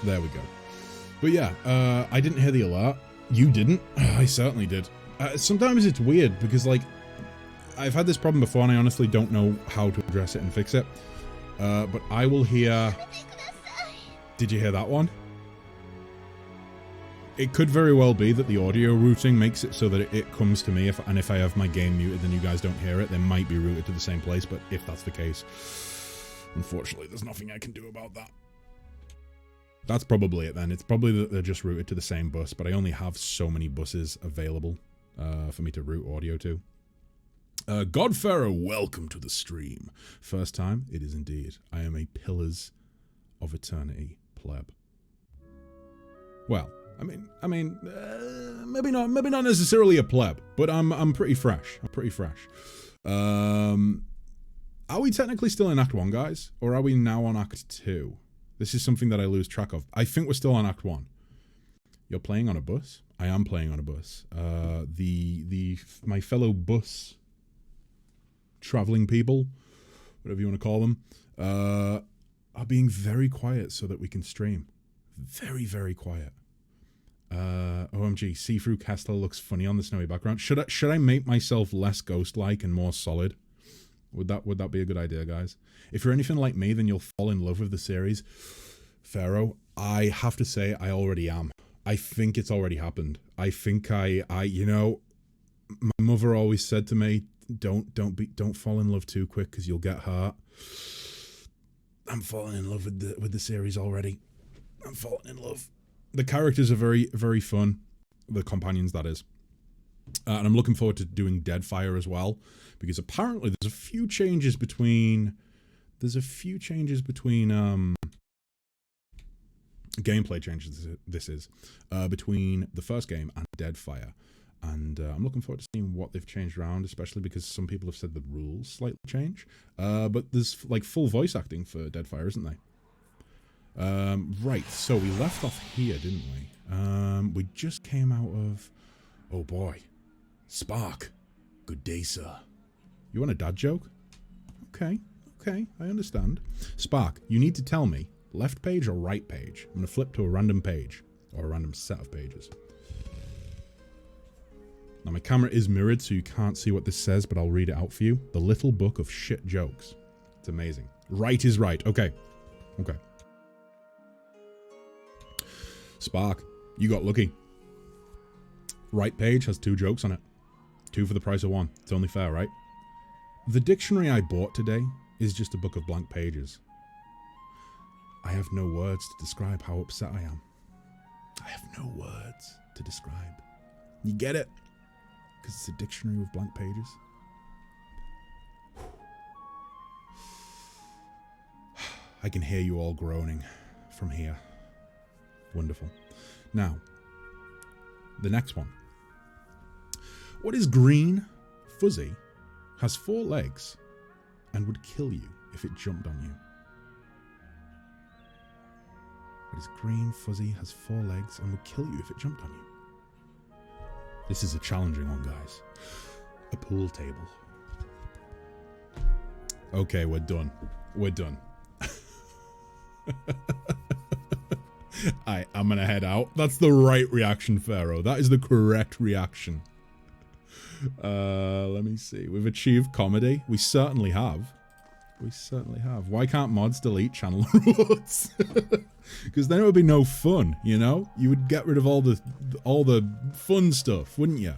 There we go. But yeah, I didn't hear the alert. You didn't? I certainly did. Sometimes it's weird because, like, I've had this problem before and I honestly don't know how to address it and fix it. But I will hear... Did you hear that one? It could very well be that the audio routing makes it so that it comes to me, and if I have my game muted then you guys don't hear it. They might be routed to the same place, but if that's the case, unfortunately there's nothing I can do about that. That's probably it then. It's probably that they're just routed to the same bus, but I only have so many buses available for me to route audio to. Godfarrow, welcome to the stream. First time? It is indeed. I am a Pillars of Eternity pleb. Well, I mean, maybe not necessarily a pleb, but I'm pretty fresh. I'm pretty fresh. Are we technically still in Act 1, guys? Or are we now on Act 2? This is something that I lose track of. I think we're still on Act 1. You're playing on a bus? I am playing on a bus. My fellow bus traveling people, whatever you want to call them, are being very quiet so that we can stream. Very, very quiet. OMG, see-through Kessler looks funny on the snowy background. Should I make myself less ghost-like and more solid? Would that be a good idea, guys? If you're anything like me, then you'll fall in love with the series. Pharaoh, I have to say I already am. I think it's already happened. I think you know, my mother always said to me, don't fall in love too quick because you'll get hurt. I'm falling in love with the series already. I'm falling in love. The characters are very, very fun. The companions, that is. And I'm looking forward to doing Deadfire as well, because apparently there's a few changes between gameplay changes between the first game and Deadfire. And I'm looking forward to seeing what they've changed around, especially because some people have said the rules slightly change. But there's like full voice acting for Deadfire, isn't there? Right, so we left off here, didn't we? We just came out of... Oh boy. Spark. Good day, sir. You want a dad joke? Okay, I understand. Spark, you need to tell me, left page or right page? I'm going to flip to a random page, or a random set of pages. Now my camera is mirrored, so you can't see what this says, but I'll read it out for you. The Little Book of Shit Jokes. It's amazing. Right is right. Okay. Spark, you got lucky. Right page has 2 jokes on it. 2 for the price of 1. It's only fair, right? The dictionary I bought today is just a book of blank pages. I have no words to describe how upset I am. I have no words to describe. You get it? Because it's a dictionary with blank pages. I can hear you all groaning from here. Wonderful. Now, the next one. What is green, fuzzy, has 4 legs, and would kill you if it jumped on you? What is green, fuzzy, has 4 legs, and would kill you if it jumped on you? This is a challenging one, guys. A pool table. Okay, we're done. We're done. I'm gonna head out. That's the right reaction, Pharaoh. That is the correct reaction. Let me see. We've achieved comedy. We certainly have. We certainly have. Why can't mods delete channel rewards? Because then it would be no fun, you know? You would get rid of all the fun stuff, wouldn't you?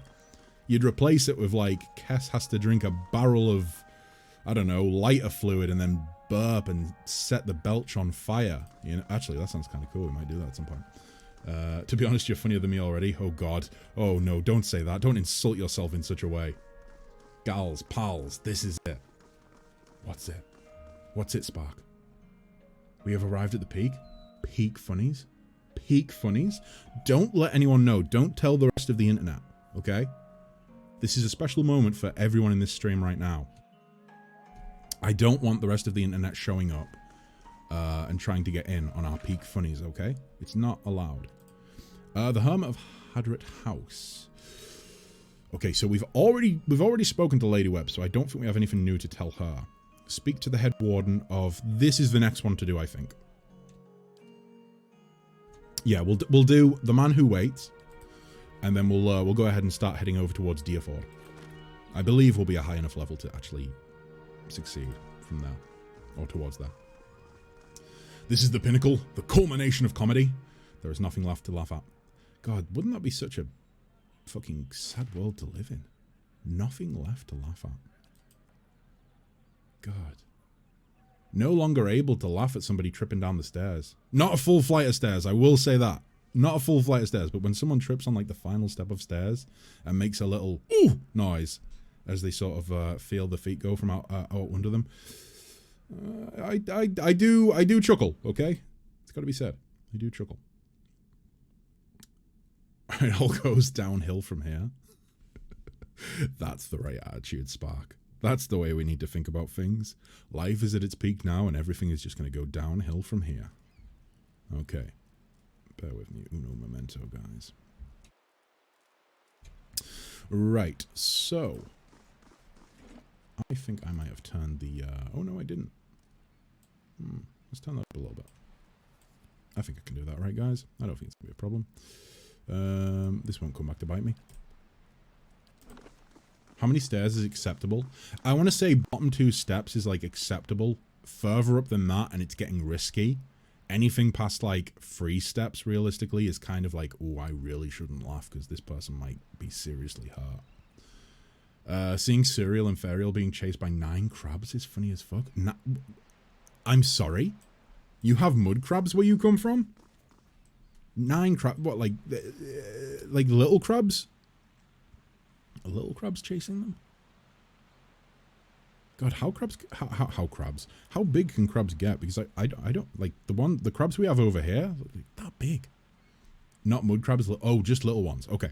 You'd replace it with, like, Kess has to drink a barrel of, I don't know, lighter fluid and then burp and set the belch on fire. You know, actually, that sounds kind of cool. We might do that at some point. To be honest, you're funnier than me already. Oh, God. Oh, no, don't say that. Don't insult yourself in such a way. Gals, pals, this is it. What's it? What's it, Spark? We have arrived at the peak? Peak funnies? Peak funnies? Don't let anyone know. Don't tell the rest of the internet, okay? This is a special moment for everyone in this stream right now. I don't want the rest of the internet showing up and trying to get in on our peak funnies, okay? It's not allowed. The Hermit of Hadrat House. Okay, so we've already spoken to Lady Webb, so I don't think we have anything new to tell her. Speak to the head warden of... This is the next one to do, I think. Yeah, we'll do The Man Who Waits, and then we'll go ahead and start heading over towards Dyrford. I believe we'll be a high enough level to actually succeed from there, or towards there. This is the pinnacle, the culmination of comedy. There is nothing left to laugh at. God, wouldn't that be such a fucking sad world to live in? Nothing left to laugh at. God. No longer able to laugh at somebody tripping down the stairs. Not a full flight of stairs, I will say that. Not a full flight of stairs, but when someone trips on like the final step of stairs and makes a little ooh noise as they sort of feel the feet go from out under them, I do chuckle. Okay, it's got to be said. I do chuckle. It all goes downhill from here. That's the right attitude, Spark. That's the way we need to think about things. Life is at its peak now, and everything is just going to go downhill from here. Okay. Bear with me. Uno momento, guys. Right. So. I think I might have turned the... oh, no, I didn't. Let's turn that up a little bit. I think I can do that, right, guys? I don't think it's going to be a problem. This won't come back to bite me. How many stairs is acceptable? I want to say bottom 2 steps is, like, acceptable. Further up than that, and it's getting risky. Anything past, like, 3 steps, realistically, is kind of like, oh, I really shouldn't laugh, because this person might be seriously hurt. Seeing Cereal and Ferial being chased by 9 crabs is funny as fuck. I'm sorry? You have mud crabs where you come from? 9 crabs? What, like little crabs? Are little crabs chasing them? God, how crabs? How big can crabs get? Because I don't like the crabs we have over here. That big. Not mud crabs. Oh, just little ones. Okay.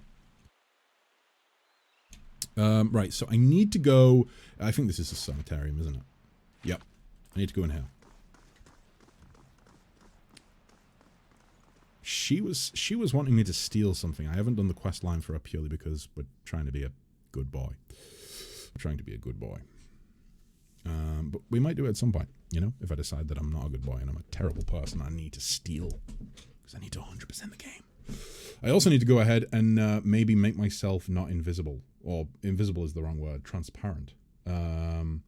Right. So I need to go. I think this is a sanitarium, isn't it? Yep. I need to go in here. She was wanting me to steal something. I haven't done the quest line for her purely because we're trying to be a good boy. We're trying to be a good boy. But we might do it at some point, you know, if I decide that I'm not a good boy and I'm a terrible person, I need to steal because I need to 100% the game. I also need to go ahead and maybe make myself not invisible, or invisible is the wrong word, transparent. Boop,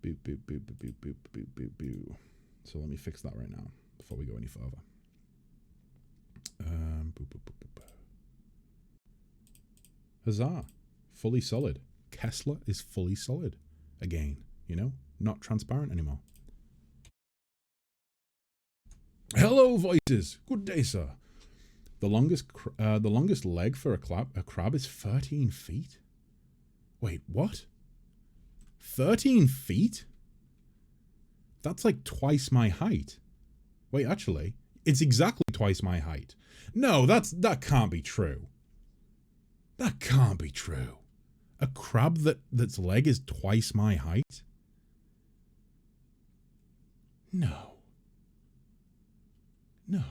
boop, boop, boop, boop, boop, boop, boop, boop. So let me fix that right now before we go any further. Boop, boop, boop, boop, boop. Huzzah! Fully solid. Kessler is fully solid again. You know, not transparent anymore. Hello, voices. Good day, sir. The longest leg for a crab is 13 feet. Wait, what? 13 feet? That's like twice my height. Wait, actually, it's exactly twice my height. No, that can't be true. That can't be true. A crab that's leg is twice my height? No. No.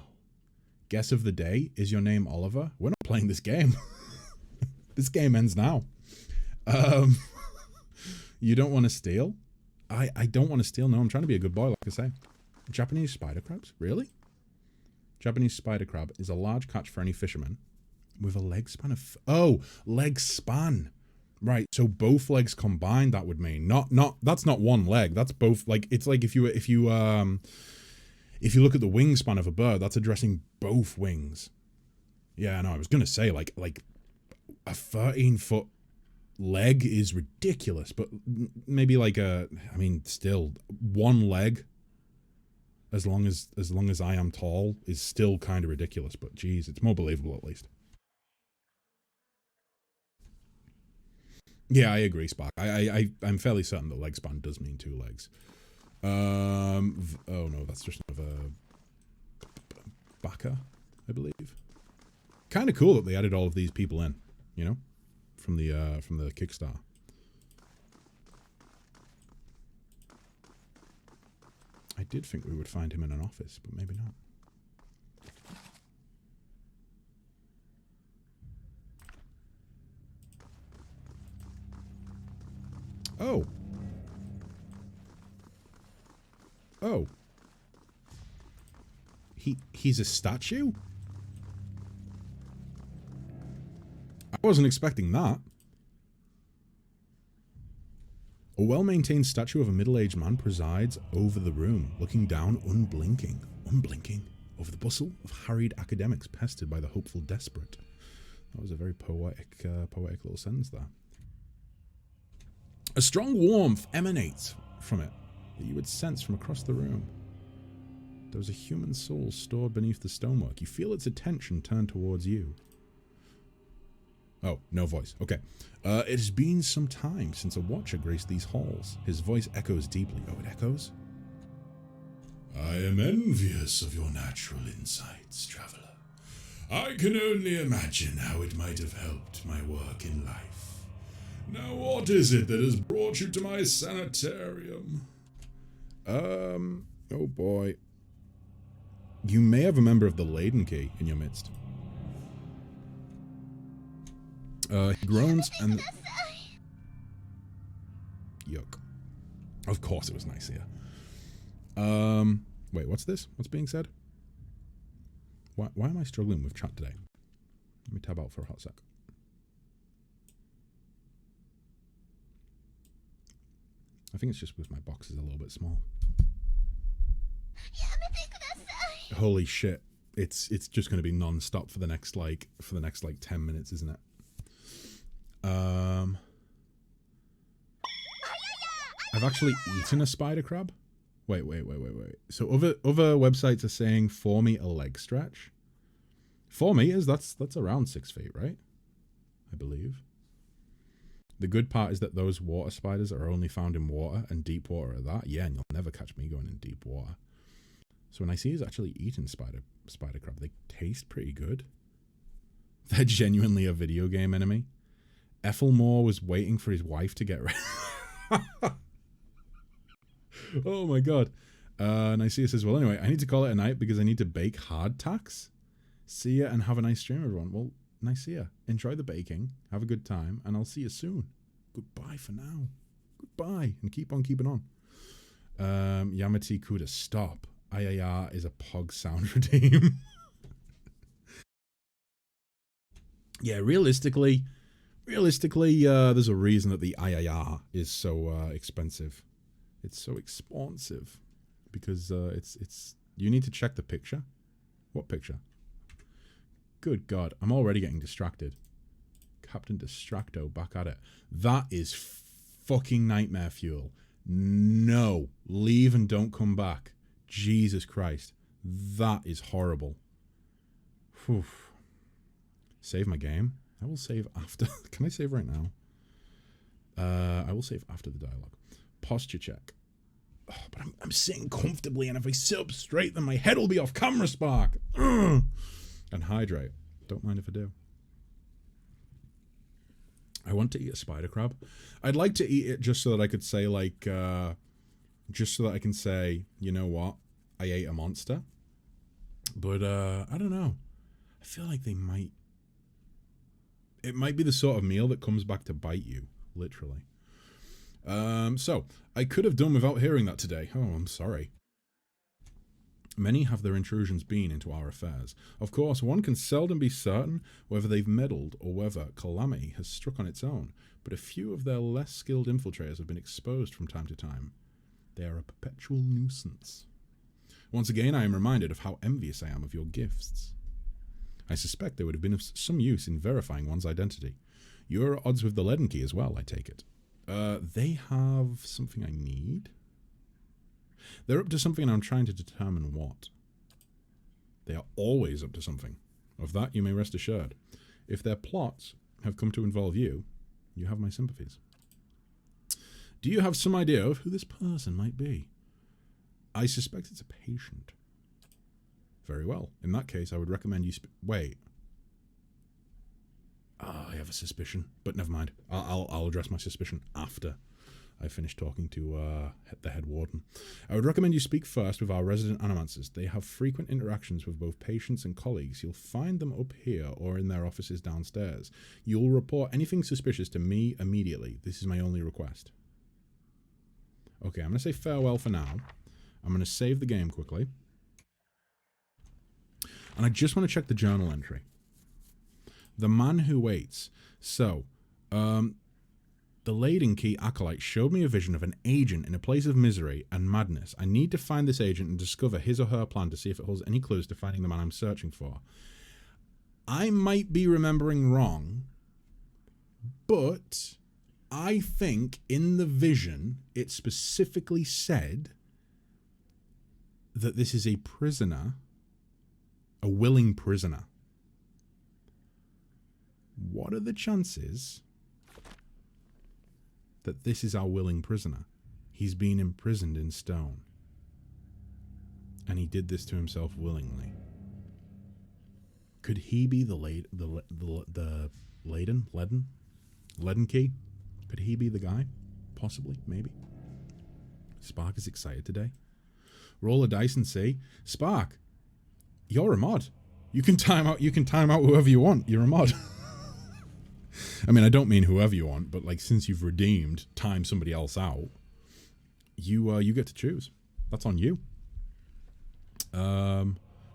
Guess of the day, is your name Oliver? We're not playing this game. This game ends now. You don't want to steal? I don't want to steal. No, I'm trying to be a good boy, like I say. Japanese spider crabs? Really? Japanese spider crab is a large catch for any fisherman with a leg span of... Oh, leg span. Right, so both legs combined, that would mean. That's not one leg. That's both, like, it's like if you look at the wingspan of a bird, that's addressing both wings. Yeah, no, I was gonna say, like a 13-foot leg is ridiculous, but maybe like still one leg, as long as I am tall, is still kind of ridiculous, but geez, it's more believable at least. Yeah, I agree, Spark. I'm fairly certain that leg span does mean 2 legs. Oh no, that's just another Baka, I believe. Kind of cool that they added all of these people in, you know, from the Kickstarter. I did think we would find him in an office, but maybe not. Oh. Oh. He's a statue? Wasn't expecting that. A well-maintained statue of a middle-aged man presides over the room, looking down unblinking, over the bustle of harried academics pestered by the hopeful desperate. That was a very poetic little sentence there. A strong warmth emanates from it that you would sense from across the room. There was a human soul stored beneath the stonework. You feel its attention turned towards you. Oh, no voice. Okay. It has been some time since a watcher graced these halls. His voice echoes deeply. Oh, it echoes? I am envious of your natural insights, traveller. I can only imagine how it might have helped my work in life. Now, what is it that has brought you to my sanitarium? Oh boy. You may have a member of the Leyden Key in your midst. He groans and... Yuck. Of course it was Nicaea. Wait, what's this? What's being said? Why am I struggling with chat today? Let me tab out for a hot sec. I think it's just because my box is a little bit small. Holy shit. It's just going to be non-stop for the next 10 minutes, isn't it? I've actually eaten a spider crab. Wait. So other websites are saying 4 meter leg stretch. 4 meters, that's around 6 feet, right? I believe. The good part is that those water spiders are only found in water, and deep water are that. Yeah, and you'll never catch me going in deep water. So when I see he's actually eating spider crab, they taste pretty good. They're genuinely a video game enemy. Ethelmore was waiting for his wife to get ready. Oh my god. Nicaea says, well, anyway, I need to call it a night because I need to bake hardtacks. See ya and have a nice stream, everyone. Well, Nicaea, enjoy the baking, have a good time, and I'll see you soon. Goodbye for now. Goodbye, and keep on keeping on. Yamati Kuda, stop. IAR is a pog sound redeem. Yeah, realistically, there's a reason that the IAR is so expensive. It's so expensive because it's. You need to check the picture. What picture? Good God, I'm already getting distracted. Captain Distracto back at it. That is fucking nightmare fuel. No, leave and don't come back. Jesus Christ, that is horrible. Whew. Save my game. I will save after. Can I save right now? I will save after the dialogue. Posture check. Oh, but I'm sitting comfortably, and if I sit up straight, then my head will be off camera spark. Ugh. And hydrate. Don't mind if I do. I want to eat a spider crab. I'd like to eat it just so that I could say, like, just so that I can say, you know what, I ate a monster. But I don't know. I feel like they might. It might be the sort of meal that comes back to bite you, literally. So, I could have done without hearing that today. Oh, I'm sorry. Many have their intrusions been into our affairs. Of course, one can seldom be certain whether they've meddled or whether calamity has struck on its own, but a few of their less skilled infiltrators have been exposed from time to time. They are a perpetual nuisance. Once again, I am reminded of how envious I am of your gifts. I suspect they would have been of some use in verifying one's identity. You are at odds with the Leyden Key as well, I take it. They have something I need? They're up to something and I'm trying to determine what. They are always up to something. Of that you may rest assured. If their plots have come to involve you, you have my sympathies. Do you have some idea of who this person might be? I suspect it's a patient. Very well. In that case, I would recommend you... Wait. I have a suspicion, but never mind. I'll address my suspicion after I finish talking to the head warden. I would recommend you speak first with our resident animancers. They have frequent interactions with both patients and colleagues. You'll find them up here or in their offices downstairs. You'll report anything suspicious to me immediately. This is my only request. Okay, I'm going to say farewell for now. I'm going to save the game quickly. And I just want to check the journal entry. The man who waits. So, the Laden Key acolyte showed me a vision of an agent in a place of misery and madness. I need to find this agent and discover his or her plan to see if it holds any clues to finding the man I'm searching for. I might be remembering wrong, but I think in the vision it specifically said that this is a prisoner, a willing prisoner. What are the chances that this is our willing prisoner? He's been imprisoned in stone. And he did this to himself willingly. Could he be the Laden Key? Could he be the guy? Possibly, maybe. Spark is excited today. Roll a dice and see. Spark, you're a mod. You can time out whoever you want. You're a mod. I mean, I don't mean whoever you want, but like since you've redeemed, time somebody else out, you get to choose. That's on you.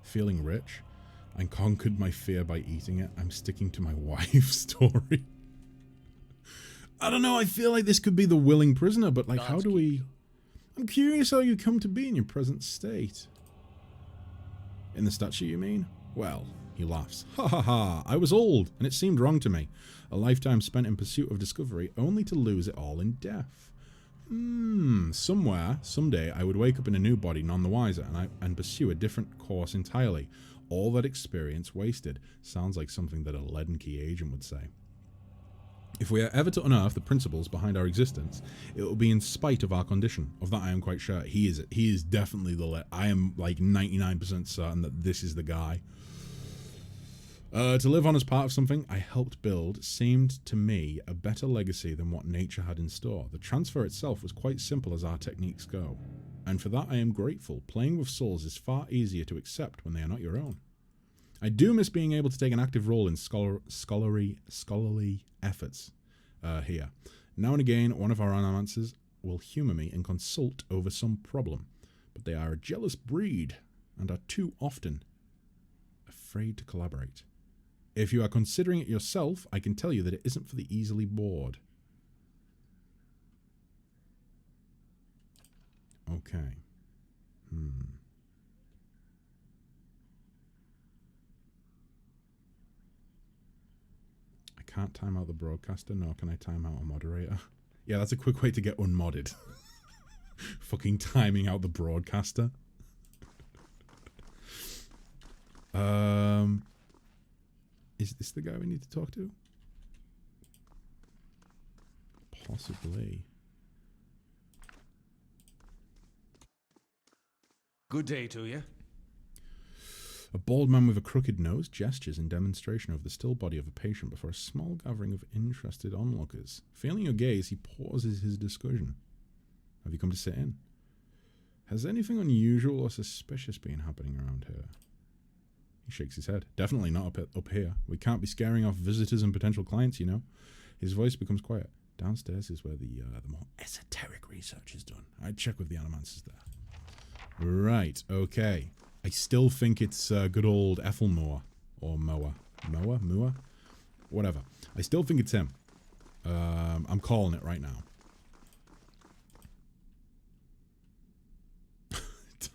Feeling rich. I conquered my fear by eating it. I'm sticking to my wife's story. I don't know, I feel like this could be the willing prisoner, but like how do we... I'm curious how you come to be in your present state. In the statue, you mean? Well, he laughs. Ha ha ha, I was old, and it seemed wrong to me. A lifetime spent in pursuit of discovery, only to lose it all in death. Somewhere, someday, I would wake up in a new body, none the wiser, and pursue a different course entirely. All that experience wasted. Sounds like something that a Laden Key agent would say. If we are ever to unearth the principles behind our existence, it will be in spite of our condition. Of that I am quite sure. He is definitely I am like 99% certain that this is the guy. To live on as part of something I helped build seemed to me a better legacy than what nature had in store. The transfer itself was quite simple as our techniques go. And for that I am grateful. Playing with souls is far easier to accept when they are not your own. I do miss being able to take an active role in scholarly efforts here. Now and again, one of our animancers will humour me and consult over some problem, but they are a jealous breed and are too often afraid to collaborate. If you are considering it yourself, I can tell you that it isn't for the easily bored. Okay. I can't time out the broadcaster, nor can I time out a moderator. Yeah, that's a quick way to get unmodded. Fucking timing out the broadcaster. Is this the guy we need to talk to? Possibly. Good day to you. A bald man with a crooked nose gestures in demonstration of the still body of a patient before a small gathering of interested onlookers. Feeling your gaze, he pauses his discussion. Have you come to sit in? Has anything unusual or suspicious been happening around here? He shakes his head. Definitely not up here. We can't be scaring off visitors and potential clients, you know. His voice becomes quiet. Downstairs is where the more esoteric research is done. I'd check with the animancers there. Right, okay. I still think it's good old Ethelmoor. Or Moa. Moa? Whatever. I still think it's him. I'm calling it right now.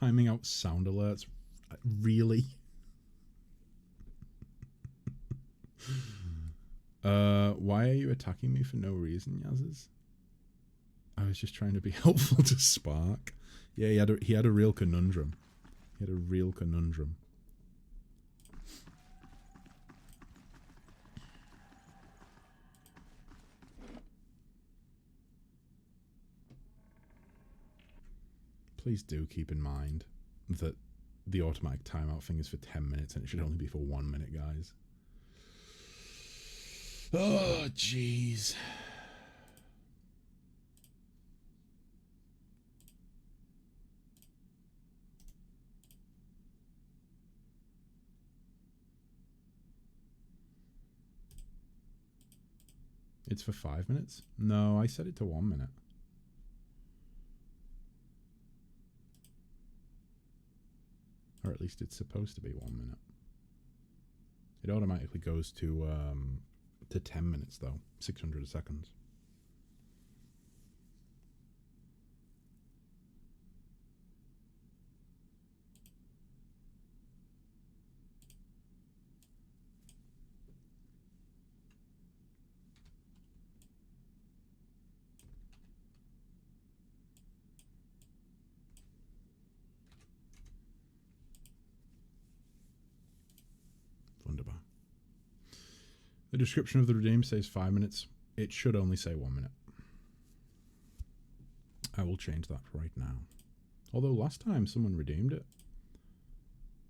Timing out sound alerts. Really? Why are you attacking me for no reason, Yaz's? I was just trying to be helpful to Spark. Yeah, he had a real conundrum. He had a real conundrum. Please do keep in mind that the automatic timeout thing is for 10 minutes and it should only be for 1 minute, guys. Oh, jeez. It's for 5 minutes? No, I set it to 1 minute. Or at least it's supposed to be 1 minute. It automatically goes to 10 minutes though, 600 seconds. Wunderbar. The description of the redeem says 5 minutes. It should only say 1 minute. I will change that right now. Although last time someone redeemed it,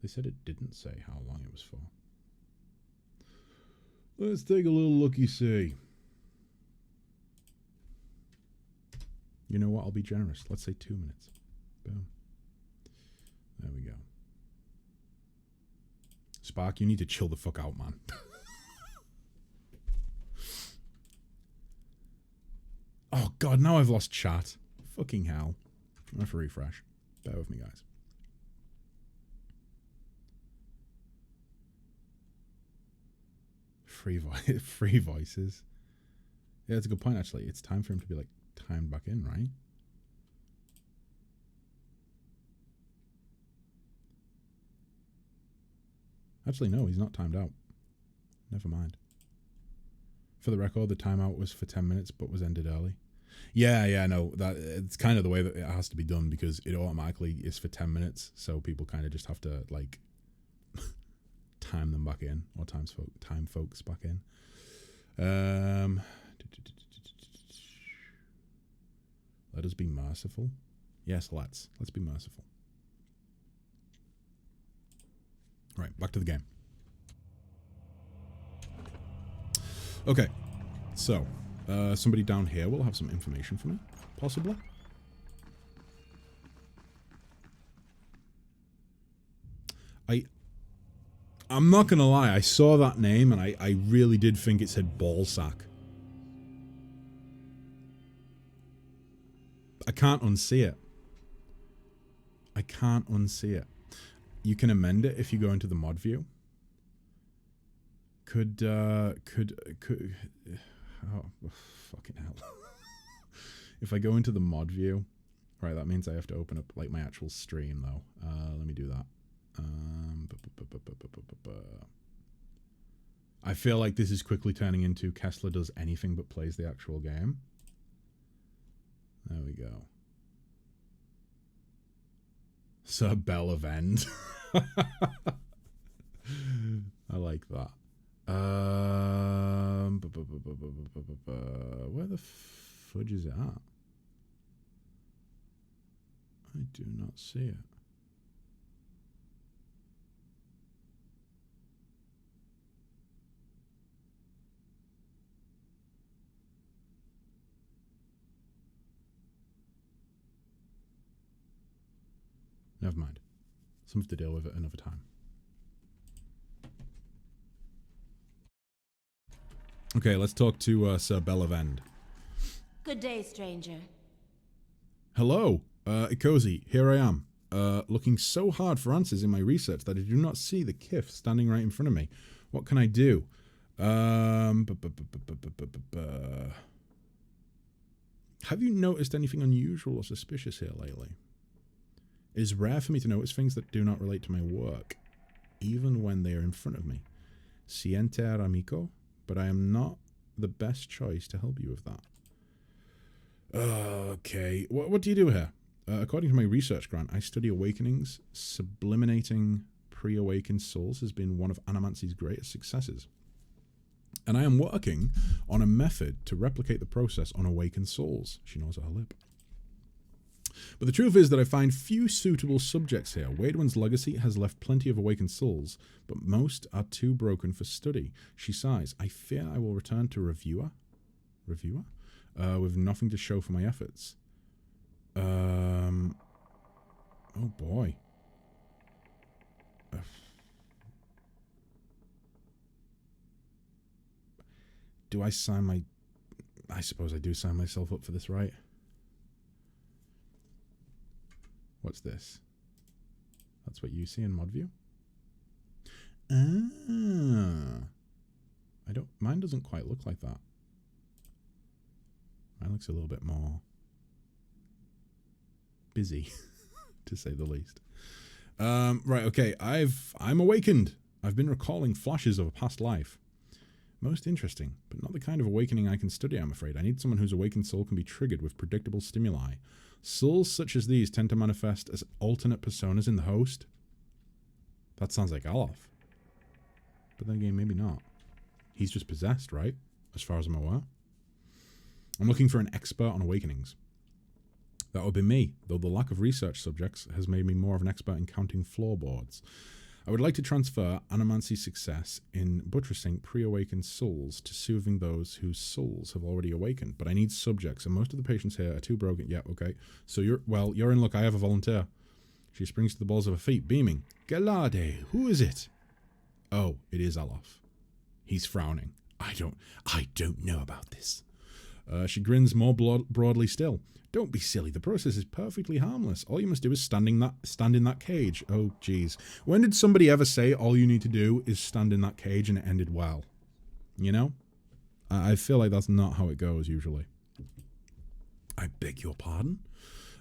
they said it didn't say how long it was for. Let's take a little looky-see. You know what? I'll be generous. Let's say 2 minutes. Boom. There we go. Spark, you need to chill the fuck out, man. Oh, God, now I've lost chat. Fucking hell. I'm going to refresh. Bear with me, guys. Free voices. Yeah, that's a good point, actually. It's time for him to be, like, timed back in, right? Actually, no, he's not timed out. Never mind. For the record, the timeout was for 10 minutes, but was ended early. Yeah, no, that it's kind of the way that it has to be done because it automatically is for 10 minutes, so people kind of just have to, like, time them back in, or time folks back in. Let us be merciful. Yes, let's be merciful. Right, back to the game. Okay, so somebody down here will have some information for me, possibly. I'm not gonna lie, I saw that name and I really did think it said ballsack. I can't unsee it. I can't unsee it. You can amend it if you go into the mod view. Could oh, fucking hell. If I go into the mod view, right, that means I have to open up like my actual stream though. Let me do that. I feel like this is quickly turning into Kessler does anything but plays the actual game. There we go. Sir Bell of End. I like that. Where the fudge is it at? I do not see it. Never mind. Something to deal with at another time. Okay, let's talk to Sir Bellavend. Good day, stranger. Hello, Ikosi. Here I am, looking so hard for answers in my research that I do not see the Kif standing right in front of me. What can I do? Have you noticed anything unusual or suspicious here lately? It is rare for me to notice things that do not relate to my work, even when they are in front of me. Siente amico, but I am not the best choice to help you with that. Okay, what do you do here? According to my research grant, I study awakenings. Subliminating pre-awakened souls has been one of Animancy's greatest successes. And I am working on a method to replicate the process on awakened souls. She knows her lip. But the truth is that I find few suitable subjects here. Weird One's legacy has left plenty of awakened souls, but most are too broken for study. She sighs. I fear I will return to reviewer with nothing to show for my efforts. Oh boy. Do I sign my... I suppose I do sign myself up for this, right? What's this? That's what you see in mod view? Ah. doesn't quite look like that. Mine looks a little bit more busy, to say the least. Right, okay, I'm awakened. I've been recalling flashes of a past life. Most interesting, but not the kind of awakening I can study, I'm afraid. I need someone whose awakened soul can be triggered with predictable stimuli. Souls such as these tend to manifest as alternate personas in the host. That sounds like Alof. But then again, maybe not. He's just possessed, right? As far as I'm aware. I'm looking for an expert on awakenings. That would be me, though the lack of research subjects has made me more of an expert in counting floorboards. I would like to transfer Anomancy success in buttressing pre-awakened souls to soothing those whose souls have already awakened, but I need subjects, and most of the patients here are too broken. Yeah, okay. So you're in luck. I have a volunteer. She springs to the balls of her feet, beaming. Galade, who is it? Oh, it is Alof. He's frowning. I don't know about this. She grins more broadly still. Don't be silly. The process is perfectly harmless. All you must do is stand in that cage. Oh, jeez. When did somebody ever say all you need to do is stand in that cage and it ended well? You know? I feel like that's not how it goes usually. I beg your pardon?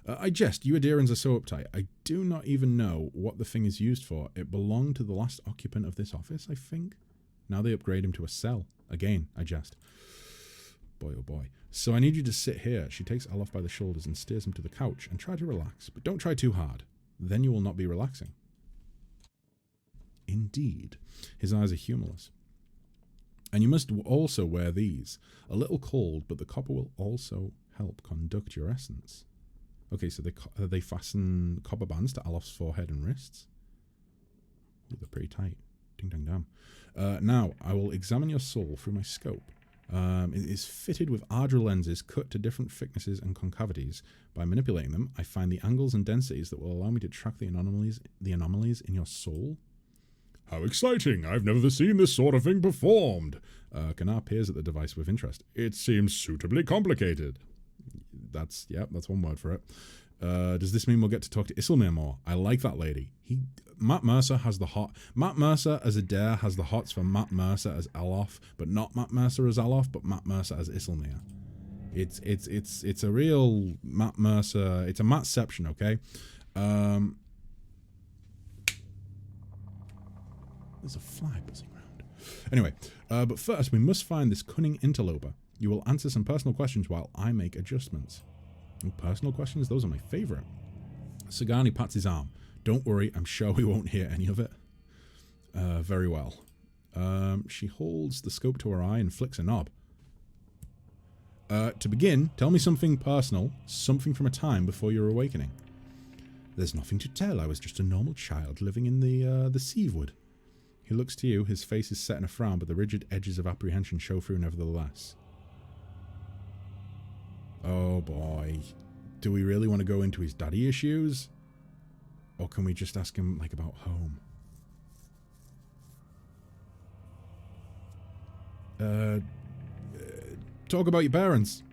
I jest. You Adirans are so uptight. I do not even know what the thing is used for. It belonged to the last occupant of this office, I think. Now they upgrade him to a cell. Again, I jest. Boy, oh boy. So I need you to sit here. She takes Alof by the shoulders and steers him to the couch and try to relax. But don't try too hard. Then you will not be relaxing. Indeed. His eyes are humorless. And you must also wear these. A little cold, but the copper will also help conduct your essence. Okay, so they fasten copper bands to Alof's forehead and wrists. Ooh, they're pretty tight. Ding dang dam. Now, I will examine your soul through my scope. It is fitted with Ardra lenses cut to different thicknesses and concavities. By manipulating them, I find the angles and densities that will allow me to track the anomalies in your soul. How exciting! I've never seen this sort of thing performed. Kanar peers at the device with interest. It seems suitably complicated. That's one word for it. Does this mean we'll get to talk to Isilmir more? I like that lady. Matt Mercer has the hot. Matt Mercer as Adair has the hots for Matt Mercer as Alof, but not Matt Mercer as Alof, but Matt Mercer as Isilmir. It's a real Matt Mercer. It's a Mattception, okay? There's a fly buzzing around. Anyway, but first we must find this cunning interloper. You will answer some personal questions while I make adjustments. And personal questions? Those are my favourite. Sagani pats his arm. Don't worry, I'm sure we won't hear any of it. Very well. She holds the scope to her eye and flicks a knob. To begin, tell me something personal, something from a time before your awakening. There's nothing to tell. I was just a normal child living in the Seawood. He looks to you. His face is set in a frown, but the rigid edges of apprehension show through nevertheless. Oh boy. Do we really want to go into his daddy issues? Or can we just ask him, like, about home? Talk about your parents.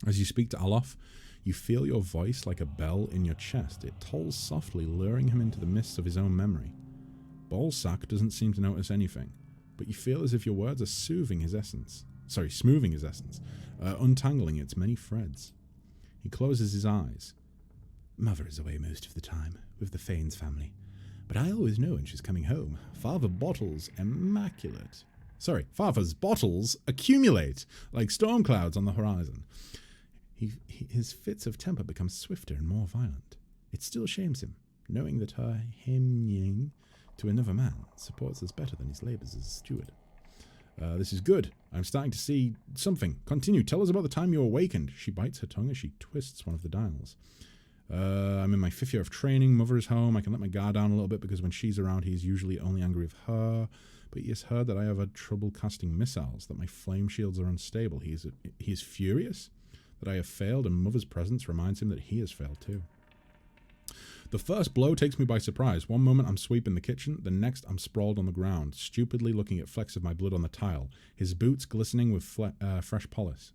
As you speak to Alof, you feel your voice like a bell in your chest. It tolls softly, luring him into the mists of his own memory. Ballsack doesn't seem to notice anything, but you feel as if your words are smoothing his essence, untangling its many threads. He closes his eyes. Mother is away most of the time, with the Fanes family, but I always know when she's coming home. Father's bottles accumulate like storm clouds on the horizon. His fits of temper become swifter and more violent. It still shames him, knowing that her hymning to another man supports us better than his labours as a steward. This is good. I'm starting to see something. Continue. Tell us about the time you awakened. She bites her tongue as she twists one of the dials. I'm in my 5th year of training. Mother is home. I can let my guard down a little bit because when she's around, he's usually only angry with her. But he has heard that I have had trouble casting missiles, that my flame shields are unstable. He is furious that I have failed, and Mother's presence reminds him that he has failed too. The first blow takes me by surprise. One moment I'm sweeping the kitchen, the next I'm sprawled on the ground, stupidly looking at flecks of my blood on the tile, his boots glistening with fresh polish.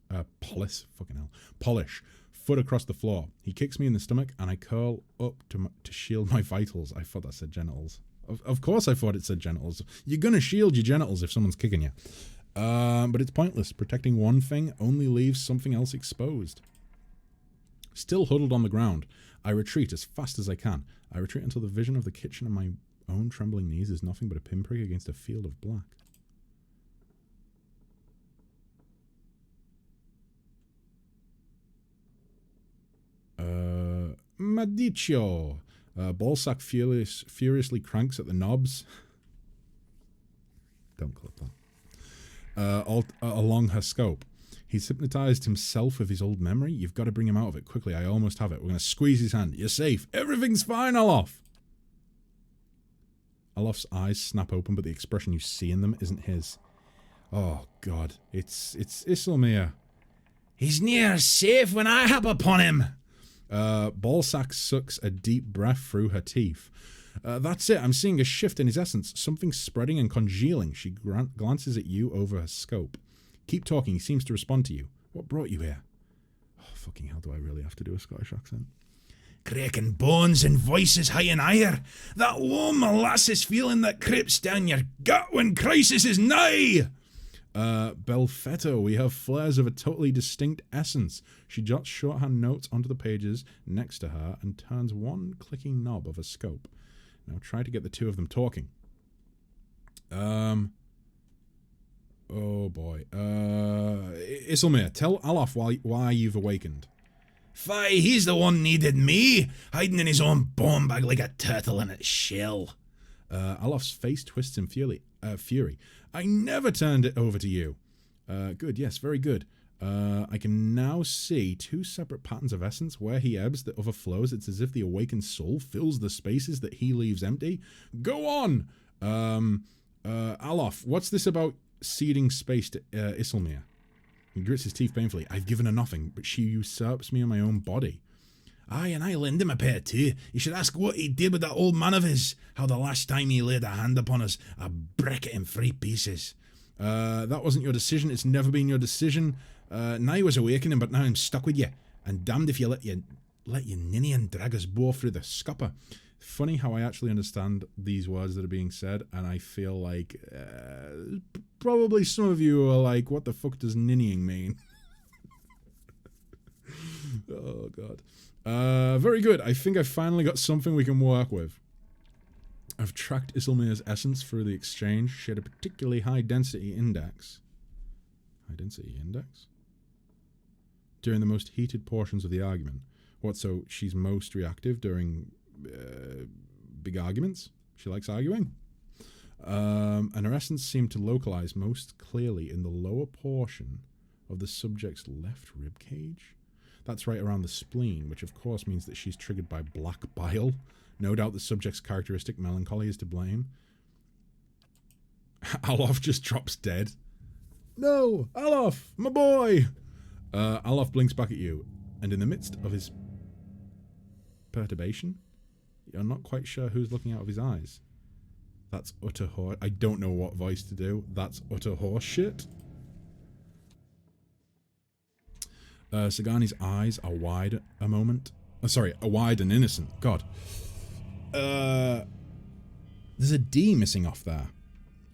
foot across the floor. He kicks me in the stomach, and I curl up to shield my vitals. I thought that said genitals. Of course I thought it said genitals. You're going to shield your genitals if someone's kicking you. But it's pointless. Protecting one thing only leaves something else exposed. Still huddled on the ground, I retreat as fast as I can. I retreat until the vision of the kitchen and my own trembling knees is nothing but a pinprick against a field of black. Madicio. Ballsack furiously cranks at the knobs. Don't clip that. Along her scope. He's hypnotized himself with his old memory. You've got to bring him out of it quickly. I almost have it. We're going to squeeze his hand. You're safe. Everything's fine, Alof. Alof's eyes snap open, but the expression you see in them isn't his. Oh, God. It's Isilmir. He's near safe when I hop upon him. Ballsack sucks a deep breath through her teeth. That's it. I'm seeing a shift in his essence. Something spreading and congealing. She glances at you over her scope. Keep talking. He seems to respond to you. What brought you here? Oh, fucking hell, do I really have to do a Scottish accent? Cracking bones and voices high in ire. That warm molasses feeling that creeps down your gut when crisis is nigh. Belfetto, we have flares of a totally distinct essence. She jots shorthand notes onto the pages next to her and turns one clicking knob of a scope. Now try to get the two of them talking. Oh boy. Isilmir, tell Alof why you've awakened. Fie, he's the one needed me, hiding in his own bomb bag like a turtle in its shell. Alof's face twists in fury. I never turned it over to you. Good, yes, very good. I can now see two separate patterns of essence. Where he ebbs, the other flows. It's as if the awakened soul fills the spaces that he leaves empty. Go on! Alof, what's this about ceding space to Isilmir? He grits his teeth painfully. I've given her nothing, but she usurps me in my own body. Aye, and I lend him a pair too. You should ask what he did with that old man of his. How the last time he laid a hand upon us, I break it in 3 pieces. That wasn't your decision. It's never been your decision. Now I was awakening, but now I'm stuck with you. And damned if you let your ninny and drag us both through the scupper. Funny how I actually understand these words that are being said, and I feel like probably some of you are like, what the fuck does ninnying mean? Oh, God. Very good. I think I've finally got something we can work with. I've tracked Isilmir's essence through the exchange. She had a particularly high density index. High density index? During the most heated portions of the argument. What, so she's most reactive during big arguments? She likes arguing? And her essence seemed to localize most clearly in the lower portion of the subject's left rib cage. That's right around the spleen, which of course means that she's triggered by black bile. No doubt the subject's characteristic melancholy is to blame. Alof just drops dead. No! Alof! My boy! Alof blinks back at you, and in the midst of his perturbation, you're not quite sure who's looking out of his eyes. That's utter I don't know what voice to do. That's utter horse shit. Sagani's eyes are wide a moment. Wide and innocent. God. There's a D missing off there.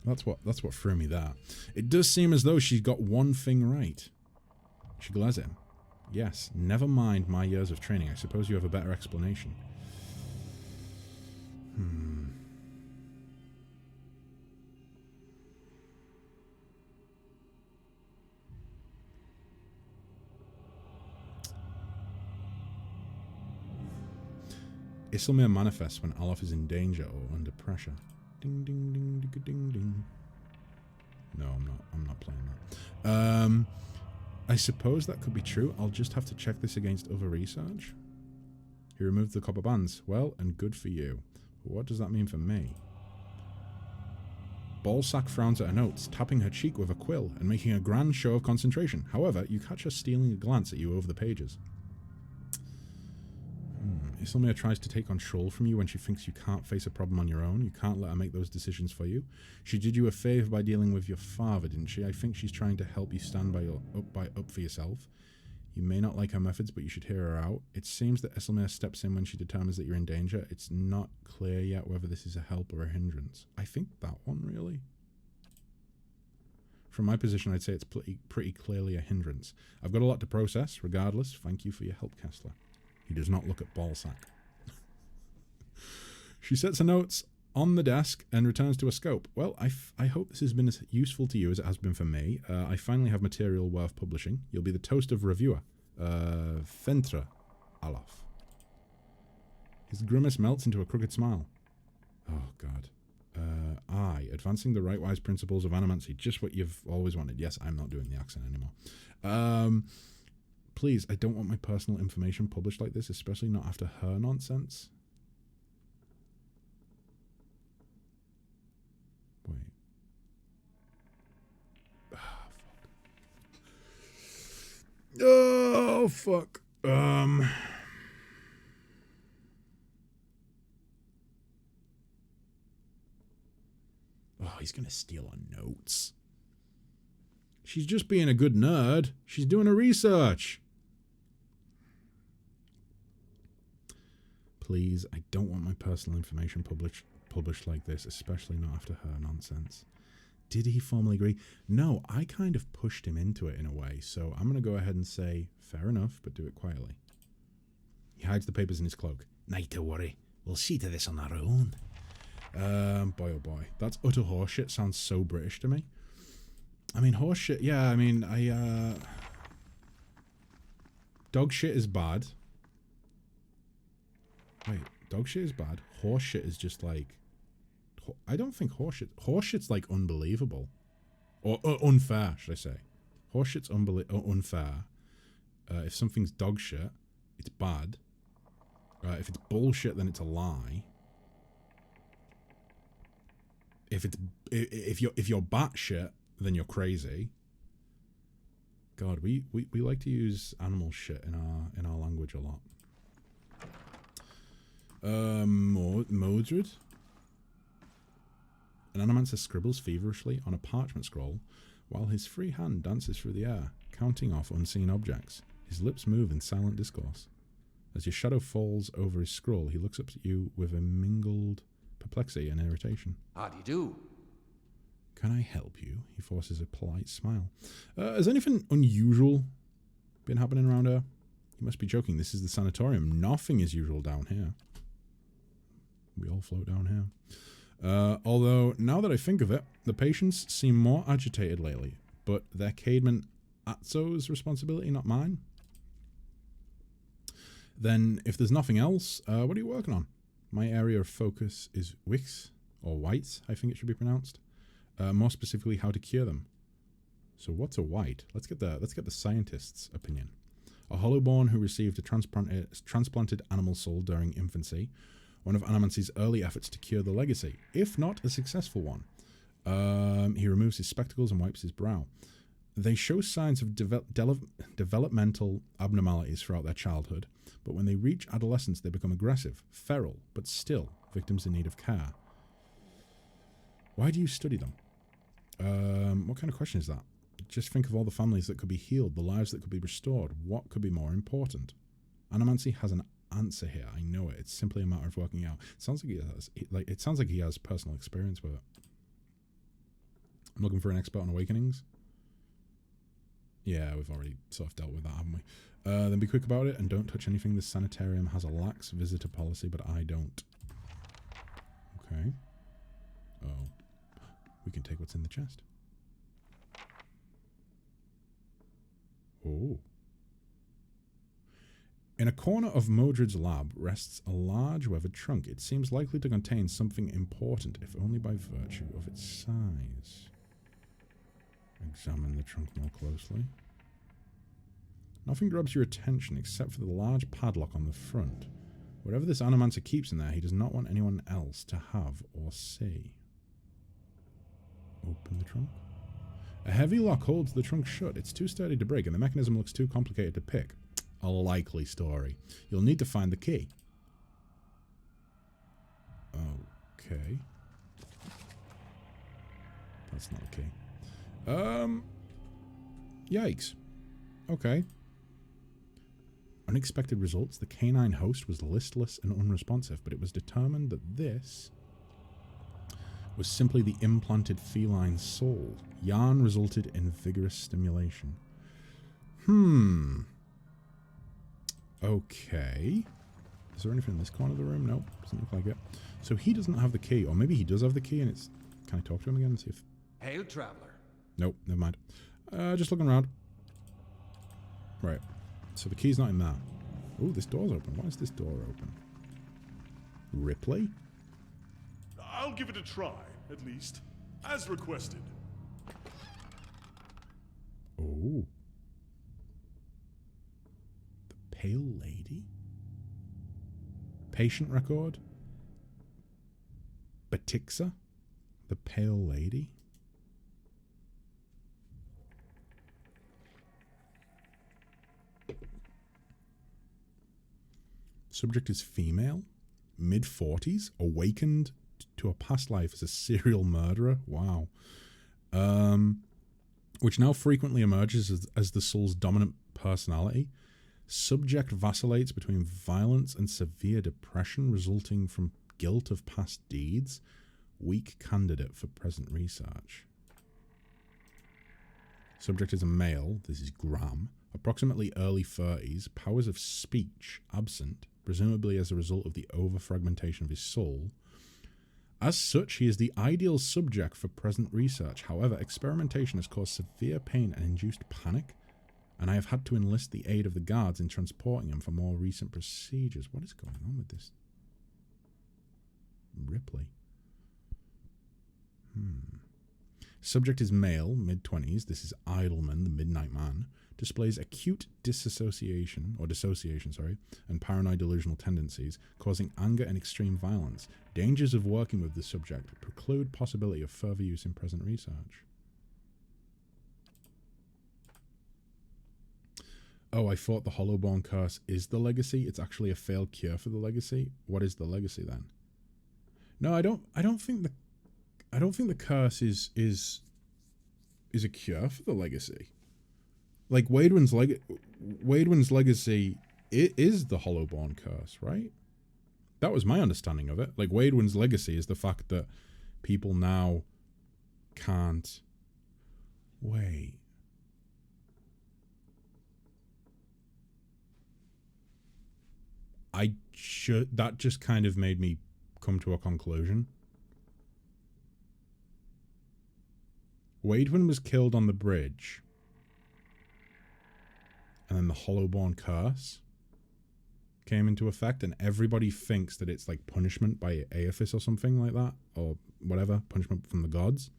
That's what threw me there. It does seem as though she's got one thing right. She glares at him. Yes, never mind my years of training. I suppose you have a better explanation. Isilmir manifests when Alof is in danger or under pressure. Ding ding ding ding ding ding. No, I'm not playing that. I suppose that could be true. I'll just have to check this against other research. He removed the copper bands. Well, and good for you. What does that mean for me? Ballsack frowns at her notes, tapping her cheek with a quill and making a grand show of concentration. However, you catch her stealing a glance at you over the pages. Isilmir tries to take control from you when she thinks you can't face a problem on your own. You can't let her make those decisions for you. She did you a favour by dealing with your father, didn't she? I think she's trying to help you stand up for yourself. You may not like her methods, but you should hear her out. It seems that Esselmere steps in when she determines that you're in danger. It's not clear yet whether this is a help or a hindrance. I think that one, really. From my position, I'd say it's pretty clearly a hindrance. I've got a lot to process. Regardless, thank you for your help, Kessler. He does not look at Ballsack. She sets her notes on the desk and returns to a scope. Well, I hope this has been as useful to you as it has been for me. I finally have material worth publishing. You'll be the toast of reviewer. Fentra Alaf. His grimace melts into a crooked smile. Oh, God. Advancing the right-wise principles of animancy. Just what you've always wanted. Yes, I'm not doing the accent anymore. Please, I don't want my personal information published like this, especially not after her nonsense. Wait. Oh, fuck. Oh, he's gonna steal our notes. She's just being a good nerd. She's doing her research. Please, I don't want my personal information published like this, especially not after her nonsense. Did he formally agree? No, I kind of pushed him into it in a way, so I'm going to go ahead and say, fair enough, but do it quietly. He hides the papers in his cloak. Not to worry. We'll see to this on our own. Boy oh boy. That's utter horseshit. Sounds so British to me. I mean, horseshit, yeah, I mean, dog shit is bad. Wait, dog shit is bad. Horseshit is just like... I don't think horseshit's like unbelievable. Or unfair, should I say. Horseshit's unfair. If something's dog shit, it's bad. If it's bullshit, then it's a lie. If you're batshit, then you're crazy. God, we like to use animal shit in our language a lot. Modred. An animancer scribbles feverishly on a parchment scroll while his free hand dances through the air, counting off unseen objects. His lips move in silent discourse. As your shadow falls over his scroll, he looks up at you with a mingled perplexity and irritation. How do you do? Can I help you? He forces a polite smile. Has anything unusual been happening around here? You must be joking. This is the sanatorium. Nothing is usual down here. We all float down here. Although, now that I think of it, the patients seem more agitated lately, but they're Caedmon Atzo's responsibility, not mine. Then, if there's nothing else, what are you working on? My area of focus is wicks, or whites, I think it should be pronounced. More specifically, how to cure them. So what's a white? Let's get the scientist's opinion. A hollowborn who received a transplanted animal soul during infancy. One of Animancy's early efforts to cure the legacy, if not a successful one. He removes his spectacles and wipes his brow. They show signs of developmental abnormalities throughout their childhood, but when they reach adolescence they become aggressive, feral, but still victims in need of care. Why do you study them? What kind of question is that? Just think of all the families that could be healed, the lives that could be restored. What could be more important? Animancy has an answer here. I know it. It's simply a matter of working out. It sounds like he has personal experience with it. I'm looking for an expert on awakenings. Yeah, we've already sort of dealt with that, haven't we? Then be quick about it and don't touch anything. This sanitarium has a lax visitor policy, but I don't. Okay. Oh. We can take what's in the chest. Oh. In a corner of Modred's lab rests a large weathered trunk. It seems likely to contain something important, if only by virtue of its size. Examine the trunk more closely. Nothing grabs your attention except for the large padlock on the front. Whatever this animancer keeps in there, he does not want anyone else to have or see. Open the trunk. A heavy lock holds the trunk shut. It's too sturdy to break, and the mechanism looks too complicated to pick. A likely story. You'll need to find the key. Okay. That's not a key. Yikes. Okay. Unexpected results. The canine host was listless and unresponsive, but it was determined that this was simply the implanted feline soul. Yarn resulted in vigorous stimulation. Okay. Is there anything in this corner of the room? Nope, doesn't look like it. So he doesn't have the key, or maybe he does have the key and it's... Can I talk to him again and see if... Hail, traveler. Nope, never mind. Just looking around. Right. So the key's not in there. Oh, this door's open. Why is this door open? Ripley? I'll give it a try, at least. As requested. Oh. The Pale Lady? Patient record? Batixa? The Pale Lady? Subject is female, mid-40s, awakened to a past life as a serial murderer. Wow. Which now frequently emerges as the soul's dominant personality. Subject vacillates between violence and severe depression resulting from guilt of past deeds. Weak candidate for present research. Subject is a male. This is Graham. Approximately early 30s. Powers of speech absent, presumably as a result of the over-fragmentation of his soul. As such, he is the ideal subject for present research. However, experimentation has caused severe pain and induced panic, and I have had to enlist the aid of the guards in transporting him for more recent procedures. What is going on with this? Ripley. Subject is male, mid-20s. This is Idleman, the Midnight Man. Displays acute dissociation, and paranoid delusional tendencies, causing anger and extreme violence. Dangers of working with the subject preclude possibility of further use in present research. Oh, I thought the Hollowborn curse is the legacy. It's actually a failed cure for the legacy. What is the legacy then? No, I don't think the curse is a cure for the legacy. Like Waidwin's legacy, it is the Hollowborn curse, right? That was my understanding of it. Like Waidwin's legacy is the fact that people now can't wait. That just kind of made me come to a conclusion. Waidwin was killed on the bridge. And then the Hollowborn curse came into effect, and everybody thinks that it's like punishment by Aethys or something like that, or whatever, punishment from the gods.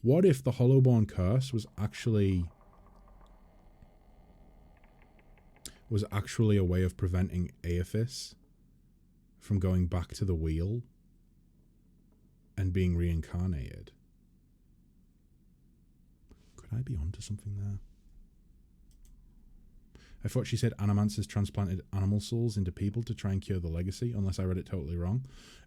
What if the Hollowborn curse was actually a way of preventing Aethys from going back to the wheel and being reincarnated? Could I be onto something there? I thought she said Animancers transplanted animal souls into people to try and cure the legacy, unless I read it totally wrong.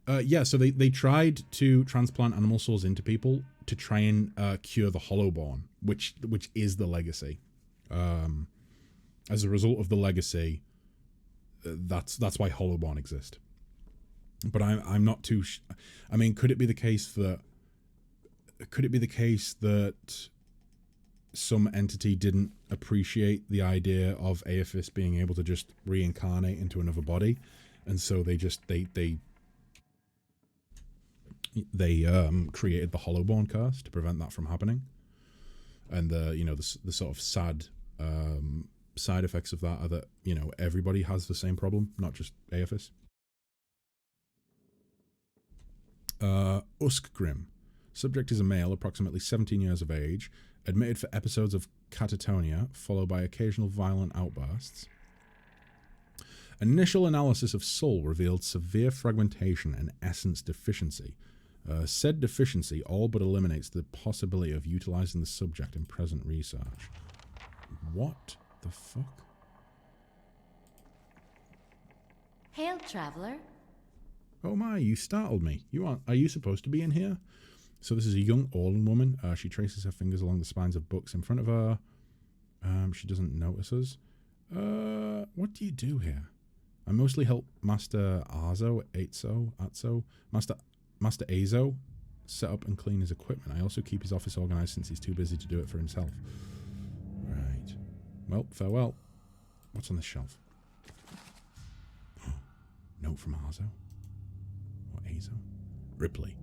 Yeah, so they tried to transplant animal souls into people to try and cure the Hollowborn, which is the legacy. As a result of the legacy, that's why Hollowborn exist. But I'm not too... I mean, could it be the case that some entity didn't appreciate the idea of Aethys being able to just reincarnate into another body, and so they created the Hollowborn curse to prevent that from happening? And the sort of sad side effects of that are that everybody has the same problem, not just Aethys. Uskgrim. Subject is a male, approximately 17 years of age, admitted for episodes of catatonia, followed by occasional violent outbursts. Initial analysis of soul revealed severe fragmentation and essence deficiency. Said deficiency all but eliminates the possibility of utilizing the subject in present research. What the fuck? Hail, traveler. Oh my, you startled me. Are you supposed to be in here? So this is a young Orlan woman. She traces her fingers along the spines of books in front of her. She doesn't notice us. What do you do here? I mostly help Master Atzo, Master Azo set up and clean his equipment. I also keep his office organized since he's too busy to do it for himself. Right. Well, farewell. What's on this shelf? Note from Azo. Or Azo? Ripley.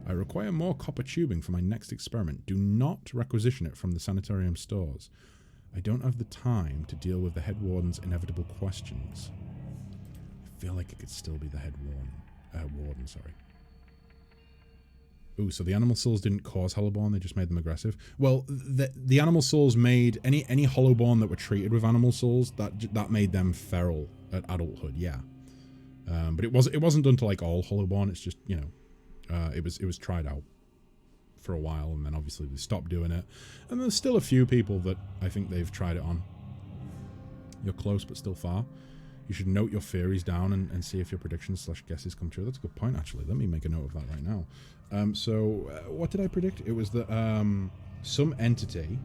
I require more copper tubing for my next experiment. Do not requisition it from the sanitarium stores. I don't have the time to deal with the head warden's inevitable questions. I feel like it could still be the head warden, sorry. Ooh, so the animal souls didn't cause Hollowborn, they just made them aggressive. Well, the animal souls made any Hollowborn that were treated with animal souls, that made them feral at adulthood, yeah. But it wasn't done to like all Hollowborn, it's just, you know, it was tried out for a while, and then obviously they stopped doing it. And there's still a few people that I think they've tried it on. You're close, but still far. You should note your theories down and see if your predictions / guesses come true. That's a good point, actually. Let me make a note of that right now. So, what did I predict? It was that some entity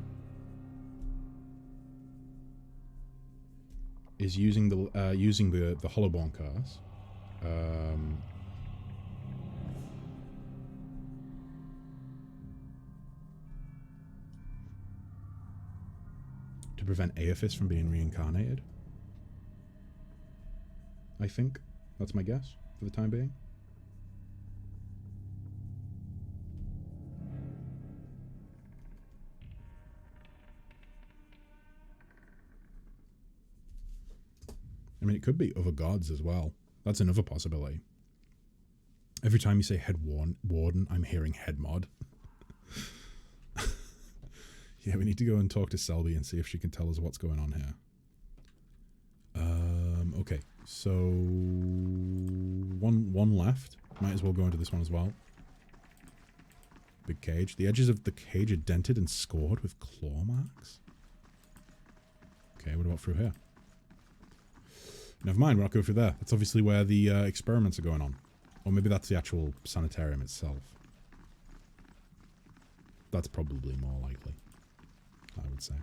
is using the Hollowborn curse. To prevent Aephis from being reincarnated. I think. That's my guess for the time being. I mean, it could be other gods as well. That's another possibility. Every time you say head warden, I'm hearing head mod. Yeah, we need to go and talk to Selby and see if she can tell us what's going on here. Okay, so one left. Might as well go into this one as well. Big cage. The edges of the cage are dented and scored with claw marks. Okay, what about through here? Never mind, we're not going through there. That's obviously where the experiments are going on. Or maybe that's the actual sanitarium itself. That's probably more likely, I would say.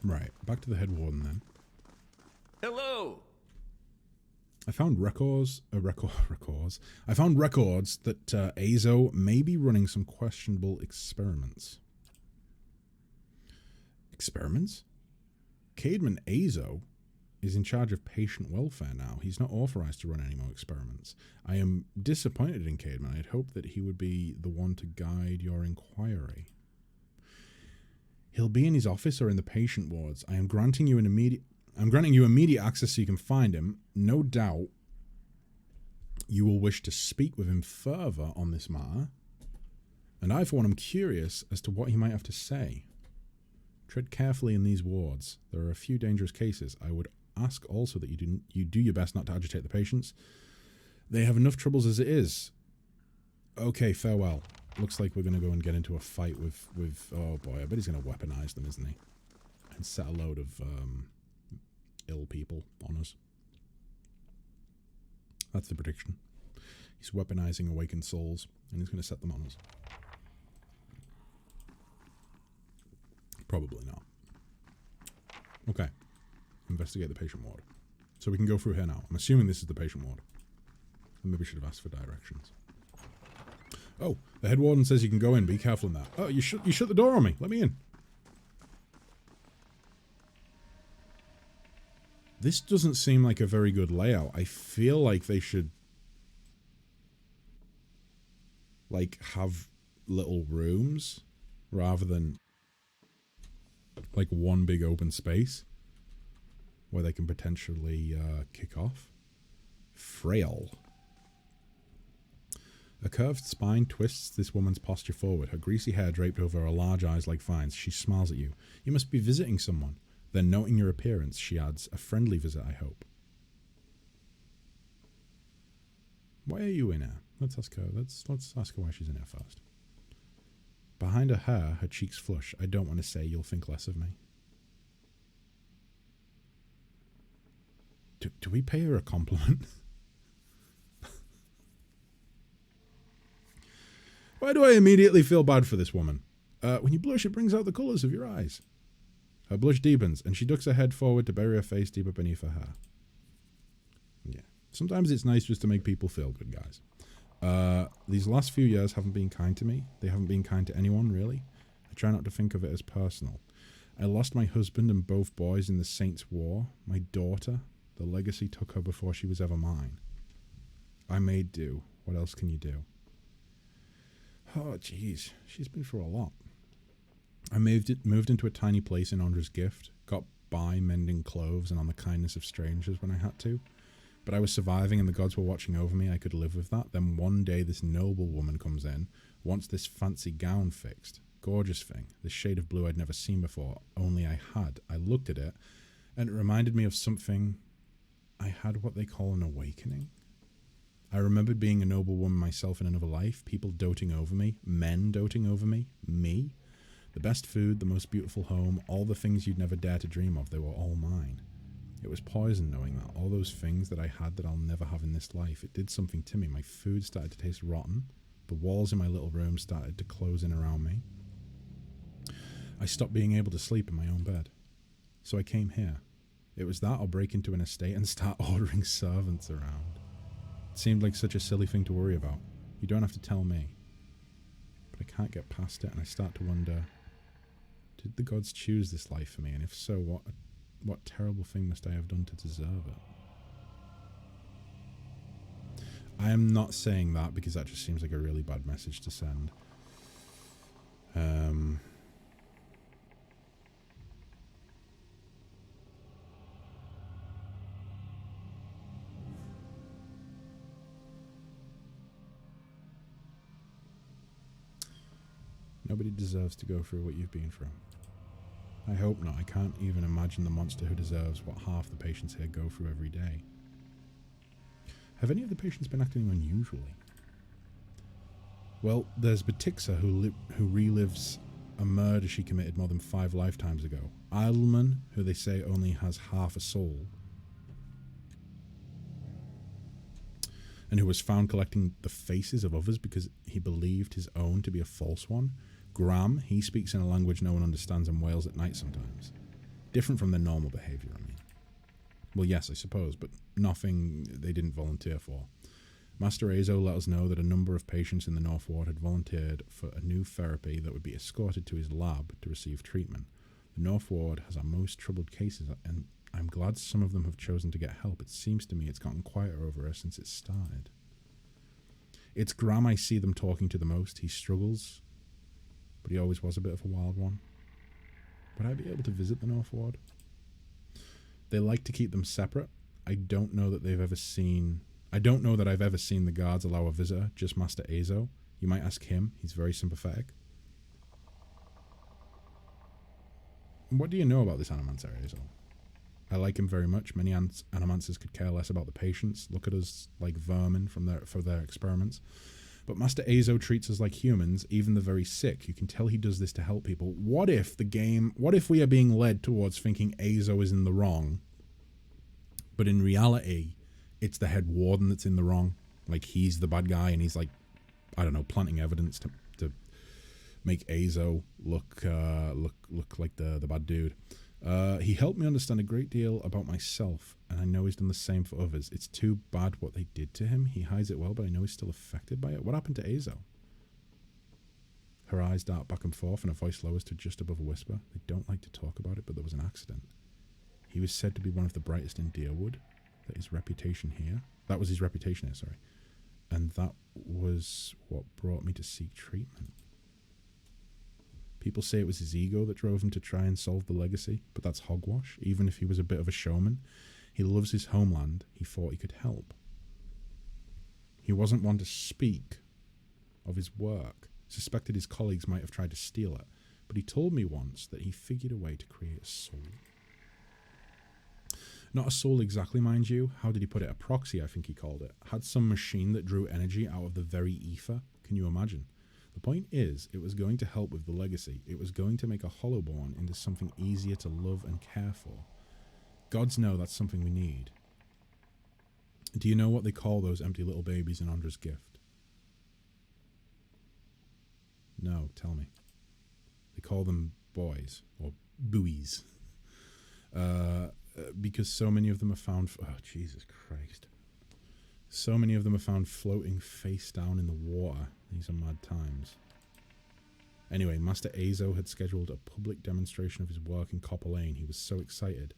Right, back to the head warden then. Hello. I found records that Azo may be running some questionable experiments. Experiments? Caedmon Azo is in charge of patient welfare now. He's not authorized to run any more experiments. I am disappointed in Caedmon. I'd hoped that he would be the one to guide your inquiry. He'll be in his office or in the patient wards. I'm granting you immediate access so you can find him. No doubt you will wish to speak with him further on this matter. And I, for one, am curious as to what he might have to say. Tread carefully in these wards. There are a few dangerous cases. I would ask also that you do your best not to agitate the patients. They have enough troubles as it is. Okay, farewell. Looks like we're going to go and get into a fight with oh boy, I bet he's going to weaponize them, isn't he? And set a load of ill people on us. That's the prediction. He's weaponizing awakened souls, and he's going to set them on us. Probably not. Okay. Investigate the patient ward. So we can go through here now. I'm assuming this is the patient ward. I maybe should have asked for directions. Oh, the head warden says you can go in. Be careful in that. Oh, you shut the door on me. Let me in. This doesn't seem like a very good layout. I feel like they should like have little rooms rather than like one big open space where they can potentially kick off. Frail. A curved spine twists this woman's posture forward, her greasy hair draped over her large eyes like vines. She smiles at you. You must be visiting someone. Then, noting your appearance, she adds, a friendly visit, I hope. Why are you in here? Let's ask her. Let's ask her why she's in here first. Behind her hair, her cheeks flush. I don't want to say you'll think less of me. Do we pay her a compliment? Why do I immediately feel bad for this woman? When you blush, it brings out the colours of your eyes. Her blush deepens, and she ducks her head forward to bury her face deeper beneath her hair. Yeah. Sometimes it's nice just to make people feel good, guys. These last few years haven't been kind to me. They haven't been kind to anyone, really. I try not to think of it as personal. I lost my husband and both boys in the Saints' War. My daughter, the legacy took her before she was ever mine. I made do. What else can you do? Oh, jeez. She's been through a lot. I moved into a tiny place in Andra's gift, got by mending clothes and on the kindness of strangers when I had to. But I was surviving and the gods were watching over me. I could live with that. Then one day this noble woman comes in, wants this fancy gown fixed. Gorgeous thing. This shade of blue I'd never seen before. Only I had. I looked at it and it reminded me of something. I had what they call an awakening. I remembered being a noble woman myself in another life. People doting over me. Men doting over me. Me. The best food, the most beautiful home, all the things you'd never dare to dream of, they were all mine. It was poison knowing that. All those things that I had that I'll never have in this life. It did something to me. My food started to taste rotten. The walls in my little room started to close in around me. I stopped being able to sleep in my own bed. So I came here. It was that or break into an estate and start ordering servants around. It seemed like such a silly thing to worry about. You don't have to tell me. But I can't get past it and I start to wonder, did the gods choose this life for me? And if so, what terrible thing must I have done to deserve it? I am not saying that because that just seems like a really bad message to send. Nobody deserves to go through what you've been through. I hope not. I can't even imagine the monster who deserves what half the patients here go through every day. Have any of the patients been acting unusually? Well, there's Batixa who relives a murder she committed more than 5 lifetimes ago. Idleman, who they say only has half a soul, and who was found collecting the faces of others because he believed his own to be a false one. Graham, he speaks in a language no one understands and wails at night sometimes. Different from their normal behaviour, I mean. Well, yes, I suppose, but nothing they didn't volunteer for. Master Azo let us know that a number of patients in the North Ward had volunteered for a new therapy that would be escorted to his lab to receive treatment. The North Ward has our most troubled cases, and I'm glad some of them have chosen to get help. It seems to me it's gotten quieter over here since it started. It's Graham I see them talking to the most. He struggles, but he always was a bit of a wild one. Would I be able to visit the North Ward? They like to keep them separate. I don't know that I've ever seen the guards allow a visitor, just Master Azo. You might ask him. He's very sympathetic. What do you know about this Animancer, Azo? I like him very much. Many Animancers could care less about the patients, look at us like vermin for their experiments. But Master Azo treats us like humans, even the very sick. You can tell he does this to help people. What if we are being led towards thinking Azo is in the wrong, but in reality, it's the head warden that's in the wrong? Like, he's the bad guy and he's like, I don't know, planting evidence to make Azo look like the bad dude. He helped me understand a great deal about myself, and I know he's done the same for others. It's too bad what they did to him. He hides it well, but I know he's still affected by it. What happened to Azo? Her eyes dart back and forth, and her voice lowers to just above a whisper. They don't like to talk about it, but there was an accident. He was said to be one of the brightest in Dyrford. That was his reputation here, sorry. And that was what brought me to seek treatment. People say it was his ego that drove him to try and solve the legacy, but that's hogwash. Even if he was a bit of a showman, he loves his homeland. He thought he could help. He wasn't one to speak of his work. Suspected his colleagues might have tried to steal it, but he told me once that he figured a way to create a soul. Not a soul exactly, mind you. How did he put it? A proxy, I think he called it. Had some machine that drew energy out of the very ether. Can you imagine? The point is, it was going to help with the legacy. It was going to make a Hollowborn into something easier to love and care for. Gods know that's something we need. Do you know what they call those empty little babies in Andra's gift? No, tell me. They call them boys, or buoys. Because so many of them are found... Oh, Jesus Christ. So many of them are found floating face down in the water. These are mad times. Anyway, Master Azo had scheduled a public demonstration of his work in Copper Lane. He was so excited.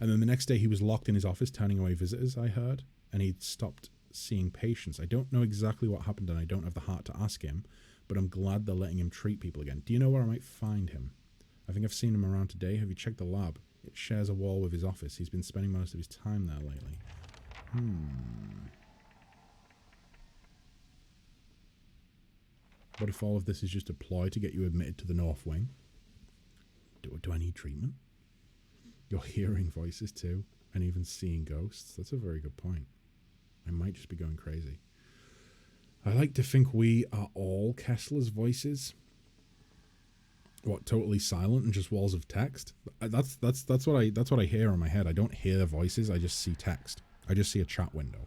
And then the next day he was locked in his office turning away visitors, I heard. And he'd stopped seeing patients. I don't know exactly what happened and I don't have the heart to ask him. But I'm glad they're letting him treat people again. Do you know where I might find him? I think I've seen him around today. Have you checked the lab? It shares a wall with his office. He's been spending most of his time there lately. What if all of this is just a ploy to get you admitted to the North Wing? Do I need treatment? You're hearing voices too, and even seeing ghosts. That's a very good point. I might just be going crazy. I like to think we are all Kessler's voices. What, totally silent and just walls of text? That's what I hear in my head. I don't hear voices. I just see text. I just see a chat window.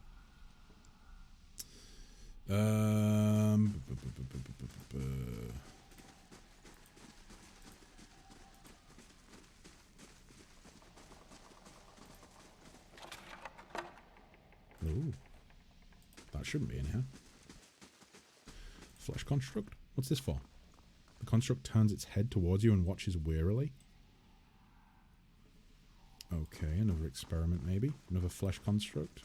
Ooh, that shouldn't be in here. Flesh construct. What's this for? The construct turns its head towards you and watches wearily. Okay, another experiment maybe. Another flesh construct.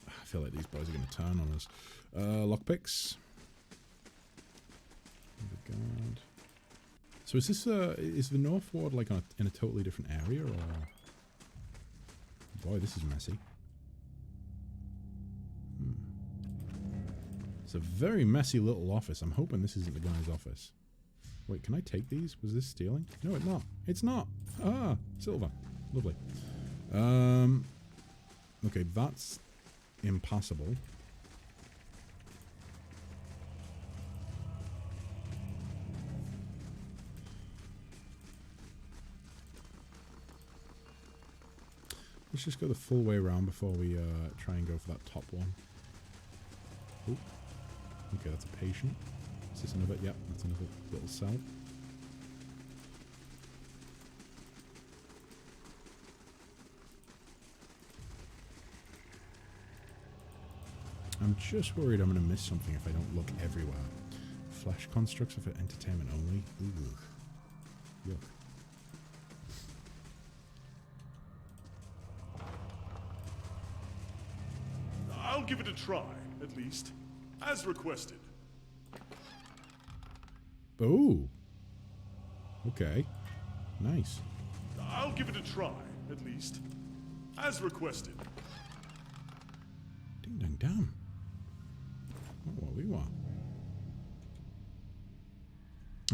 I feel like these boys are going to turn on us. Lockpicks. God. So is this is the North Ward like in a totally different area, or? Boy, this is messy. It's a very messy little office. I'm hoping this isn't the guy's office. Wait, can I take these? Was this stealing? No, it's not. It's not. Ah, silver. Lovely. Okay, that's impossible. Let's just go the full way around before we try and go for that top one. Ooh. Okay, that's a patient. Is this another? Yep, that's another little cell. I'm just worried I'm going to miss something if I don't look everywhere. Flesh constructs are for entertainment only. Ooh. Yuck. I'll give it a try, at least. As requested. Oh. Okay. Nice. I'll give it a try, at least. As requested. Ding dang damn. What we want.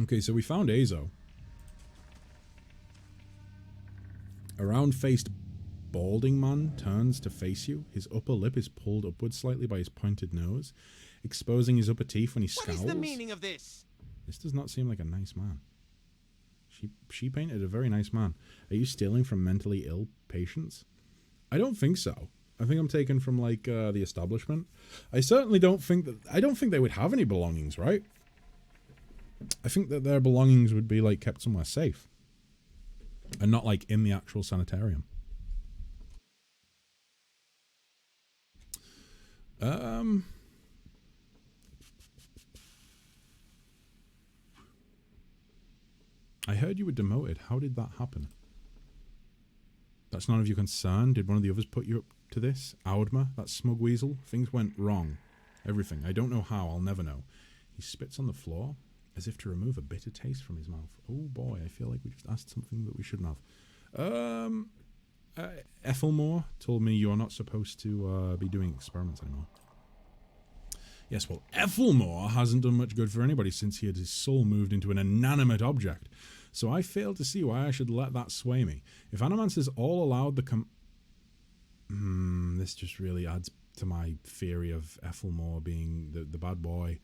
Okay, so we found Azo. A round-faced balding man turns to face you. His upper lip is pulled upwards slightly by his pointed nose, exposing his upper teeth when he scowls. What is the meaning of this? This does not seem like a nice man. She painted a very nice man. Are you stealing from mentally ill patients? I don't think so. I think I'm taken from like the establishment. I certainly don't think that. I don't think they would have any belongings, right? I think that their belongings would be like kept somewhere safe, and not like in the actual sanitarium. I heard you were demoted. How did that happen? That's none of your concern. Did one of the others put you up to this? Audma, that smug weasel? Things went wrong. Everything. I don't know how. I'll never know. He spits on the floor as if to remove a bitter taste from his mouth. Oh boy, I feel like we just asked something that we shouldn't have. Ethelmore told me you're not supposed to be doing experiments anymore. Yes, well, Ethelmore hasn't done much good for anybody since he had his soul moved into an inanimate object. So I fail to see why I should let that sway me. If Animancer's all allowed the this just really adds to my theory of Ethelmore being the bad boy.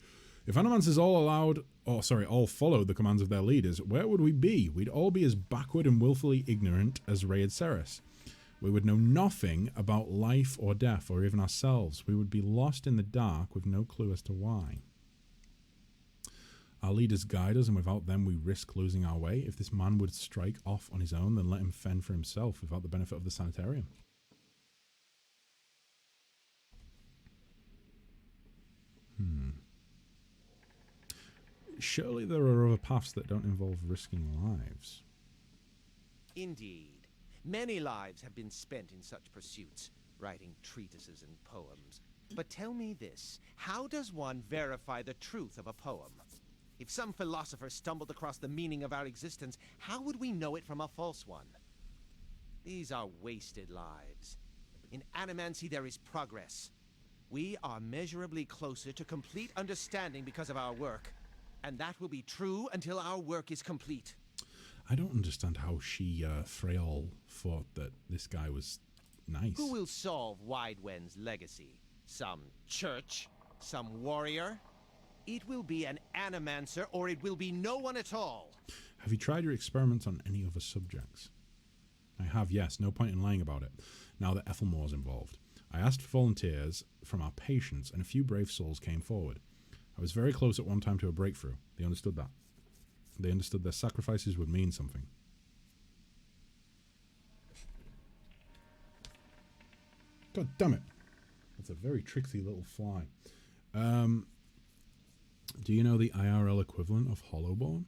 If Animancer's all allowed, all followed the commands of their leaders, where would we be? We'd all be as backward and willfully ignorant as Raid Ceres. We would know nothing about life or death or even ourselves. We would be lost in the dark with no clue as to why. Our leaders guide us, and without them we risk losing our way. If this man would strike off on his own, then let him fend for himself without the benefit of the sanitarium. Surely there are other paths that don't involve risking lives. Indeed. Many lives have been spent in such pursuits, writing treatises and poems. But tell me this, how does one verify the truth of a poem? If some philosopher stumbled across the meaning of our existence, how would we know it from a false one? These are wasted lives. In animancy there is progress. We are measurably closer to complete understanding because of our work. And that will be true until our work is complete. I don't understand how she, Freyal, thought that this guy was nice. Who will solve Widewen's legacy? Some church? Some warrior? It will be an animancer, or it will be no one at all. Have you tried your experiments on any other subjects? I have, yes. No point in lying about it, now that Ethelmore's involved. I asked for volunteers from our patients, and a few brave souls came forward. I was very close at one time to a breakthrough. They understood that. They understood their sacrifices would mean something. God damn it. That's a very tricksy little fly. Do you know the IRL equivalent of Hollowborn?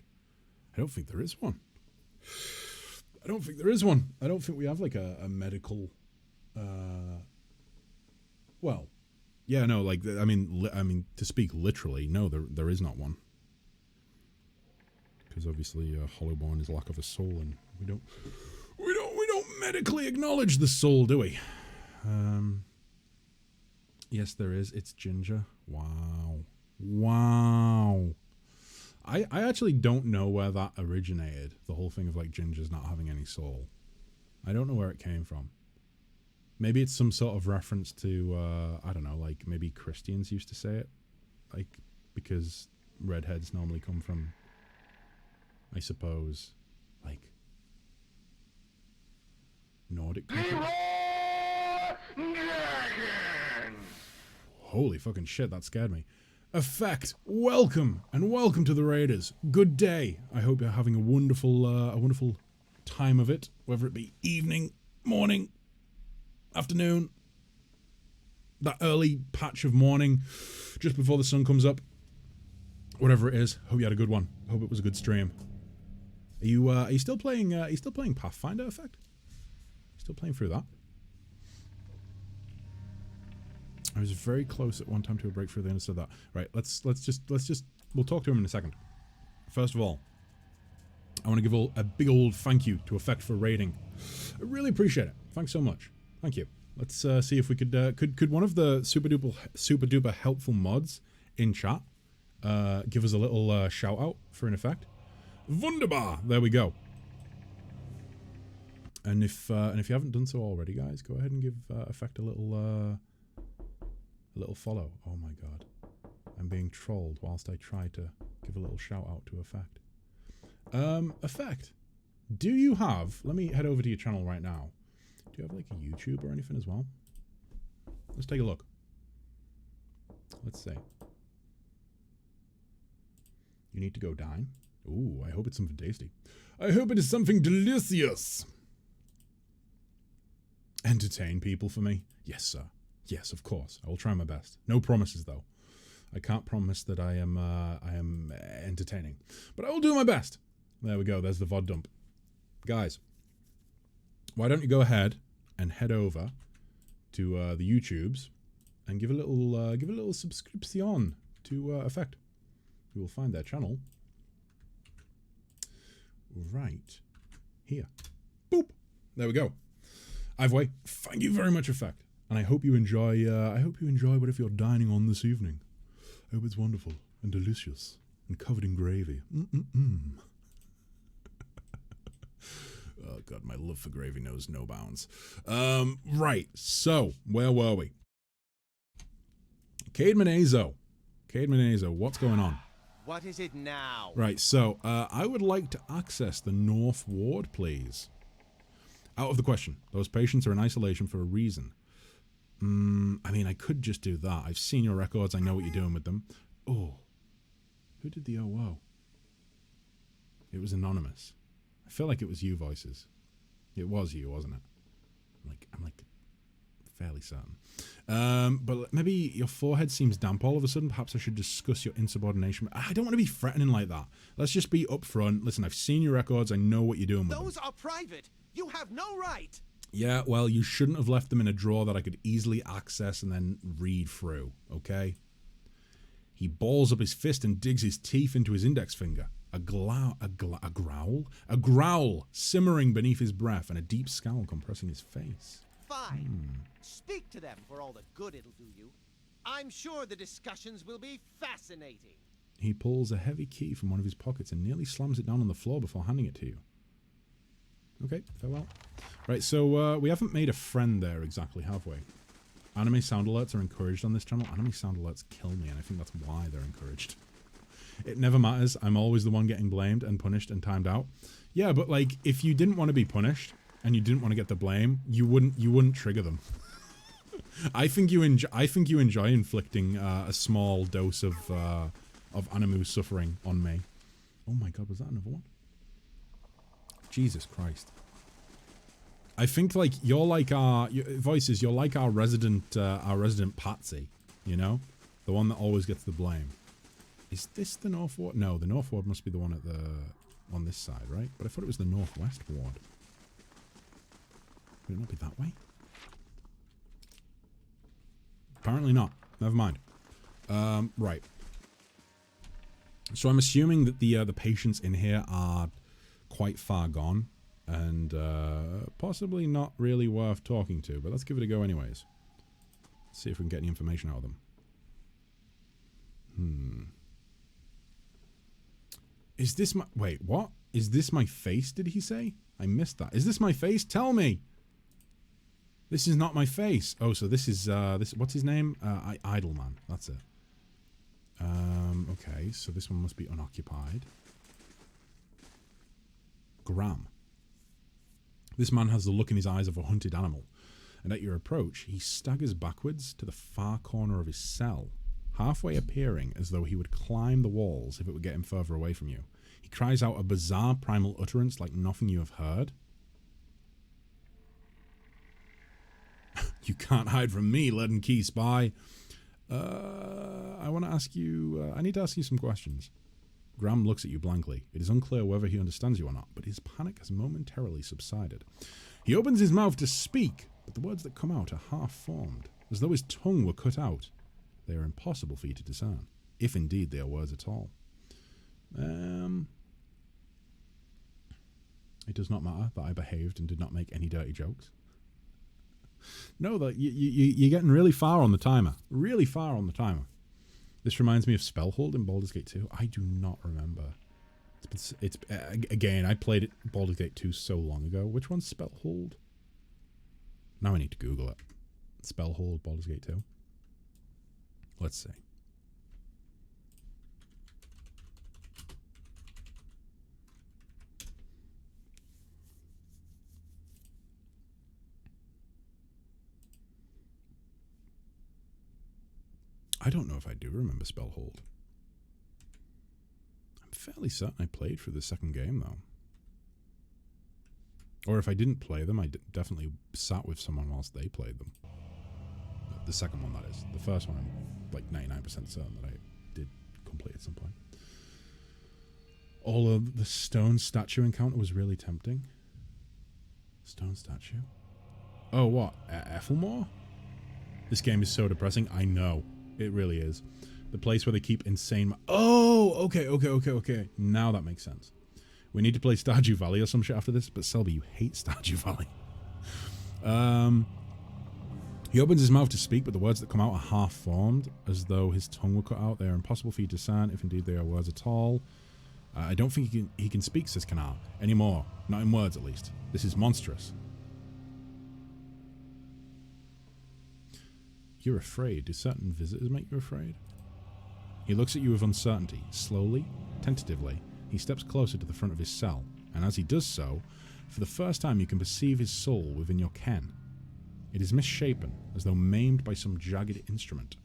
I don't think there is one. I don't think there is one. I don't think we have like a medical... well... Yeah, no, like, I mean, to speak literally, no, there is not one. Because obviously, Hollowborn is lack of a soul, and we don't medically acknowledge the soul, do we? Yes, there is. It's Ginger. Wow. Wow. I actually don't know where that originated. The whole thing of like Gingers not having any soul. I don't know where it came from. Maybe it's some sort of reference to, I don't know, like maybe Christians used to say it. Like, because redheads normally come from, I suppose, like, Nordic people. Holy fucking shit, that scared me. Effect, welcome, and welcome to the Raiders. Good day. I hope you're having a wonderful time of it, whether it be evening, morning, afternoon, that early patch of morning, just before the sun comes up. Whatever it is, hope you had a good one. Hope it was a good stream. Are you still playing? Are you still playing Pathfinder Effect? Still playing through that? I was very close at one time to a breakthrough. They understood that. Right. Let's just. We'll talk to him in a second. First of all, I want to give a big old thank you to Effect for raiding. I really appreciate it. Thanks so much. Thank you. Let's see if we could one of the super duper helpful mods in chat give us a little shout out for an Effect. Wunderbar. There we go. And if you haven't done so already, guys, go ahead and give Effect a little follow. Oh my god, I'm being trolled whilst I try to give a little shout out to Effect. Effect, do you have? Let me head over to your channel right now. Do you have like a YouTube or anything as well? Let's take a look. Let's see. You need to go dine. Ooh, I hope it's something tasty. I hope it is something delicious. Entertain people for me? Yes, sir. Yes, of course. I will try my best. No promises, though. I can't promise that I am entertaining, but I will do my best. There we go. There's the VOD dump, guys. Why don't you go ahead and head over to the YouTubes and give a little subscription to Effect. You will find their channel right here. Boop. There we go. Either way, thank you very much, Effect. And I hope you enjoy. Whatever you're dining on this evening. I hope it's wonderful and delicious and covered in gravy. Oh god, my love for gravy knows no bounds. Right. So where were we? Cade Manezo, what's going on? What is it now? Right. So I would like to access the North Ward, please. Out of the question. Those patients are in isolation for a reason. I mean, I could just do that. I've seen your records. I know what you're doing with them. Oh. Who did the OO? It was anonymous. I feel like it was you, Voices. It was you, wasn't it? I'm like fairly certain. But maybe your forehead seems damp all of a sudden. Perhaps I should discuss your insubordination. I don't want to be threatening like that. Let's just be upfront. Listen, I've seen your records. I know what you're doing with them. Those are private. You have no right. Yeah, well, you shouldn't have left them in a drawer that I could easily access and then read through, okay? He balls up his fist and digs his teeth into his index finger. A growl simmering beneath his breath and a deep scowl compressing his face. Fine. Speak to them for all the good it'll do you. I'm sure the discussions will be fascinating. He pulls a heavy key from one of his pockets and nearly slams it down on the floor before handing it to you. Okay, farewell. Right, so we haven't made a friend there exactly, have we? Anime sound alerts are encouraged on this channel. Anime sound alerts kill me, and I think that's why they're encouraged. It never matters. I'm always the one getting blamed and punished and timed out. Yeah, but like, if you didn't want to be punished and you didn't want to get the blame, you wouldn't trigger them. I think you enjoy inflicting a small dose of Animu suffering on me. Oh my god, was that another one? Jesus Christ. I think like you're like our Voices. You're like our resident Patsy. You know, the one that always gets the blame. Is this the North Ward? No, the North Ward must be the one at on this side, right? But I thought it was the Northwest Ward. Would it not be that way? Apparently not. Never mind. Right. So I'm assuming that the patients in here are quite far gone and possibly not really worth talking to, but let's give it a go anyways. Let's see if we can get any information out of them. Is this my... Wait, what? Is this my face, did he say? I missed that. Is this my face? Tell me! This is not my face. Oh, so this is... what's his name? Idleman. That's it. Okay, so this one must be unoccupied. Graham. This man has the look in his eyes of a hunted animal, and at your approach, he staggers backwards to the far corner of his cell, halfway appearing as though he would climb the walls if it would get him further away from you. He cries out a bizarre primal utterance like nothing you have heard. You can't hide from me, lead and key spy. I want to ask you... I need to ask you some questions. Graham looks at you blankly. It is unclear whether he understands you or not, but his panic has momentarily subsided. He opens his mouth to speak, but the words that come out are half-formed, as though his tongue were cut out. They are impossible for you to discern, if indeed they are words at all. It does not matter that I behaved and did not make any dirty jokes. No, that you're getting really far on the timer. Really far on the timer. This reminds me of Spellhold in Baldur's Gate 2. I do not remember. Again, I played it Baldur's Gate 2 so long ago. Which one's Spellhold? Now I need to Google it. Spellhold, Baldur's Gate 2. Let's see. I don't know if I do remember Spellhold. I'm fairly certain I played through the second game, though. Or if I didn't play them, I definitely sat with someone whilst they played them. The second one, that is. The first one, I'm like 99% certain that I did complete at some point. All of the stone statue encounter was really tempting. Stone statue? Oh, what? Ethelmore? This game is so depressing. I know. It really is. The place where they keep insane... Oh! Okay. Now that makes sense. We need to play Stardew Valley or some shit after this, but Selby, you hate Stardew Valley. He opens his mouth to speak, but the words that come out are half-formed, as though his tongue were cut out. They are impossible for you to discern, if indeed they are words at all. I don't think he can speak, says Kanar, anymore. Not in words, at least. This is monstrous. You're afraid. Do certain visitors make you afraid? He looks at you with uncertainty. Slowly, tentatively, he steps closer to the front of his cell, and as he does so, For the first time, you can perceive his soul within your ken. It is misshapen, as though maimed by some jagged instrument,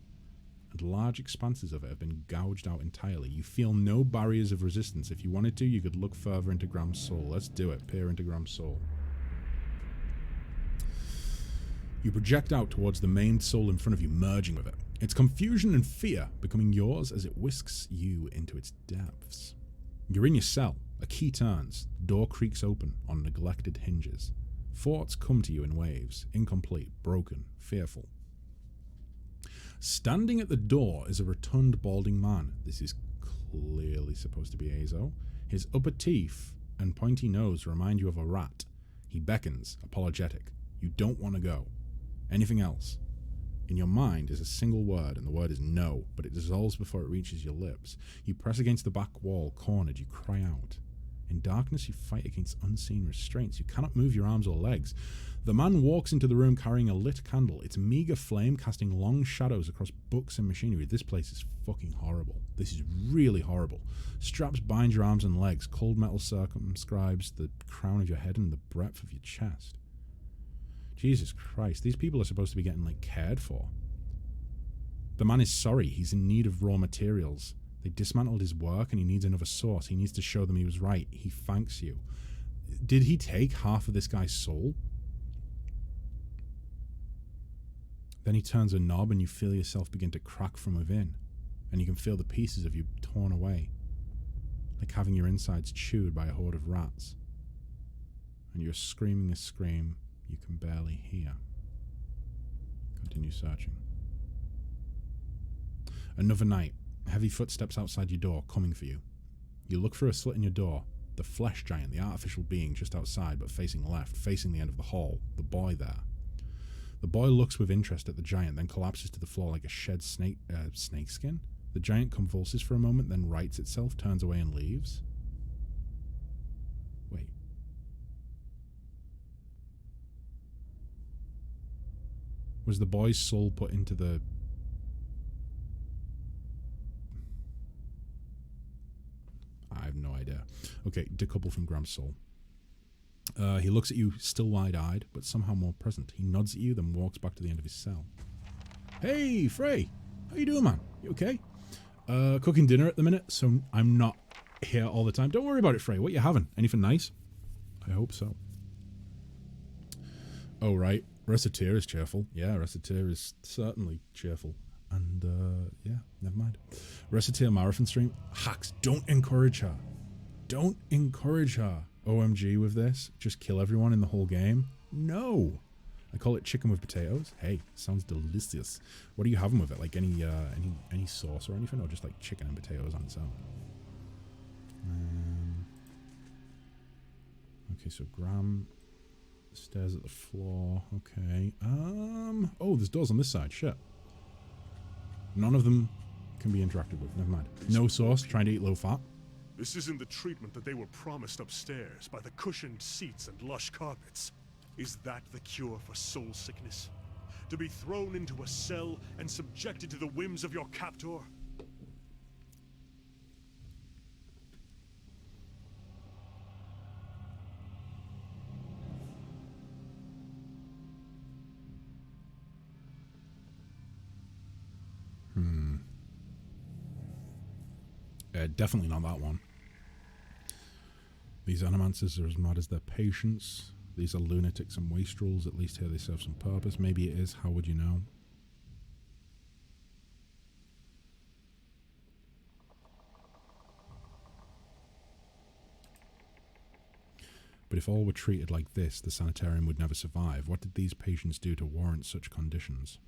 and large expanses of it have been gouged out entirely. You feel no barriers of resistance. If you wanted to, you could look further into Graham's soul. Let's do it. Peer into Graham's soul. You project out towards the maimed soul in front of you, merging with it. Its confusion and fear becoming yours as it whisks you into its depths. You're in your cell. A key turns. The door creaks open on neglected hinges. Thoughts come to you in waves, incomplete, broken, fearful. Standing at the door is a rotund, balding man. This is clearly supposed to be Azo. His upper teeth and pointy nose remind you of a rat. He beckons, apologetic. You don't want to go. Anything else? In your mind is a single word, and the word is no, but it dissolves before it reaches your lips. You press against the back wall, cornered, you cry out. In darkness, you fight against unseen restraints. You cannot move your arms or legs. The man walks into the room carrying a lit candle, its meager flame casting long shadows across books and machinery. This place is fucking horrible. This is really horrible. Straps bind your arms and legs. Cold metal circumscribes the crown of your head and the breadth of your chest. Jesus Christ, these people are supposed to be getting, like, cared for. The man is sorry. He's in need of raw materials. They dismantled his work and he needs another source. He needs to show them he was right. He thanks you. Did he take half of this guy's soul? Then he turns a knob and you feel yourself begin to crack from within. And you can feel the pieces of you torn away. Like having your insides chewed by a horde of rats. And you're screaming a scream you can barely hear. Continue searching. Another night. Heavy footsteps outside your door, coming for you. You look through a slit in your door. The flesh giant, the artificial being just outside, but facing left, facing the end of the hall. The boy there. The boy looks with interest at the giant, then collapses to the floor like a shed snakeskin. The giant convulses for a moment, then rights itself, turns away and leaves. Wait. Was the boy's soul put into the... I have no idea. Okay, decouple from Graham's soul. He looks at you, still wide-eyed, but somehow more present. He nods at you, then walks back to the end of his cell. Hey, Frey! How you doing, man? You okay? Cooking dinner at the minute, so I'm not here all the time. Don't worry about it, Frey. What you having? Anything nice? I hope so. Oh, right. Reciteer is cheerful. Yeah, Reciteer is certainly cheerful. And, yeah, never mind. Reciteer marathon stream. Hacks, don't encourage her. Don't encourage her. OMG with this. Just kill everyone in the whole game. No. I call it chicken with potatoes. Hey, sounds delicious. What are you having with it? Like any sauce or anything? Or just like chicken and potatoes on its own? Okay, so Graham stares at the floor. Okay. Oh, there's doors on this side. Shit. None of them can be interacted with. Never mind. No sauce. Trying to eat low fat. This isn't the treatment that they were promised upstairs by the cushioned seats and lush carpets. Is that the cure for soul sickness? To be thrown into a cell and subjected to the whims of your captor? Definitely not that one. These animancers are as mad as their patients. These are lunatics and wastrels. At least here they serve some purpose. Maybe it is. How would you know? But if all were treated like this, the sanitarium would never survive. What did these patients do to warrant such conditions?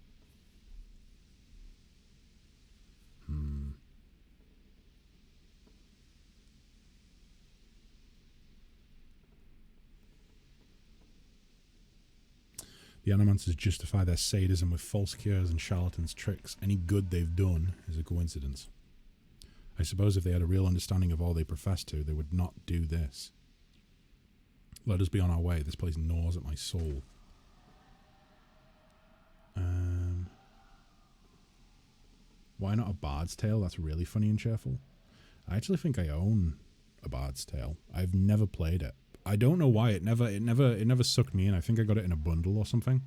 The animancers justify their sadism with false cures and charlatans' tricks. Any good they've done is a coincidence. I suppose if they had a real understanding of all they profess to, they would not do this. Let us be on our way. This place gnaws at my soul. Why not a Bard's Tale? That's really funny and cheerful. I actually think I own a Bard's Tale. I've never played it. I don't know why it never sucked me in. I think I got it in a bundle or something,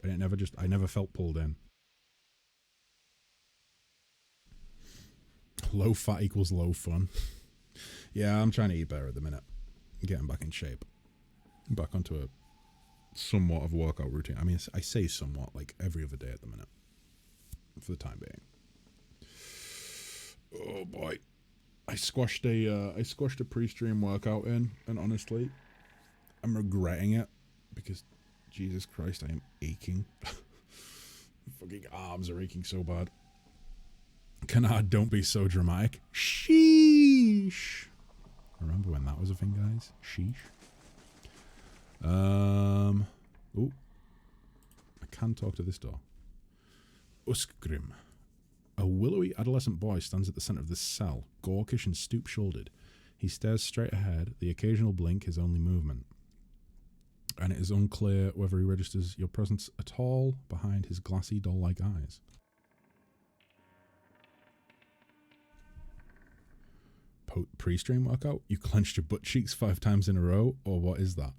and I never felt pulled in. Low fat equals low fun. Yeah, I'm trying to eat better at the minute. Getting back in shape. Back onto a somewhat of a workout routine. I mean, I say somewhat, like every other day at the minute. For the time being. Oh boy. I squashed a pre-stream workout in, and honestly, I'm regretting it because Jesus Christ, I am aching. Fucking arms are aching so bad. Canard, don't be so dramatic. Sheesh. Remember when that was a thing, guys? Sheesh. Oh, I can talk to this door. Uskgrim. A willowy adolescent boy stands at the center of this cell, gawkish and stoop-shouldered. He stares straight ahead, the occasional blink his only movement. And it is unclear whether he registers your presence at all behind his glassy, doll-like eyes. Pre-stream workout? You clenched your butt cheeks 5 times in a row? Or what is that?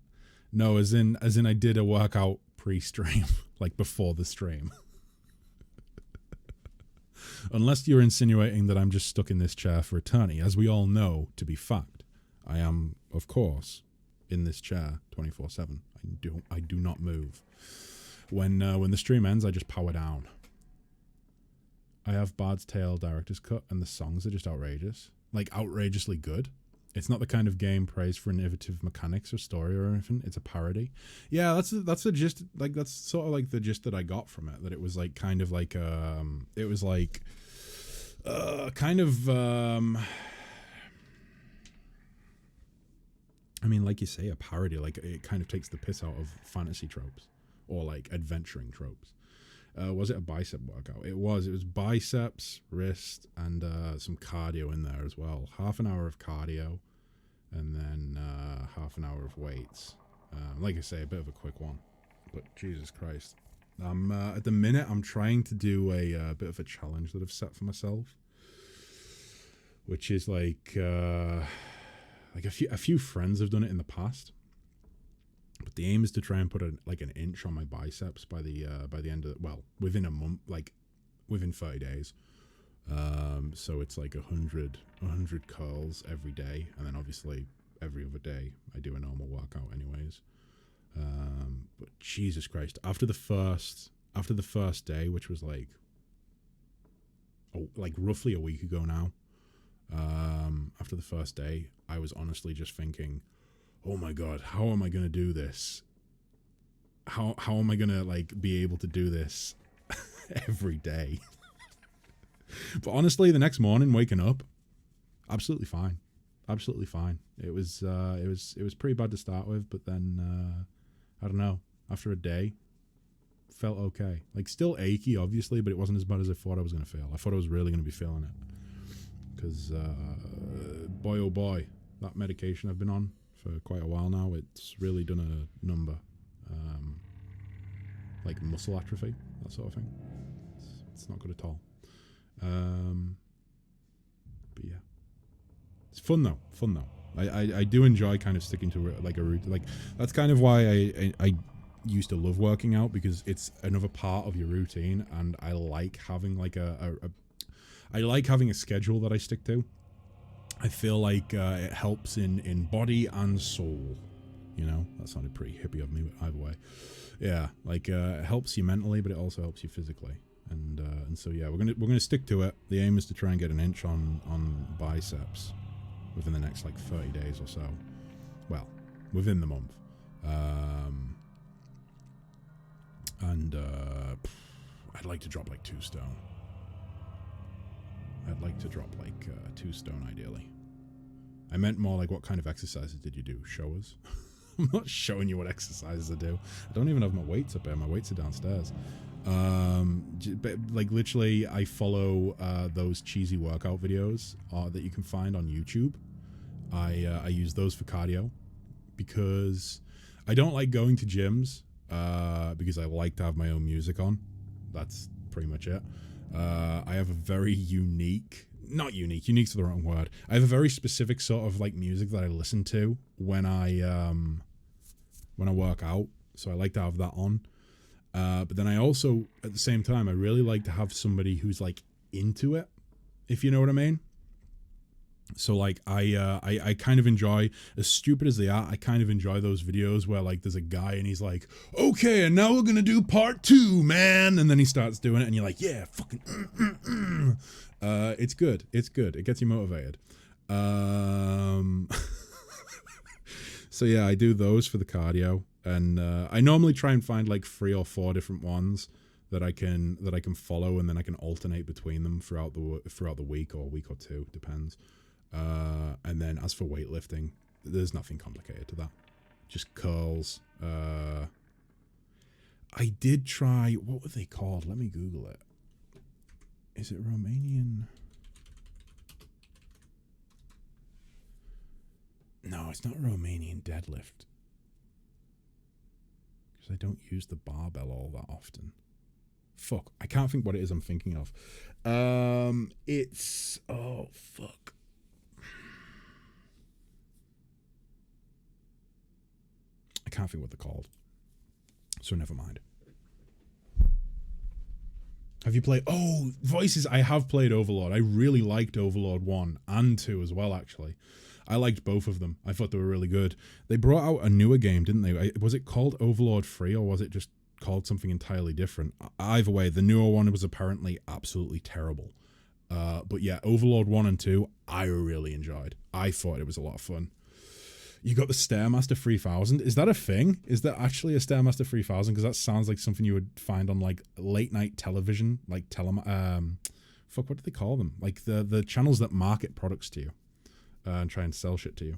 No, as in I did a workout pre-stream, like before the stream. Unless you're insinuating that I'm just stuck in this chair for eternity, as we all know to be fact. I am, of course, in this chair 24/7. I do not move. When the stream ends, I just power down. I have Bard's Tale director's cut, and the songs are just outrageous. Like, outrageously good. It's not the kind of game praised for innovative mechanics or story or anything. It's a parody. Yeah, that's the gist. Like, that's sort of like the gist that I got from it. That it was like kind of like it was like kind of I mean, like you say, a parody. Like, it kind of takes the piss out of fantasy tropes or like adventuring tropes. Was it a bicep workout? It was. It was biceps, wrist, and some cardio in there as well. Half an hour of cardio, and then half an hour of weights. Like I say, a bit of a quick one. But Jesus Christ. At the minute, I'm trying to do a bit of a challenge that I've set for myself. Which is like a few friends have done it in the past. But the aim is to try and put an inch on my biceps by the end of within a month, like within 30 days. So it's like 100 curls every day, and then obviously every other day I do a normal workout anyways. But Jesus Christ, after the first day, which was like roughly a week ago now, after the first day, I was honestly just thinking, oh my God, how am I going to do this? How am I going to like be able to do this every day? But honestly, the next morning waking up, absolutely fine. Absolutely fine. It was pretty bad to start with, but then I don't know, after a day felt okay. Like, still achy obviously, but it wasn't as bad as I thought I was going to feel. I thought I was really going to be feeling it. Cuz boy oh boy, that medication I've been on for quite a while now, it's really done a number. Like muscle atrophy, that sort of thing. It's not good at all. But yeah, it's fun though. I do enjoy kind of sticking to like a route. Like, that's kind of why I used to love working out, because it's another part of your routine, and I like having like I like having a schedule that I stick to. I feel like it helps in body and soul. You know, that sounded pretty hippie of me, but either way, yeah, like it helps you mentally, but it also helps you physically. And so yeah, we're gonna stick to it. The aim is to try and get an inch on biceps within the next like 30 days or so. Well, within the month. I'd like to drop like 2 stone. I'd like to drop like 2 stone ideally. I meant more like, what kind of exercises did you do? Show us. I'm not showing you what exercises I do. I don't even have my weights up there. My weights are downstairs. But like literally, I follow those cheesy workout videos that you can find on YouTube. I use those for cardio because I don't like going to gyms because I like to have my own music on. That's pretty much it. I have a very unique, not unique. Unique's the wrong word. I have a very specific sort of like music that I listen to when I work out. So I like to have that on. But then I also, at the same time, I really like to have somebody who's like into it, if you know what I mean. So like I kind of enjoy, as stupid as they are, I kind of enjoy those videos where like there's a guy and he's like, okay, and now we're gonna do part 2, man, and then he starts doing it and you're like, yeah, fucking it's good, it gets you motivated. So yeah, I do those for the cardio, and I normally try and find like 3 or 4 different ones that I can follow, and then I can alternate between them throughout the week or week or two, depends. And then as for weightlifting, there's nothing complicated to that. Just curls. I did try, what were they called? Let me Google it. Is it Romanian? No, it's not Romanian deadlift. Because I don't use the barbell all that often. Fuck, I can't think what it is I'm thinking of. It's, oh fuck. I can't think what they're called. So never mind. Have you played, oh, Voices, I have played Overlord. I really liked Overlord 1 and 2 as well, actually. I liked both of them. I thought they were really good. They brought out a newer game, didn't they? Was it called Overlord 3, or was it just called something entirely different? Either way, the newer one was apparently absolutely terrible. But yeah, Overlord 1 and 2, I really enjoyed. I thought it was a lot of fun. You got the Stairmaster 3000. Is that a thing? Is that actually a Stairmaster 3000? Because that sounds like something you would find on like late night television, like fuck, what do they call them? Like the channels that market products to you and try and sell shit to you.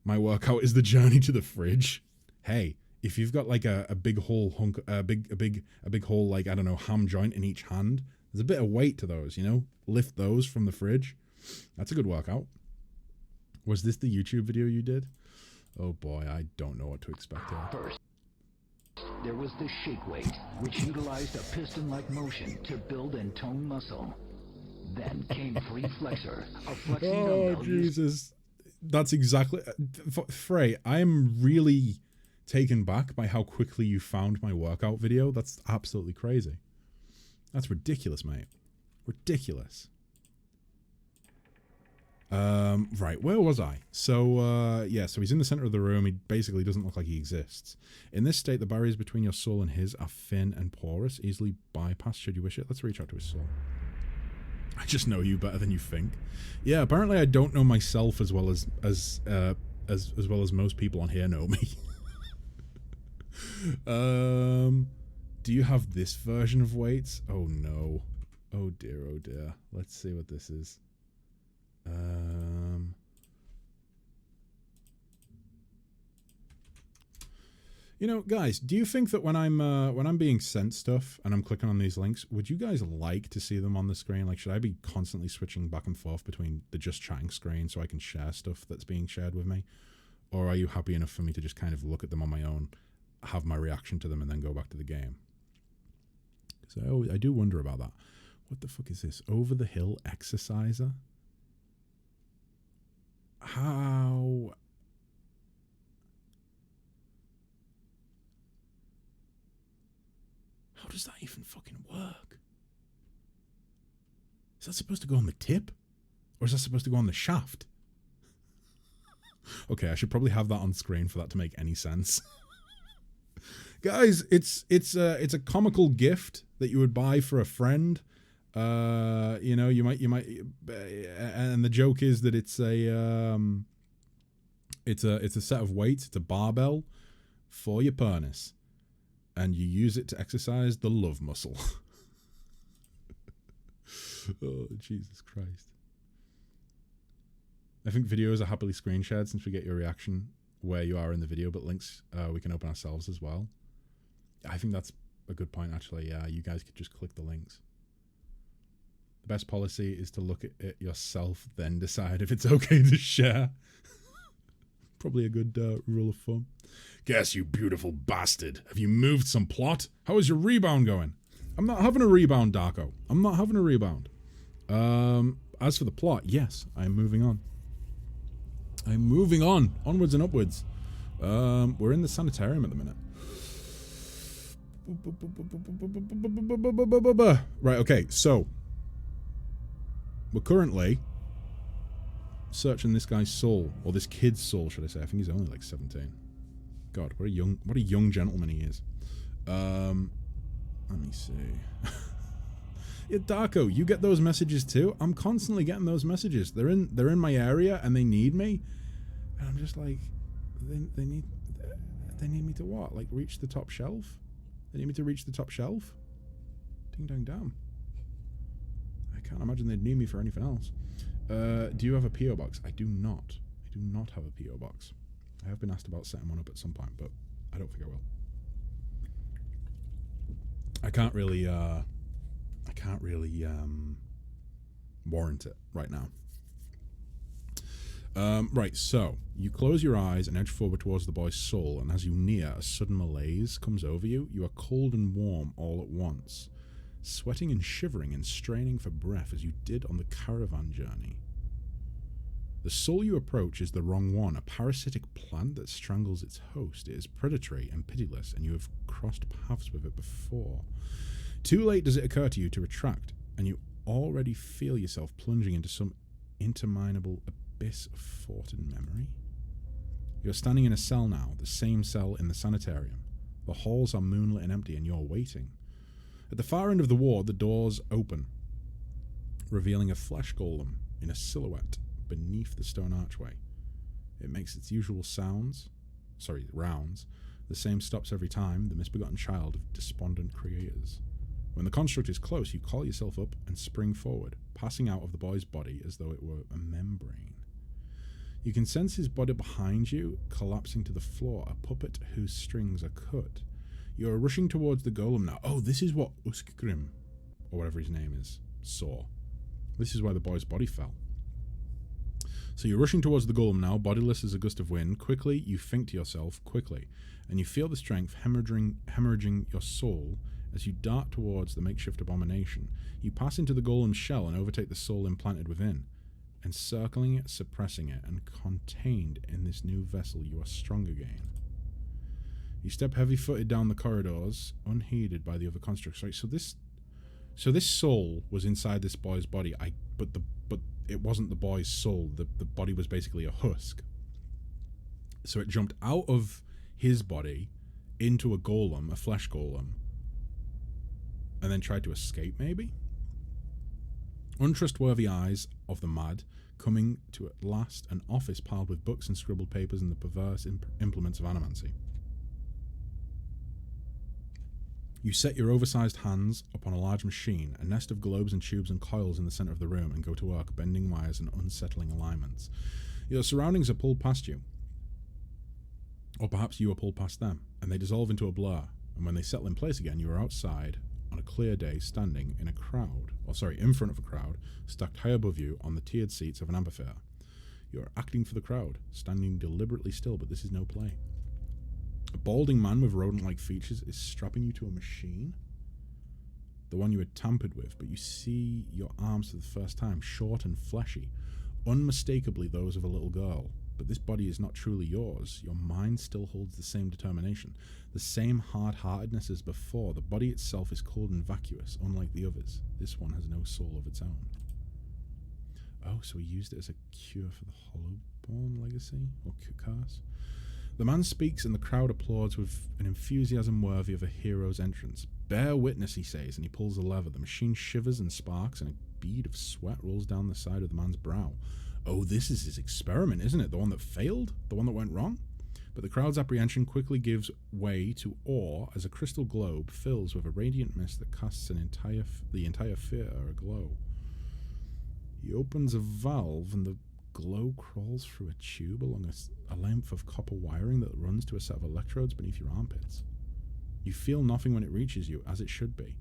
My workout is the journey to the fridge. Hey, if you've got like a big whole hunk, a big whole, like, I don't know, ham joint in each hand, there's a bit of weight to those, you know. Lift those from the fridge. That's a good workout. Was this the YouTube video you did? Oh boy, I don't know what to expect here. First, there was the shake weight, which utilized a piston-like motion to build and tone muscle. Then came free flexor, a flexing dumbbell. Oh Jesus, that's exactly. Frey, I am really taken back by how quickly you found my workout video. That's absolutely crazy. That's ridiculous, mate. Ridiculous. Right, where was I? So, yeah, so he's in the center of the room. He basically doesn't look like he exists. In this state, the barriers between your soul and his are thin and porous, easily bypassed should you wish it. Let's reach out to his soul. I just know you better than you think. Yeah, apparently I don't know myself as well as well as most people on here know me. Do you have this version of weights? Oh no. Oh dear, oh dear. Let's see what this is. You know, guys, do you think that when I'm being sent stuff and I'm clicking on these links, would you guys like to see them on the screen? Like, should I be constantly switching back and forth between the just chatting screen so I can share stuff that's being shared with me? Or are you happy enough for me to just kind of look at them on my own, have my reaction to them, and then go back to the game? So I do wonder about that. What the fuck is this? Over the hill exerciser? How does that even fucking work? Is that supposed to go on the tip? Or is that supposed to go on the shaft? Okay, I should probably have that on screen for that to make any sense. Guys, it's a comical gift that you would buy for a friend. You know, you might, and the joke is that it's a set of weights. It's a barbell for your penis, and you use it to exercise the love muscle. Oh, Jesus Christ. I think videos are happily screen shared since we get your reaction where you are in the video, but links we can open ourselves as well. I think that's a good point, actually. Yeah, you guys could just click the links. The best policy is to look at it yourself, then decide if it's okay to share. Probably a good rule of thumb. Guess, you beautiful bastard. Have you moved some plot? How is your rebound going? I'm not having a rebound, Darko. I'm not having a rebound. As for the plot, yes, I'm moving on. I'm moving on. Onwards and upwards. We're in the sanitarium at the minute. Right, okay, so we're currently searching this guy's soul, or this kid's soul, should I say. I think he's only like 17. God, what a young gentleman he is. Let me see. Yeah, Darko, you get those messages too? I'm constantly getting those messages. They're in my area and they need me. And I'm just like, they need me to what? Like reach the top shelf? They need me to reach the top shelf? Ding dong damn. I can't imagine they'd need me for anything else. Do you have a P.O. box? I do not. I do not have a P.O. box. I have been asked about setting one up at some point, but I don't think I will. I can't really warrant it right now. Right, so you close your eyes and edge forward towards the boy's soul, and as you near, a sudden malaise comes over you. You are cold and warm all at once, sweating and shivering and straining for breath as you did on the caravan journey. The soul you approach is the wrong one, a parasitic plant that strangles its host. It is predatory and pitiless, and you have crossed paths with it before. Too late does it occur to you to retract, and you already feel yourself plunging into some interminable abyss of thought and memory. You're standing in a cell now, the same cell in the sanitarium. The halls are moonlit and empty, and you're waiting. At the far end of the ward, the doors open, revealing a flesh golem in a silhouette beneath the stone archway. It makes its usual rounds. The same stops every time, the misbegotten child of despondent creators. When the construct is close, you call yourself up and spring forward, passing out of the boy's body as though it were a membrane. You can sense his body behind you, collapsing to the floor, a puppet whose strings are cut. You are rushing towards the golem now. Oh, this is what Uskgrim, or whatever his name is, saw. This is where the boy's body fell. So you're rushing towards the golem now, bodiless as a gust of wind. Quickly, you think to yourself, quickly, and you feel the strength hemorrhaging your soul as you dart towards the makeshift abomination. You pass into the golem's shell and overtake the soul implanted within. Encircling it, suppressing it, and contained in this new vessel, you are strong again. You step heavy-footed down the corridors, unheeded by the other constructs. Right, so this soul was inside this boy's body. But it wasn't the boy's soul. The body was basically a husk. So it jumped out of his body into a golem, a flesh golem, and then tried to escape, maybe? Untrustworthy eyes of the mad, coming to at last an office piled with books and scribbled papers and the perverse implements of animancy. You set your oversized hands upon a large machine, a nest of globes and tubes and coils in the center of the room, and go to work, bending wires and unsettling alignments. Your surroundings are pulled past you. Or perhaps you are pulled past them, and they dissolve into a blur, and when they settle in place again, you are outside on a clear day, standing in in front of a crowd, stacked high above you on the tiered seats of an amphitheater. You are acting for the crowd, standing deliberately still, but this is no play. A balding man with rodent-like features is strapping you to a machine, the one you had tampered with, but you see your arms for the first time, short and fleshy, unmistakably those of a little girl. But this body is not truly yours. Your mind still holds the same determination, the same hard-heartedness as before. The body itself is cold and vacuous, unlike the others. This one has no soul of its own. Oh, so he used it as a cure for the Hollowborn legacy, or curse? The man speaks and the crowd applauds with an enthusiasm worthy of a hero's entrance. Bear witness, he says, and he pulls the lever. The machine shivers and sparks, and a bead of sweat rolls down the side of the man's brow. Oh, this is his experiment, isn't it? The one that failed? The one that went wrong? But the crowd's apprehension quickly gives way to awe as a crystal globe fills with a radiant mist that casts the entire theater aglow. He opens a valve and the glow crawls through a tube along a length of copper wiring that runs to a set of electrodes beneath your armpits. You feel nothing when it reaches you, as it should be,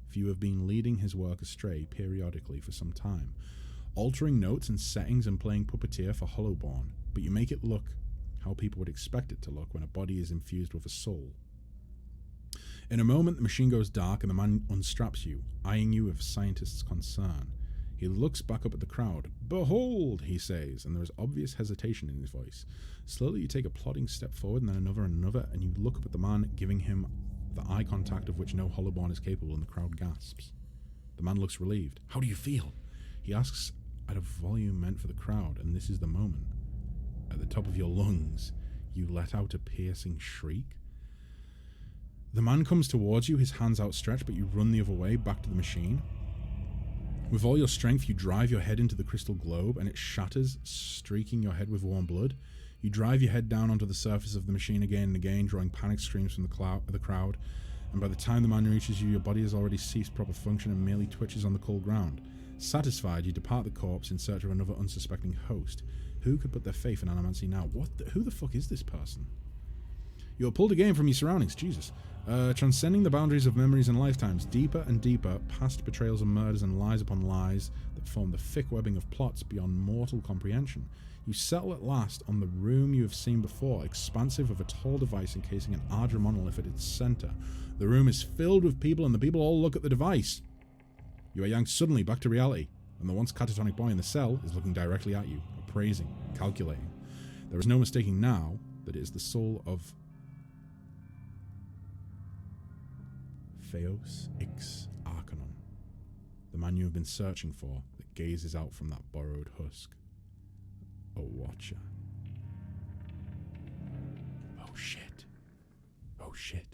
for you have been leading his work astray periodically for some time, altering notes and settings and playing puppeteer for Hollowborn, but you make it look how people would expect it to look when a body is infused with a soul. In a moment, the machine goes dark and the man unstraps you, eyeing you with scientist's concern. He looks back up at the crowd. "Behold," he says, and there is obvious hesitation in his voice. Slowly you take a plodding step forward, and then another and another, and you look up at the man, giving him the eye contact of which no Hollowborn is capable, and the crowd gasps. The man looks relieved. "How do you feel?" He asks at a volume meant for the crowd, and this is the moment. At the top of your lungs, you let out a piercing shriek. The man comes towards you, his hands outstretched, but you run the other way, back to the machine. With all your strength, you drive your head into the crystal globe, and it shatters, streaking your head with warm blood. You drive your head down onto the surface of the machine again and again, drawing panic screams from the crowd, and by the time the man reaches you, your body has already ceased proper function and merely twitches on the cold ground. Satisfied, you depart the corpse in search of another unsuspecting host. Who could put their faith in animancy now? Who the fuck is this person? You are pulled again from your surroundings, Jesus. Transcending the boundaries of memories and lifetimes, deeper and deeper, past betrayals and murders and lies upon lies that form the thick webbing of plots beyond mortal comprehension. You settle at last on the room you have seen before, expansive of a tall device encasing an Ardra monolith at its center. The room is filled with people, and the people all look at the device. You are yanked suddenly back to reality, and the once catatonic boy in the cell is looking directly at you, appraising, calculating. There is no mistaking now that it is the soul of Theos Ix Arcanon, the man you have been searching for, that gazes out from that borrowed husk. A watcher. Oh shit. Oh shit.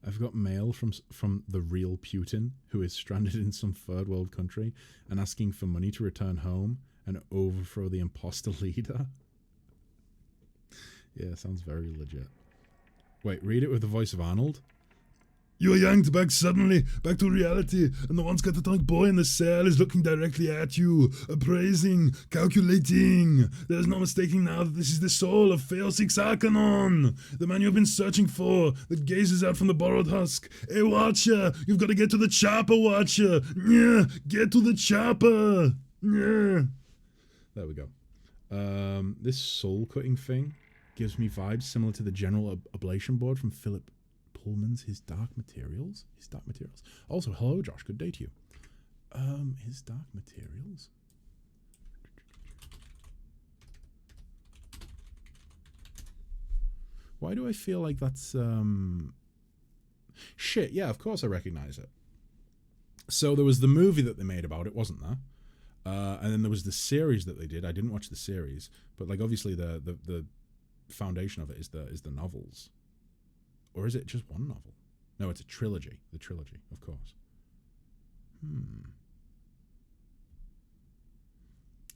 I've got mail from the real Putin, who is stranded in some third world country and asking for money to return home and overthrow the imposter leader. Yeah, sounds very legit. Wait, read it with the voice of Arnold. You are yanked back suddenly, back to reality, and the once catatonic boy in the cell is looking directly at you, appraising, calculating. There is no mistaking now that this is the soul of Theos Ix Arcanon, the man you have been searching for, that gazes out from the borrowed husk. Hey, Watcher, you've got to get to the chopper, Watcher. Yeah, get to the chopper. Yeah. There we go. This soul-cutting thing gives me vibes similar to the General Ablation Board from Philip Pullman's His Dark Materials. His Dark Materials. Also, hello, Josh. Good day to you. His Dark Materials. Why do I feel like that's shit? Yeah, of course I recognize it. So there was the movie that they made about it, wasn't there? And then there was the series that they did. I didn't watch the series, but like obviously the foundation of it is the novels. Or is it just one novel? No, it's a trilogy. The trilogy, of course.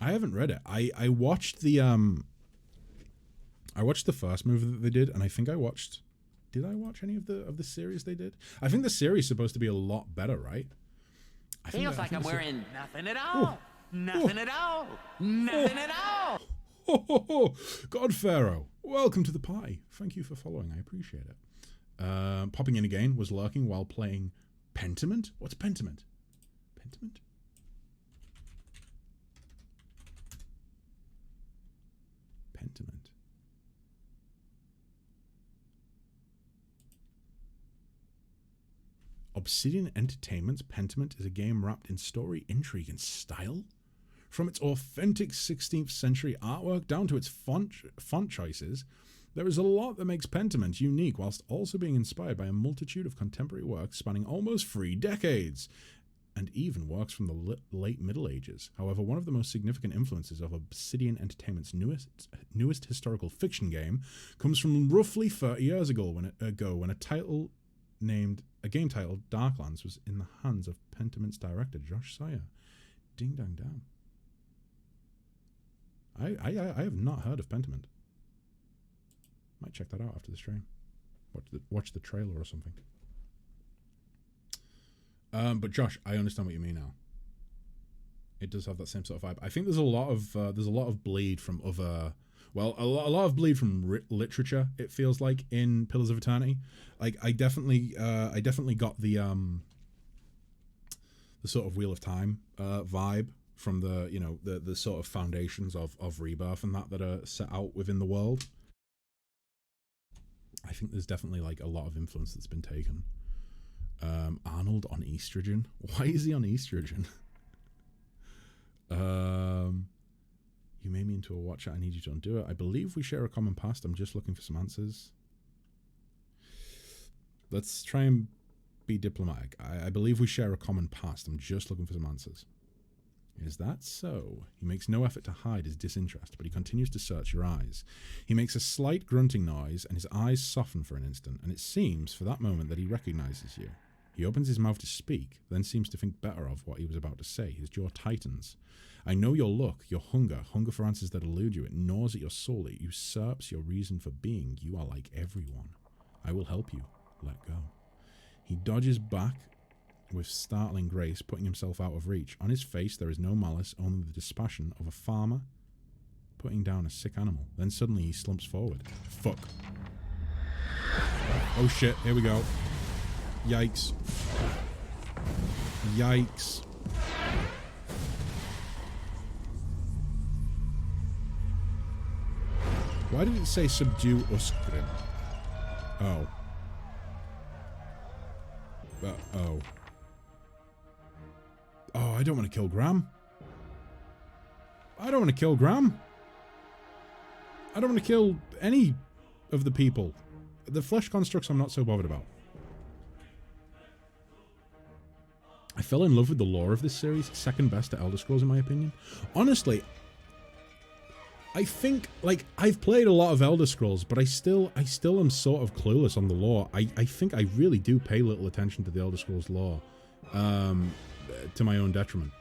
I haven't read it. I watched the first movie that they did, and I think I watched. Did I watch any of the series they did? I think the series is supposed to be a lot better, right? Feels like I'm wearing nothing at all. Nothing at all. Nothing at all. Oh, God Pharaoh, welcome to the pie. Thank you for following. I appreciate it. Popping in again, was lurking while playing Pentiment? What's Pentiment? Pentiment? Pentiment. Obsidian Entertainment's Pentiment is a game wrapped in story, intrigue, and style. From its authentic 16th century artwork down to its font choices, there is a lot that makes Pentiment unique, whilst also being inspired by a multitude of contemporary works spanning almost 3 decades, and even works from the late Middle Ages. However, one of the most significant influences of Obsidian Entertainment's newest historical fiction game comes from roughly 30 years ago when a game titled Darklands was in the hands of Pentiment's director Josh Sawyer. Ding dang damn. I have not heard of Pentiment. Might check that out after the stream. Watch the trailer or something. But Josh, I understand what you mean now. It does have that same sort of vibe. I think there's a lot of bleed from other. Well, a lot of bleed from literature. It feels like in Pillars of Eternity. Like I definitely got the sort of Wheel of Time vibe from the sort of foundations of Rebirth and that are set out within the world. I think there's definitely like a lot of influence that's been taken. Arnold on estrogen. Why is he on estrogen? You made me into a watcher. I need you to undo it. I believe we share a common past. I'm just looking for some answers. Let's try and be diplomatic. I believe we share a common past. I'm just looking for some answers. Is that so? He makes no effort to hide his disinterest, but he continues to search your eyes. He makes a slight grunting noise, and his eyes soften for an instant, and it seems for that moment that he recognizes you. He opens his mouth to speak, then seems to think better of what he was about to say. His jaw tightens. I know your look, your hunger for answers that elude you. It gnaws at your soul. It usurps your reason for being. You are like everyone. I will help you. Let go. He dodges back with startling grace, putting himself out of reach. On his face there is no malice, only the dispassion of a farmer putting down a sick animal. Then suddenly he slumps forward. Fuck. Oh shit, here we go. Yikes. Yikes. Why did it say subdue Uskrim? Oh. Oh. Oh, I don't want to kill Graham. I don't want to kill Graham. I don't want to kill any of the people. The flesh constructs I'm not so bothered about. I fell in love with the lore of this series. Second best to Elder Scrolls in my opinion. Honestly, I think, like, I've played a lot of Elder Scrolls, but I still am sort of clueless on the lore. I think I really do pay little attention to the Elder Scrolls lore. To my own detriment.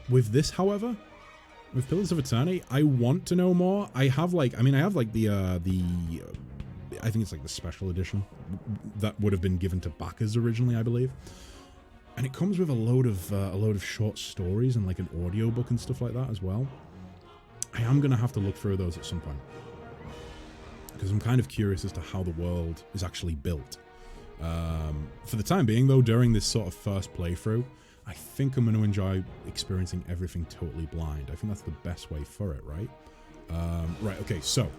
With this, however, with Pillars of Eternity, I want to know more. I have the I think it's like the special edition that would have been given to backers originally, I believe. And it comes with a load of short stories and like an audiobook and stuff like that as well. I am going to have to look through those at some point, because I'm kind of curious as to how the world is actually built. For the time being, though, during this sort of first playthrough, I think I'm going to enjoy experiencing everything totally blind. I think that's the best way for it, right? Right, okay, so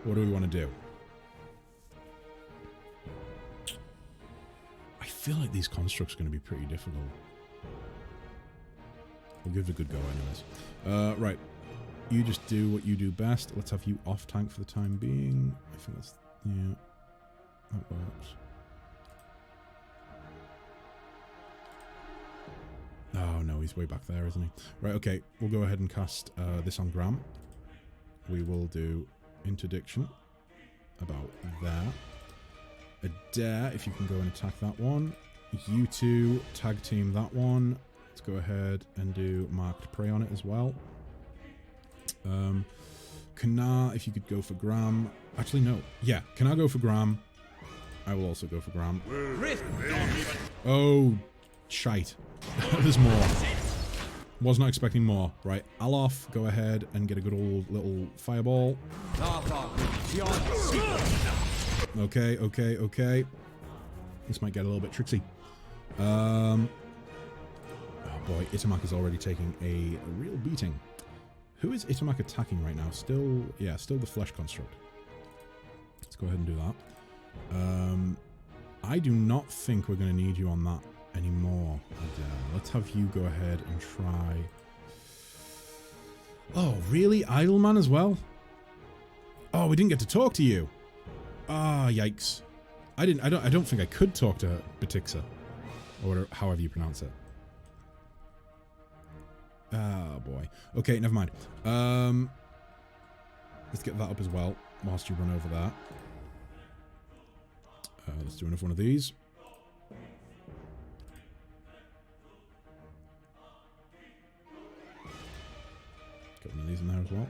what do we want to do? I feel like these constructs are going to be pretty difficult. We'll give it a good go anyways. Right. You just do what you do best. Let's have you off tank for the time being. I think that's... yeah. That works. Oh no, he's way back there, isn't he? Right, okay. We'll go ahead and cast this on Graham. We will do Interdiction about there. Adair, if you can go and attack that one. You two tag team that one. Let's go ahead and do Marked Prey on it as well. Kana, if you could go for Graham. Actually, no. Yeah, can I go for Graham? I will also go for Graham. Oh, shite. There's more. Was not expecting more. Right, Alof, go ahead and get a good old little fireball. Okay, okay, okay. This might get a little bit tricksy. Oh boy, Itamak is already taking a real beating. Who is Itamak attacking right now? Still, yeah, still the flesh construct. Let's go ahead and do that. I do not think we're going to need you on that anymore. Let's have you go ahead and try. Oh, really? Idleman as well? Oh, we didn't get to talk to you. Ah, yikes. I don't think I could talk to Batixa, or however you pronounce it. Oh boy. Okay, never mind. Let's get that up as well whilst you run over that. Let's do another one of these. Get one of these in there as well.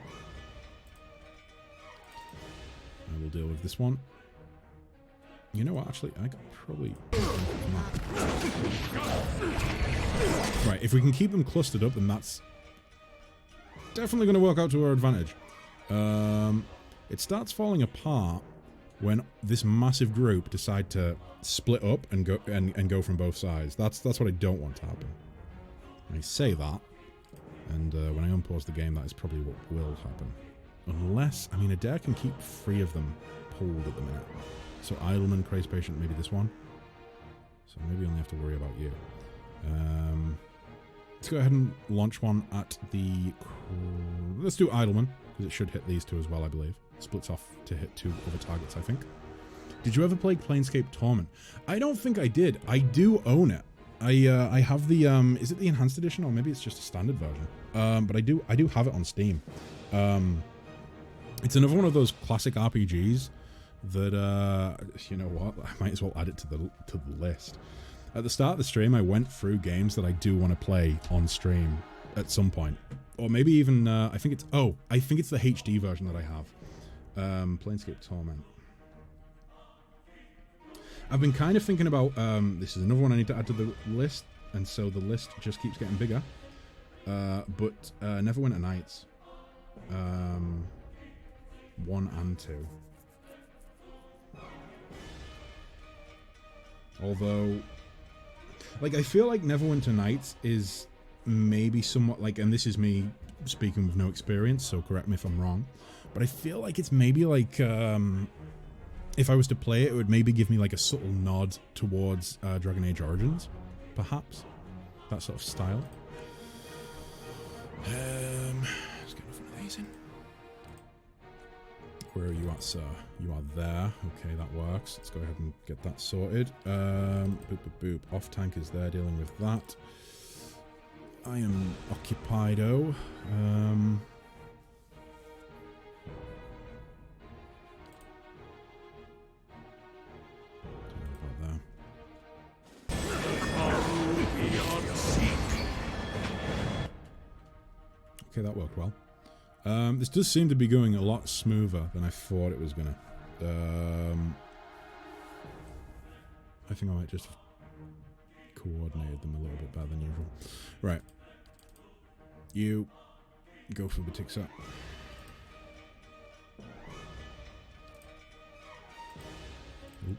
And we'll deal with this one. You know what, actually, I could probably... Right, if we can keep them clustered up, then that's definitely going to work out to our advantage. It starts falling apart when this massive group decide to split up and go from both sides. That's what I don't want to happen. I say that, and when I unpause the game, that is probably what will happen. Unless, I mean, Adair can keep 3 of them hold at the minute. So Idleman, Crazy Patient, maybe this one. So maybe I only have to worry about you. Let's go ahead and launch one at the... Let's do Idleman, because it should hit these two as well, I believe. Splits off to hit 2 other targets, I think. Did you ever play Planescape Torment? I don't think I did. I do own it. I have the... is it the Enhanced Edition, or maybe it's just a standard version? But I do have it on Steam. It's another one of those classic RPGs that, you know what, I might as well add it to the list. At the start of the stream, I went through games that I do want to play on stream at some point. Or maybe even, I think it's the HD version that I have. Planescape Torment. I've been kind of thinking about, this is another one I need to add to the list, and so the list just keeps getting bigger. But Neverwinter Nights. 1 and 2. Although, like, I feel like Neverwinter Nights is maybe somewhat like, and this is me speaking with no experience, so correct me if I'm wrong, but I feel like it's maybe like, if I was to play it, it would maybe give me like a subtle nod towards Dragon Age Origins, perhaps. That sort of style. Let's get one of these in. Where are you at, sir? You are there. Okay, that works. Let's go ahead and get that sorted. Boop, boop, boop. Off tank is there dealing with that. I am occupied-o. Okay, that worked well. This does seem to be going a lot smoother than I thought it was gonna. I think I might just have coordinated them a little bit better than usual. Right. You go for the tick set. Oop.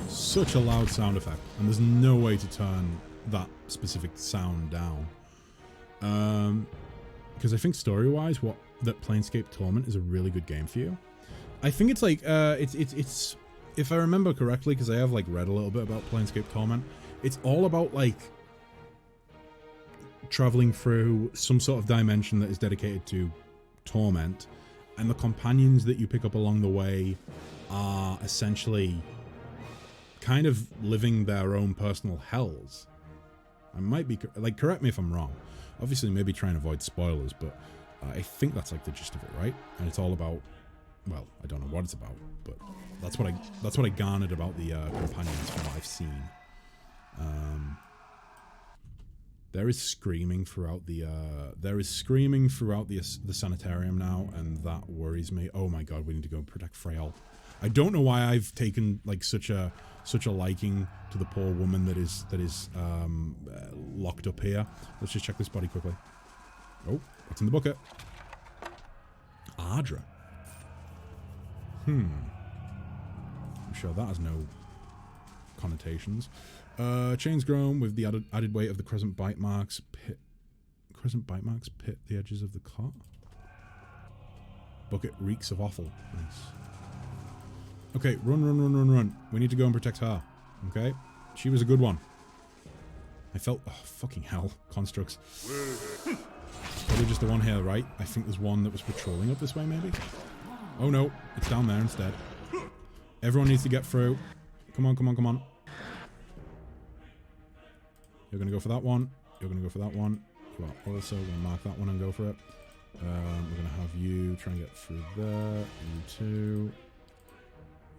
Such a loud sound effect, and there's no way to turn that specific sound down. Because I think story-wise, that Planescape Torment is a really good game for you. I think it's like it's if I remember correctly, because I have like read a little bit about Planescape Torment, it's all about like traveling through some sort of dimension that is dedicated to torment, and the companions that you pick up along the way are essentially kind of living their own personal hells. I might be, like, correct me if I'm wrong. Obviously, maybe try and avoid spoilers, but I think that's like the gist of it, right? And it's all about, well, I don't know what it's about, but that's what I garnered about the companions from what I've seen. There is screaming throughout the sanitarium now, and that worries me. Oh my god, we need to go and protect Freyal. I don't know why I've taken like such a liking to the poor woman that is locked up here. Let's just check this body quickly. Oh, what's in the bucket? Ardra. I'm sure that has no connotations. Chains grown with the added weight of the crescent bite marks. Crescent bite marks pit the edges of the cot. Bucket reeks of offal. Nice. Okay, run. We need to go and protect her. Okay? She was a good one. I felt... Oh, fucking hell. Constructs. Probably just the one here, right? I think there's one that was patrolling up this way, maybe? Oh, no. It's down there instead. Everyone needs to get through. Come on. You're going to go for that one. You're going to go for that one. You are also going to mark that one and go for it. We're going to have you try and get through there. You too.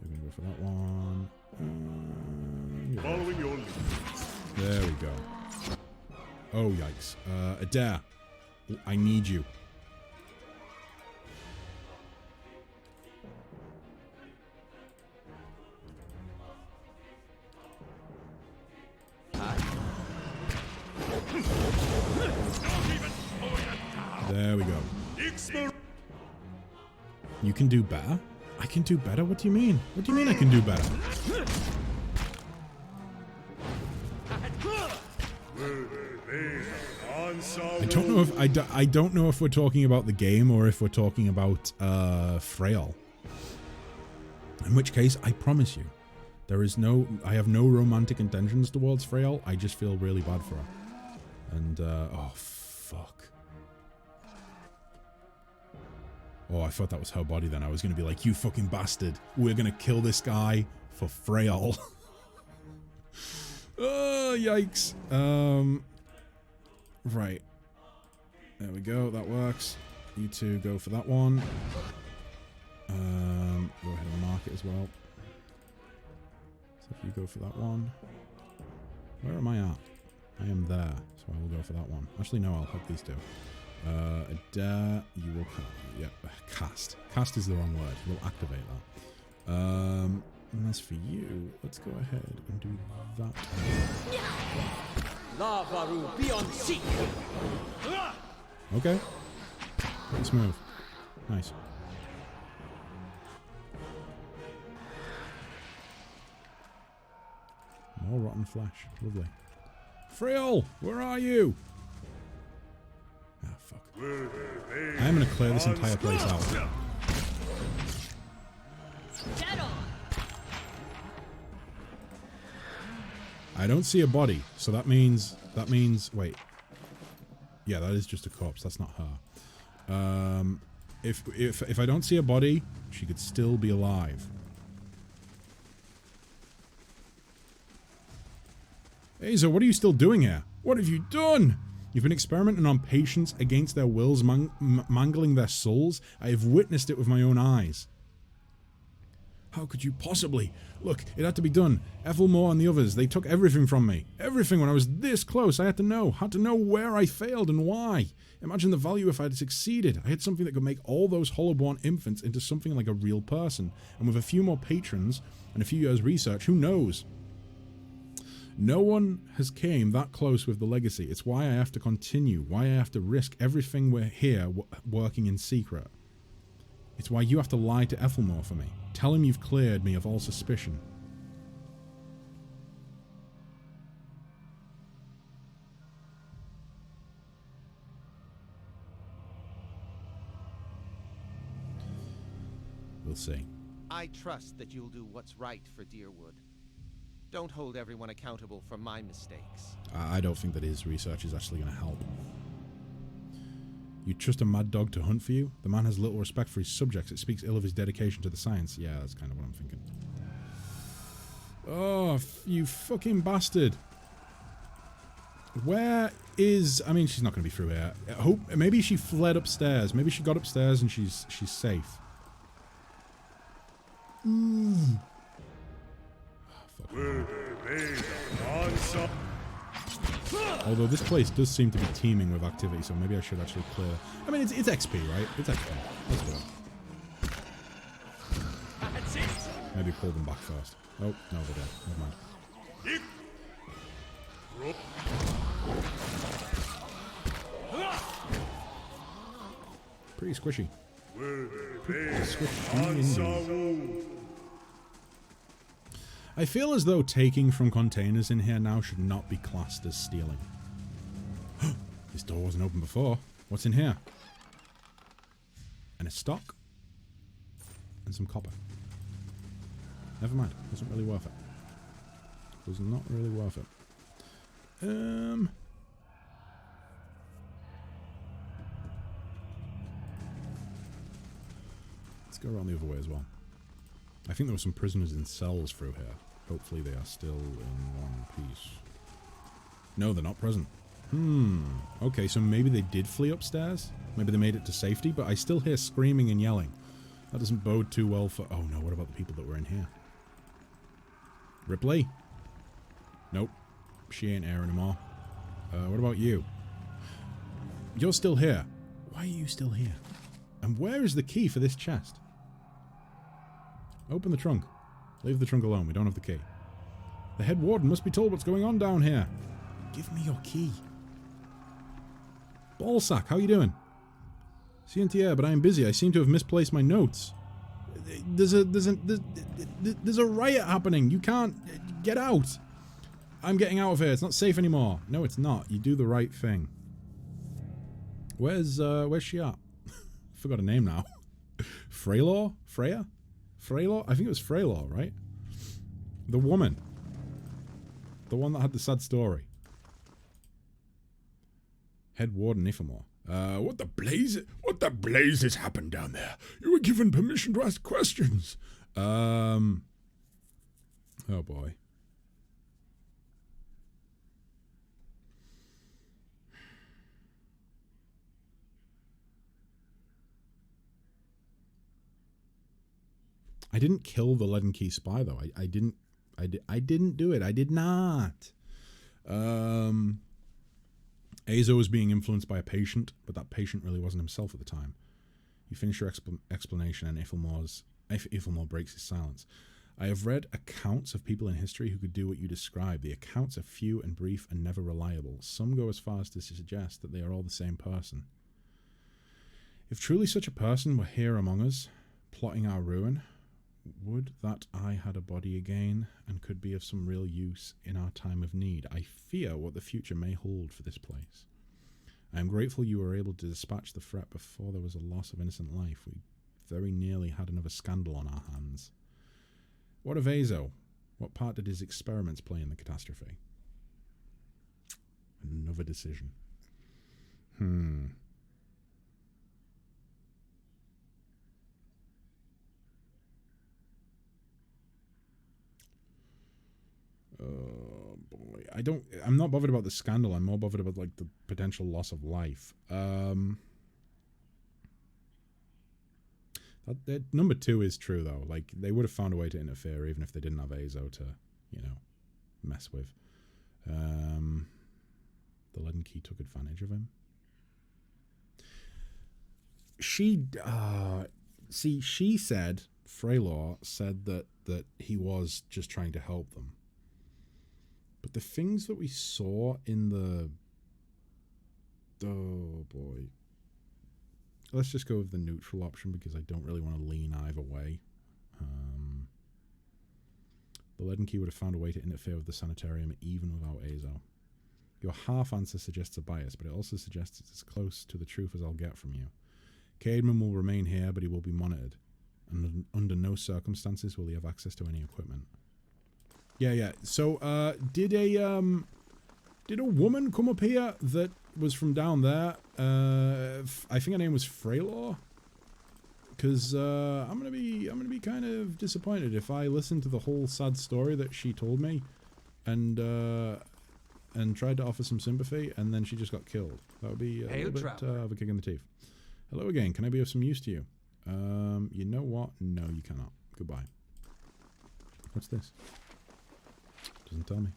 You're going to go for that one. Following your lead. There we go. Oh, yikes. Adair, I need you. There we go. You can do better? I can do better? What do you mean? What do you mean I can do better? I don't know if I don't know if we're talking about the game or if we're talking about Frail. In which case, I promise you, I have no romantic intentions towards Frail. I just feel really bad for her. And oh fuck. Oh, I thought that was her body then. I was going to be like, you fucking bastard. We're going to kill this guy for Frail. Oh, yikes. Right. There we go. That works. You two go for that one. Go ahead and mark it as well. So if you go for that one. Where am I at? I am there. So I will go for that one. Actually, no, I'll help these two. Dare, you will cast. Cast is the wrong word. You will activate that. And as for you, let's go ahead and do that. Lavaru beyond seek. Okay. Pretty smooth. Nice. More rotten flesh. Lovely. Frill, where are you? Ah, fuck. I'm gonna clear this entire place out. I don't see a body, so that means, wait. Yeah, that is just a corpse, that's not her. If I don't see a body, she could still be alive. Aza, what are you still doing here? What have you done? You've been experimenting on patients against their wills, mangling their souls. I have witnessed it with my own eyes. How could you possibly? Look, it had to be done. Ethelmore and the others, they took everything from me. Everything when I was this close. I had to know where I failed and why. Imagine the value if I had succeeded. I had something that could make all those hollow-born infants into something like a real person. And with a few more patrons and a few years' research, who knows? No one has came that close with the legacy. It's why I have to continue, why I have to risk everything we're here working in secret. It's why you have to lie to Ethelmore for me. Tell him you've cleared me of all suspicion. We'll see. I trust that you'll do what's right for Dyrwood. Don't hold everyone accountable for my mistakes. I don't think that his research is actually going to help. You trust a mad dog to hunt for you? The man has little respect for his subjects. It speaks ill of his dedication to the science. Yeah, that's kind of what I'm thinking. Oh, you fucking bastard. Where is... I mean, she's not going to be through here. I hope... Maybe she fled upstairs. Maybe she got upstairs and she's safe. Although this place does seem to be teeming with activity, so maybe I should actually clear... I mean, it's XP, right? It's XP. Let's go. Maybe pull them back first. Oh, no, they're dead. Never mind. Pretty squishy. Pretty squishy indeed. I feel as though taking from containers in here now should not be classed as stealing. This door wasn't open before. What's in here? And a stock. And some copper. Never mind. Wasn't really worth it. Was not really worth it. Let's go around the other way as well. I think there were some prisoners in cells through here. Hopefully they are still in one piece. No, they're not present. Okay, so maybe they did flee upstairs? Maybe they made it to safety, but I still hear screaming and yelling. That doesn't bode too well for... Oh no, what about the people that were in here? Ripley? Nope. She ain't here anymore. What about you? You're still here. Why are you still here? And where is the key for this chest? Open the trunk. Leave the trunk alone. We don't have the key. The head warden must be told what's going on down here. Give me your key. Ballsack, how you doing? Cynthia, but I am busy. I seem to have misplaced my notes. There's a riot happening. You can't get out. I'm getting out of here. It's not safe anymore. No, it's not. You do the right thing. Where's she at? Forgot her name now. Freya? Freya? I think it was Freya, right? The woman. The one that had the sad story. Head Warden Ifamore. What the blazes happened down there? You were given permission to ask questions. Oh boy. I didn't kill the Leaden Key spy though. I didn't do it. I did not. Azo was being influenced by a patient, but that patient really wasn't himself at the time. You finish your explanation and Ifilmore breaks his silence. I have read accounts of people in history who could do what you describe. The accounts are few and brief and never reliable. Some go as far as to suggest that they are all the same person. If truly such a person were here among us, plotting our ruin, would that I had a body again and could be of some real use in our time of need. I fear what the future may hold for this place. I am grateful you were able to dispatch the threat before there was a loss of innocent life. We very nearly had another scandal on our hands. What of Azo? What part did his experiments play in the catastrophe? Another decision. Oh boy, I'm not bothered about the scandal. I'm more bothered about like the potential loss of life. That number 2 is true though. Like they would have found a way to interfere even if they didn't have Azo to, you know, mess with. The Leaden Key took advantage of him. She said, Freylor said that he was just trying to help them. But the things that we saw in the... Oh, boy. Let's just go with the neutral option because I don't really want to lean either way. The Leaden Key would have found a way to interfere with the sanitarium even without Azo. Your half answer suggests a bias, but it also suggests it's as close to the truth as I'll get from you. Caedmon will remain here, but he will be monitored. And under no circumstances will he have access to any equipment. Yeah. So, did a woman come up here that was from down there? I think her name was Freylor. Because I'm gonna be kind of disappointed if I listen to the whole sad story that she told me, and tried to offer some sympathy, and then she just got killed. That would be a little bit of a kick in the teeth. Hello again. Can I be of some use to you? You know what? No, you cannot. Goodbye. What's this? Doesn't tell me.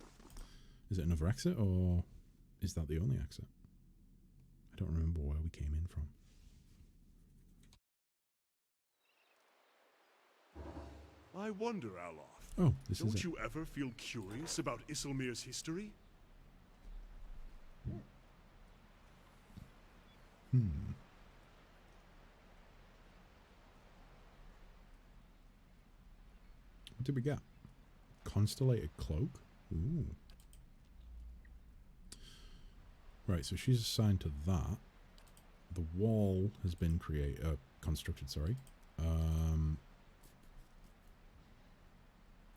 Is it another exit, or is that the only exit? I don't remember where we came in from. I wonder, Aloth. Oh, this is it. Don't you ever feel curious about Isilmir's history? What did we get? Constellated cloak? Ooh. Right, so she's assigned to that. The wall has been constructed, sorry.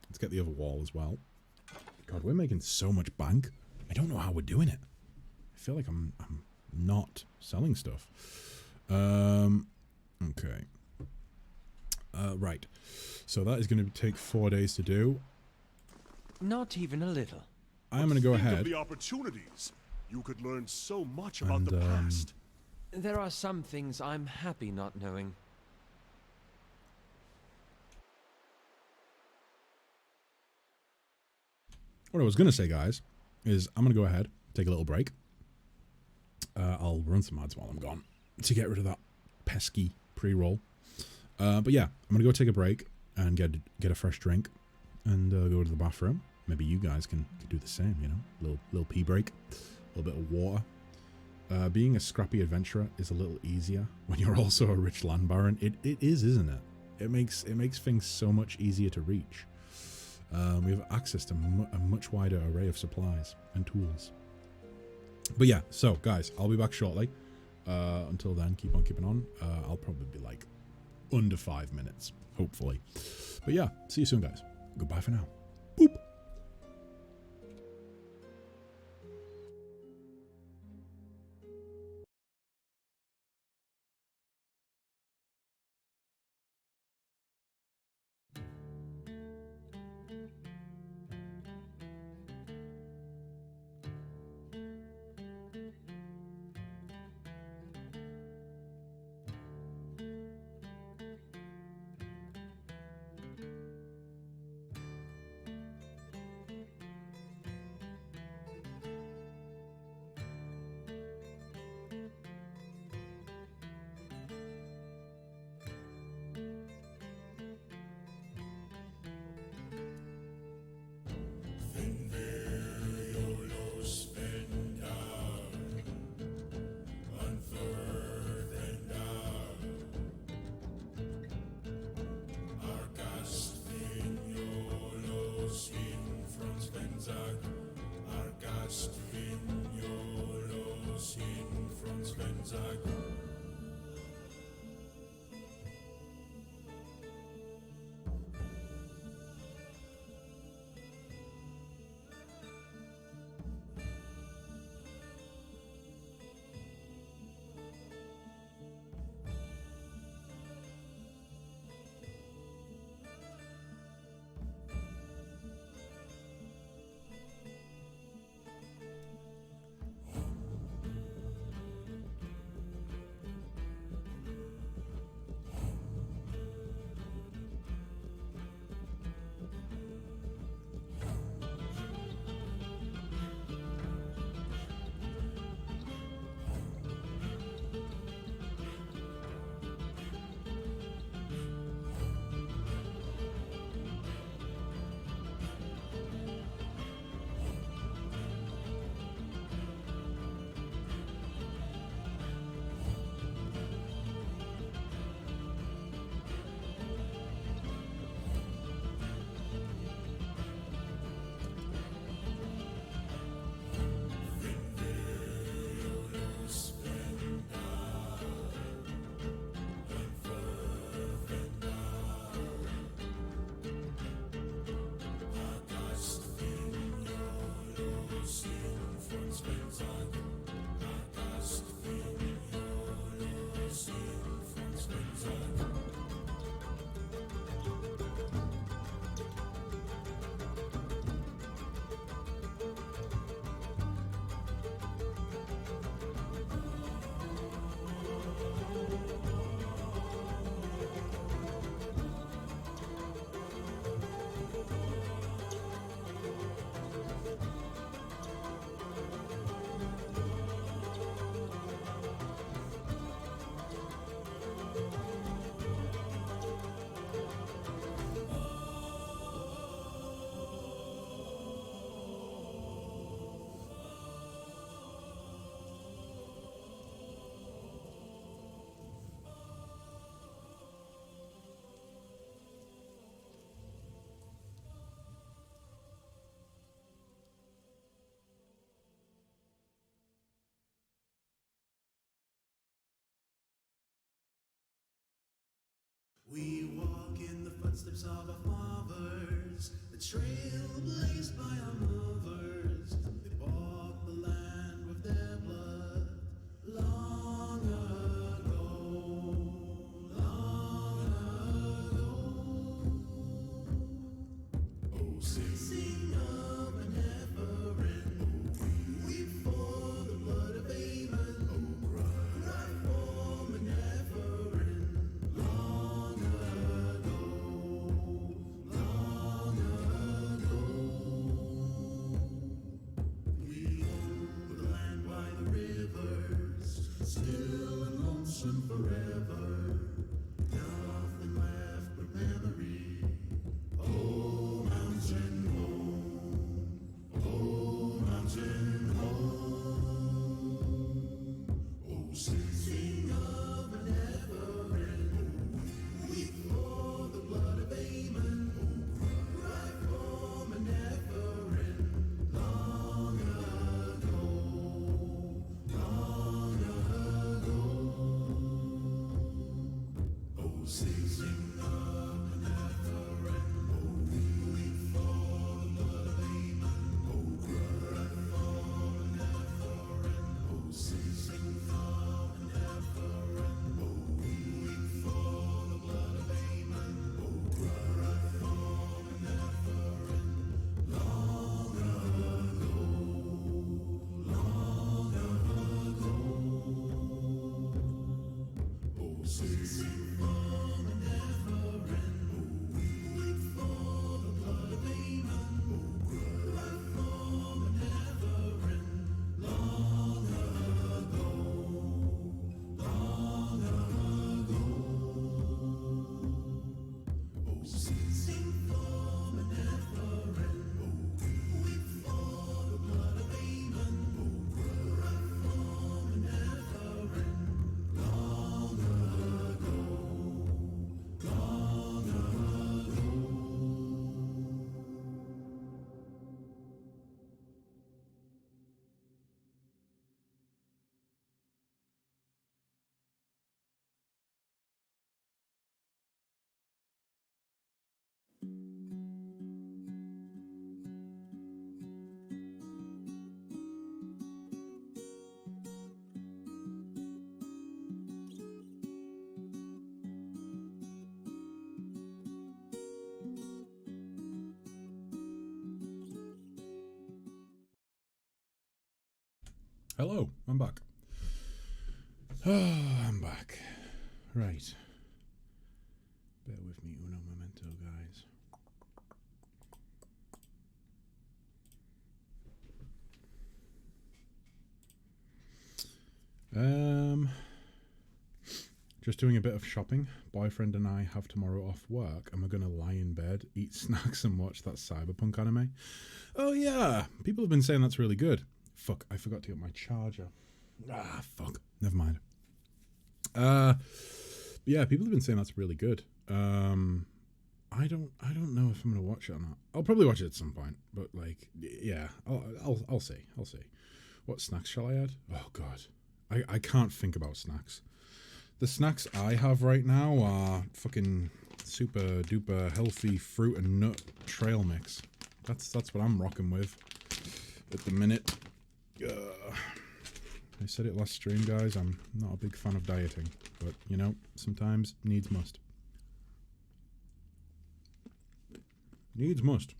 Let's get the other wall as well. God, we're making so much bank. I don't know how we're doing it. I feel like I'm not selling stuff. Okay. Right. So that is going to take 4 days to do. Not even a little. I'm going to go Think ahead. of the opportunities. You could learn so much about the past. There are some things I'm happy not knowing. What I was going to say, guys, is I'm going to go ahead, take a little break. I'll run some ads while I'm gone to get rid of that pesky pre-roll. But yeah, I'm going to go take a break and get a fresh drink and go to the bathroom. Maybe you guys can do the same, you know, little pee break, a little bit of water. Being a scrappy adventurer is a little easier when you're also a rich land baron. It is, isn't it? It makes things so much easier to reach. We have access to a much wider array of supplies and tools. But yeah, so guys, I'll be back shortly. Until then, keep on keeping on. I'll probably be like under 5 minutes, hopefully. But yeah, see you soon, guys. Goodbye for now. Boop. We walk in the footsteps of our fathers, the trail blazed by our mothers. They bought the land with their blood long ago, long ago. Oh, sing of a never end. Weep for the blood of Amen. Oh, cry for a never end. Long ago, long ago. We own the land by the rivers, still and lonesome forever. Nothing left but memory. Oh, mountain home. Oh, mountain home. Hello, I'm back. Oh, I'm back. Right. Bear with me, uno momento, guys. Just doing a bit of shopping. Boyfriend and I have tomorrow off work, and we're gonna lie in bed, eat snacks, and watch that cyberpunk anime. Oh yeah, people have been saying that's really good. Fuck, I forgot to get my charger. Ah, fuck. Never mind. Yeah, people have been saying that's really good. I don't know if I'm gonna watch it or not. I'll probably watch it at some point, but like, yeah, I'll see. I'll see. What snacks shall I add? Oh god, I can't think about snacks. The snacks I have right now are fucking super duper healthy fruit and nut trail mix. That's what I'm rocking with at the minute. I said it last stream, guys. I'm not a big fan of dieting, but you know, sometimes needs must. Needs must.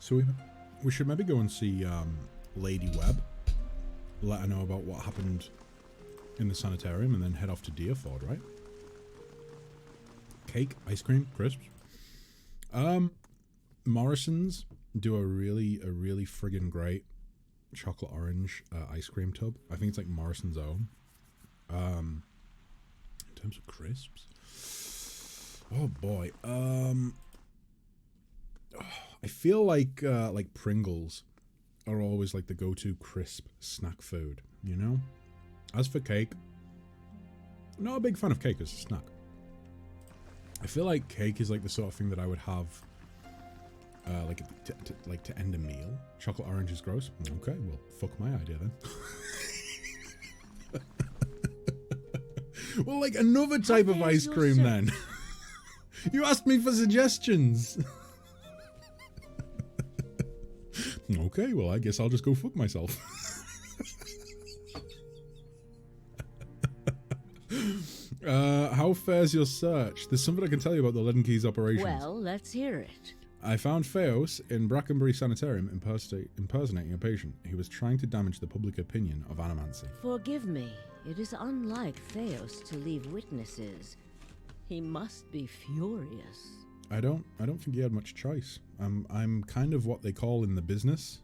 So we should maybe go and see Lady Webb, let her know about what happened in the sanitarium, and then head off to Dyrford, right? Cake, ice cream, crisps. Morrison's do a really friggin' great chocolate orange ice cream tub. I think it's like Morrison's own. In terms of crisps, oh boy. I feel like Pringles are always like the go-to crisp snack food, you know? As for cake, not a big fan of cake as a snack. I feel like cake is like the sort of thing that I would have to end a meal. Chocolate orange is gross. Okay, well, fuck my idea then. Well, like another type of ice cream then. You asked me for suggestions. Okay, well, I guess I'll just go fuck myself. How fares your search? There's something I can tell you about the Leaden Keys operations. Well, let's hear it. I found Theos in Brackenbury Sanitarium impersonating a patient. He was trying to damage the public opinion of animancy. Forgive me. It is unlike Theos to leave witnesses. He must be furious. I don't think he had much choice. I'm kind of what they call in the business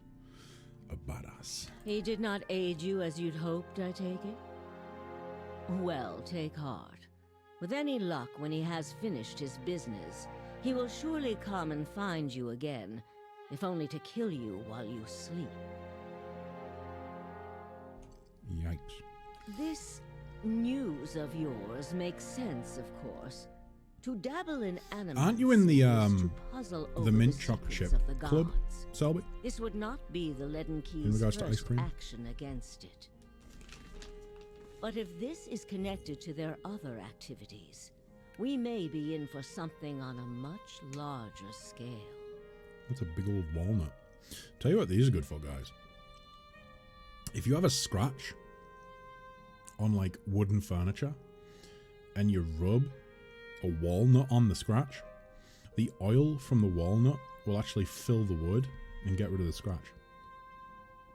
a badass. He did not aid you as you'd hoped, I take it? Well, take heart. With any luck, when he has finished his business, he will surely come and find you again, if only to kill you while you sleep. Yikes. This news of yours makes sense, of course. To dabble in animals. Aren't you in the mint choc secrets chip of the club, gods. Selby? This would not be the Leaden In Keys' regards to ice first cream? action against it. But if this is connected to their other activities, we may be in for something on a much larger scale. That's a big old walnut. Tell you what these are good for, guys. If you have a scratch on like wooden furniture and you rub a walnut on the scratch, the oil from the walnut will actually fill the wood and get rid of the scratch.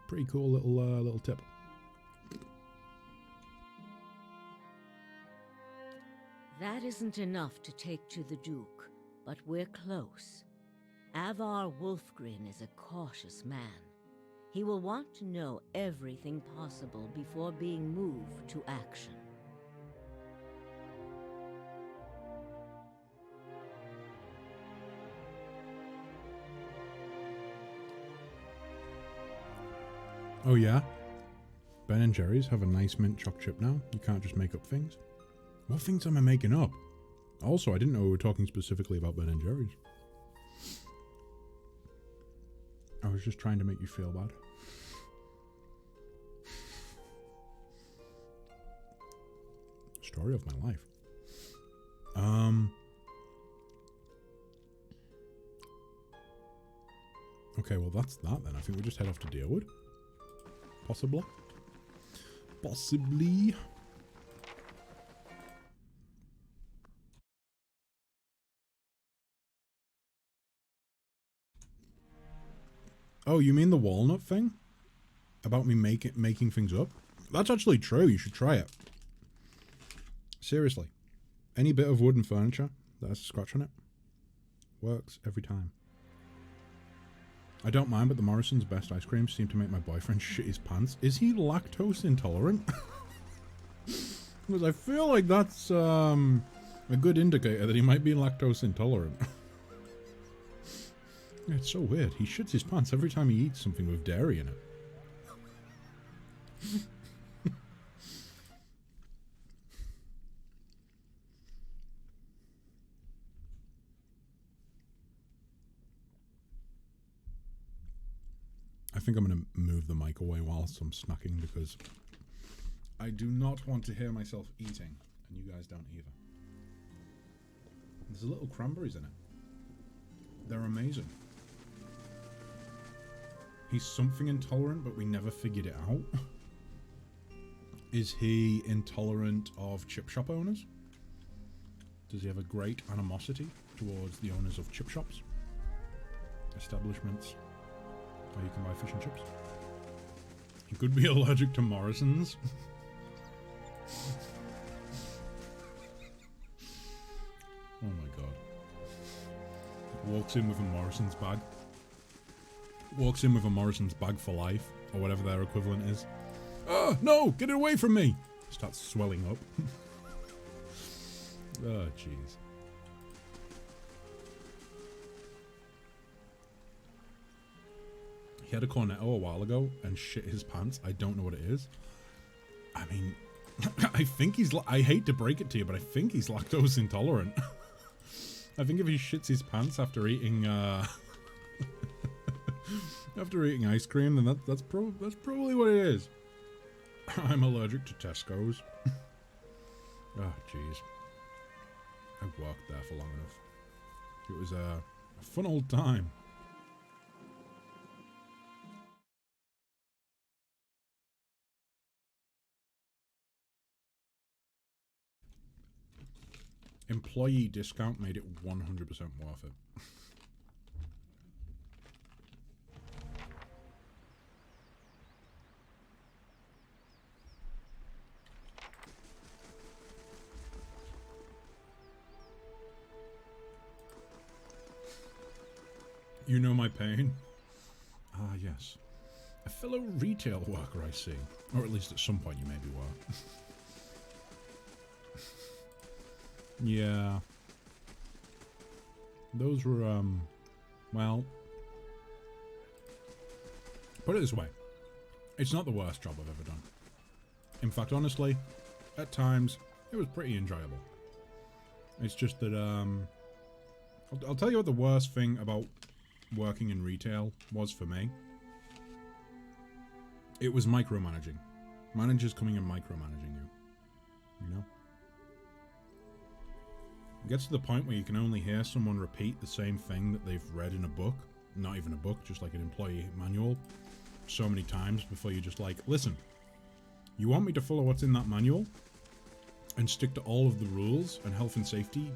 Pretty cool little tip. That isn't enough to take to the Duke, but we're close. Avar Wolfgren is a cautious man. He will want to know everything possible before being moved to action. Oh yeah? Ben and Jerry's have a nice mint choc chip now. You can't just make up things. What things am I making up? Also, I didn't know we were talking specifically about Ben and Jerry's. I was just trying to make you feel bad. Story of my life. Okay, well that's that then. I think we just head off to Dyrford. Possibly. Possibly. Oh, you mean the walnut thing? About me making things up? That's actually true. You should try it. Seriously. Any bit of wood and furniture that has a scratch on it works every time. I don't mind, but the Morrison's best ice creams seem to make my boyfriend shit his pants. Is he lactose intolerant? Because I feel like that's a good indicator that he might be lactose intolerant. It's so weird. He shits his pants every time he eats something with dairy in it. I think I'm going to move the mic away whilst I'm snacking because I do not want to hear myself eating, and you guys don't either. There's little cranberries in it. They're amazing. He's something intolerant, but we never figured it out. Is he intolerant of chip shop owners? Does he have a great animosity towards the owners of chip shops? Establishments where you can buy fish and chips? He could be allergic to Morrison's. Oh my god. Walks in with a Morrison's bag. Walks in with a Morrison's bag for life, or whatever their equivalent is. Oh, no! Get it away from me! Starts swelling up. Oh, jeez. He had a cornetto a while ago and shit his pants. I don't know what it is. I mean, I think he's... I hate to break it to you, but I think he's lactose intolerant. I think if he shits his pants after eating... after eating ice cream, then that's probably what it is. I'm allergic to Tesco's. Oh, jeez. I worked there for long enough. It was a fun old time. Employee discount made it 100% worth it. You know my pain? Ah, yes. A fellow retail worker, I see. Or at least at some point you maybe were. Yeah. Those were, well... Put it this way. It's not the worst job I've ever done. In fact, honestly, at times, it was pretty enjoyable. It's just that, I'll tell you what the worst thing about working in retail was for me. It was micromanaging. Managers coming and micromanaging you. You know? It gets to the point where you can only hear someone repeat the same thing that they've read in a book. Not even a book, just like an employee manual. So many times before you're just like, listen, you want me to follow what's in that manual? And stick to all of the rules and health and safety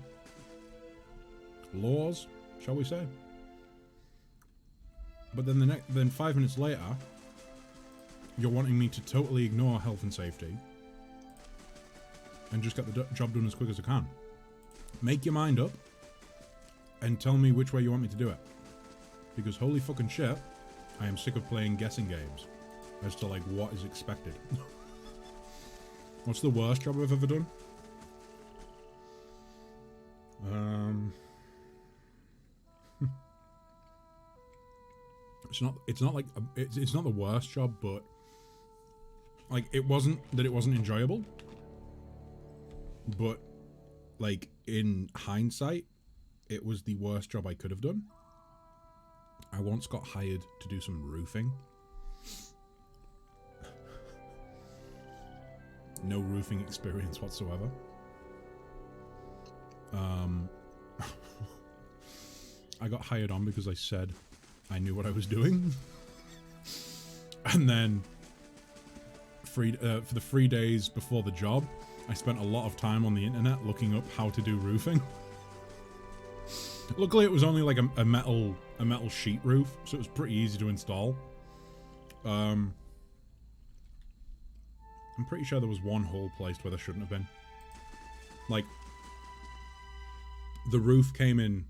laws, shall we say? But then then 5 minutes later, you're wanting me to totally ignore health and safety and just get the job done as quick as I can. Make your mind up and tell me which way you want me to do it. Because holy fucking shit, I am sick of playing guessing games as to like what is expected. What's the worst job I've ever done? It's not like it's not the worst job, but like it wasn't enjoyable. But like in hindsight, it was the worst job I could have done. I once got hired to do some roofing. No roofing experience whatsoever. I got hired on because I said I knew what I was doing. And then for the 3 days before the job, I spent a lot of time on the internet looking up how to do roofing. Luckily, it was only like a metal sheet roof, so it was pretty easy to install. I'm pretty sure there was one hole placed where there shouldn't have been. Like, the roof came in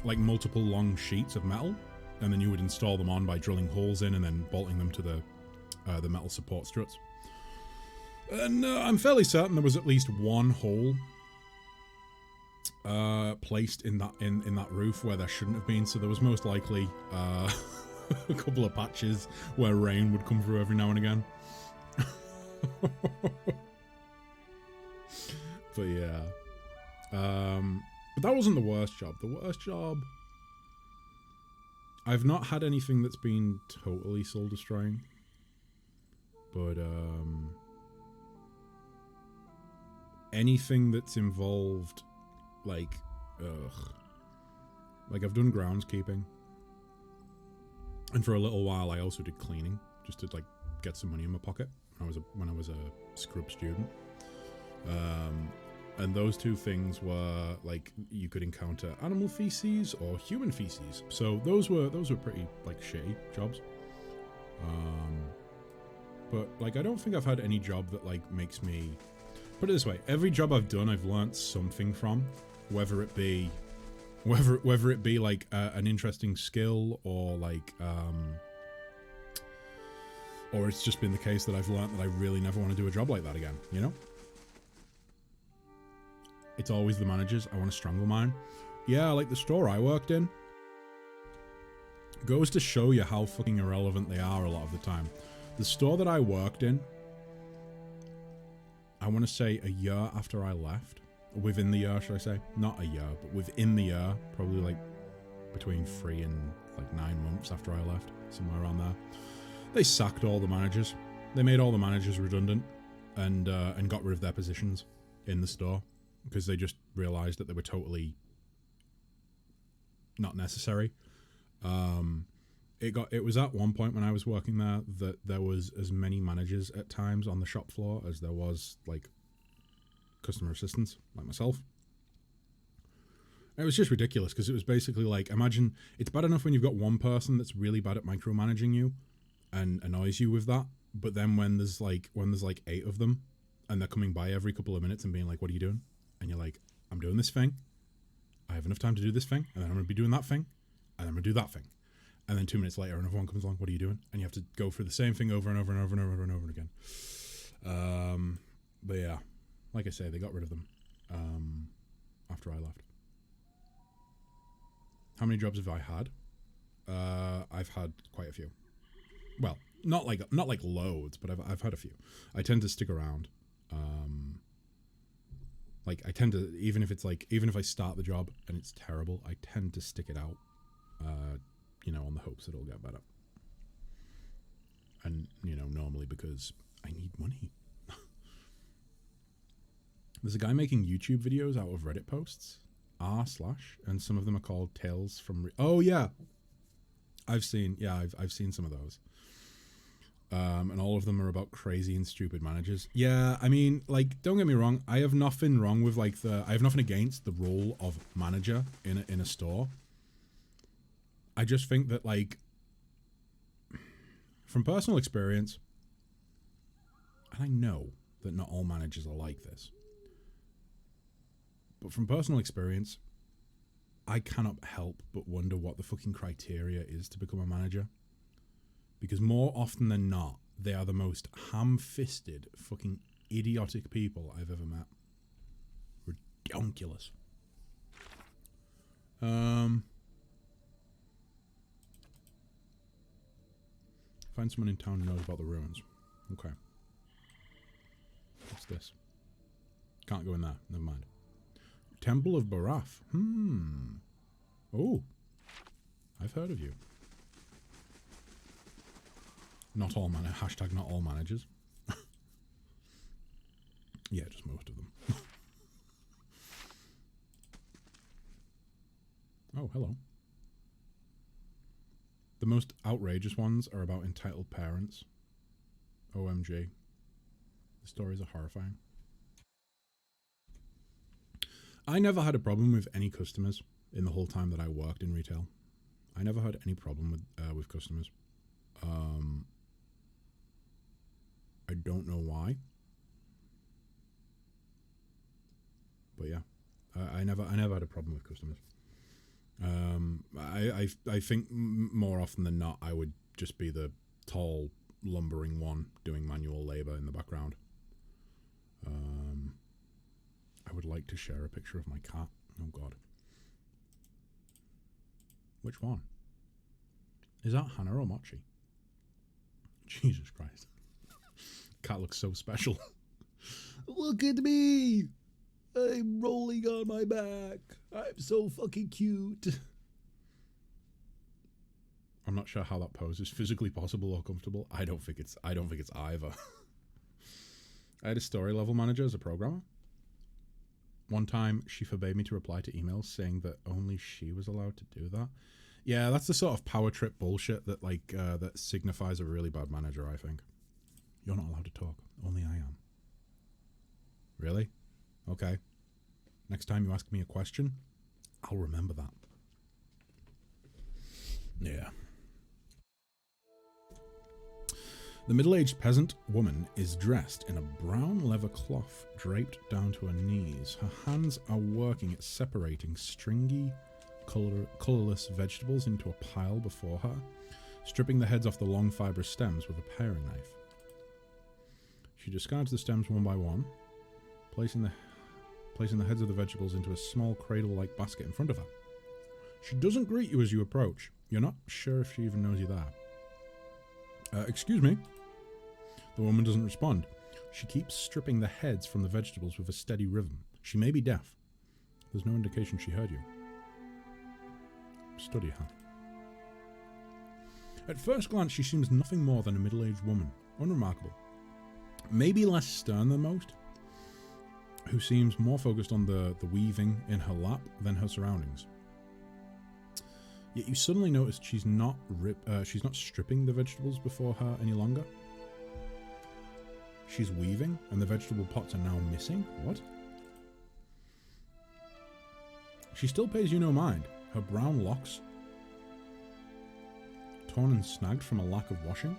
like multiple long sheets of metal, and then you would install them on by drilling holes in and then bolting them to the metal support struts. And I'm fairly certain there was at least one hole placed in that roof where there shouldn't have been, so there was most likely a couple of patches where rain would come through every now and again. But yeah, but that wasn't the worst job. The worst job, I've not had anything that's been totally soul destroying, but anything that's involved like I've done groundskeeping, and for a little while I also did cleaning just to like get some money in my pocket when I was a scrub student. And those two things were like you could encounter animal feces or human feces, so those were pretty like shitty jobs. But like I don't think I've had any job that like makes me, put it this way, every job I've done I've learnt something from, whether it be like an interesting skill or like or it's just been the case that I've learnt that I really never want to do a job like that again, you know? It's always the managers. I want to strangle mine. Yeah, like the store I worked in. Goes to show you how fucking irrelevant they are a lot of the time. The store that I worked in, I want to say a year after I left. Within the year, should I say? Not a year, but within the year. Probably like between 3 and like 9 months after I left. Somewhere around there. They sacked all the managers. They made all the managers redundant and got rid of their positions in the store. Because they just realised that they were totally not necessary. It was at one point when I was working there that there was as many managers at times on the shop floor as there was like customer assistants like myself. And it was just ridiculous because it was basically like, imagine it's bad enough when you've got one person that's really bad at micromanaging you and annoys you with that, but then when there's like 8 of them and they're coming by every couple of minutes and being like, what are you doing? And you're like, I'm doing this thing. I have enough time to do this thing. And then I'm going to be doing that thing. And then I'm going to do that thing. And then 2 minutes later, another one comes along. What are you doing? And you have to go through the same thing over and over and over and over and over again. But yeah, like I say, they got rid of them after I left. How many jobs have I had? I've had quite a few. Well, not like loads, but I've had a few. I tend to stick around. Like I tend to, even if I start the job and it's terrible, I tend to stick it out, you know, on the hopes that it'll get better. And, you know, normally because I need money. There's a guy making YouTube videos out of Reddit posts, and some of them are called Tales from, oh yeah. I've seen some of those. And all of them are about crazy and stupid managers. Yeah, I mean, like, don't get me wrong. I have nothing wrong with I have nothing against the role of manager in a store. I just think that, like, from personal experience, and I know that not all managers are like this, but from personal experience, I cannot help but wonder what the fucking criteria is to become a manager. Because more often than not, they are the most ham-fisted, fucking idiotic people I've ever met. Ridiculous. Find someone in town who knows about the ruins. Okay. What's this? Can't go in there. Never mind. Temple of Baraf. Oh. I've heard of you. Not all hashtag not all managers. Yeah, just most of them. Oh, hello. The most outrageous ones are about entitled parents. OMG. The stories are horrifying. I never had a problem with any customers in the whole time that I worked in retail. I never had any problem with customers. I don't know why. But yeah. I never had a problem with customers. I think more often than not, I would just be the tall, lumbering one doing manual labor in the background. I would like to share a picture of my cat. Oh God. Which one? Is that Hannah or Mochi? Jesus Christ. Cat looks so special. Look at me! I'm rolling on my back. I'm so fucking cute. I'm not sure how that pose is physically possible or comfortable. I don't think it's either. I had a story level manager as a programmer. One time she forbade me to reply to emails saying that only she was allowed to do that. Yeah, that's the sort of power trip bullshit that that signifies a really bad manager, I think. You're not allowed to talk. Only I am. Really? Okay. Next time you ask me a question, I'll remember that. Yeah. The middle-aged peasant woman is dressed in a brown leather cloth draped down to her knees. Her hands are working at separating stringy, colourless vegetables into a pile before her, stripping the heads off the long fibrous stems with a paring knife. She discards the stems one by one, placing the heads of the vegetables into a small cradle-like basket in front of her. She doesn't greet you as you approach. You're not sure if she even knows you're there. Excuse me? The woman doesn't respond. She keeps stripping the heads from the vegetables with a steady rhythm. She may be deaf. There's no indication she heard you. Study her. At first glance, she seems nothing more than a middle-aged woman. Unremarkable. Maybe less stern than most, who seems more focused on the weaving in her lap than her surroundings. Yet you suddenly notice she's not stripping the vegetables before her any longer. She's weaving, and the vegetable pots are now missing. What? She still pays you no mind. Her brown locks, torn and snagged from a lack of washing.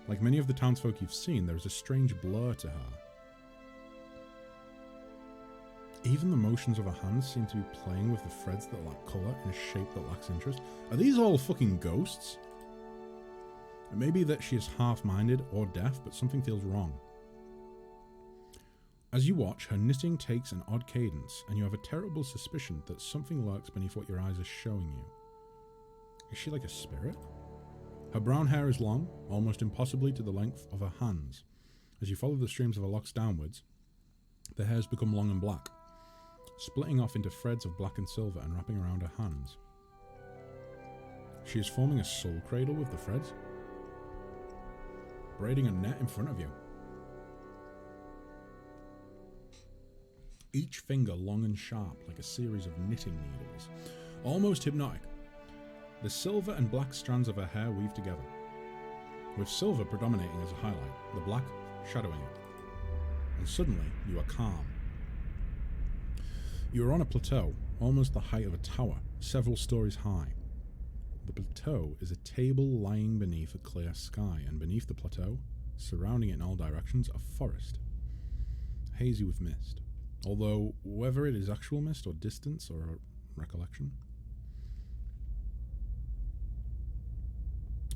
Like many of the townsfolk you've seen, there is a strange blur to her. Even the motions of her hands seem to be playing with the threads that lack colour in a shape that lacks interest. Are these all fucking ghosts? It may be that she is half-minded or deaf, but something feels wrong. As you watch, her knitting takes an odd cadence, and you have a terrible suspicion that something lurks beneath what your eyes are showing you. Is she like a spirit? Her brown hair is long, almost impossibly to the length of her hands. As you follow the streams of her locks downwards, the hairs become long and black, splitting off into threads of black and silver and wrapping around her hands. She is forming a soul cradle with the threads, braiding a net in front of you. Each finger long and sharp like a series of knitting needles, almost hypnotic. The silver and black strands of her hair weave together, with silver predominating as a highlight, the black shadowing it. And suddenly, you are calm. You are on a plateau, almost the height of a tower, several stories high. The plateau is a table lying beneath a clear sky, and beneath the plateau, surrounding it in all directions, a forest, hazy with mist. Although, whether it is actual mist or distance or recollection,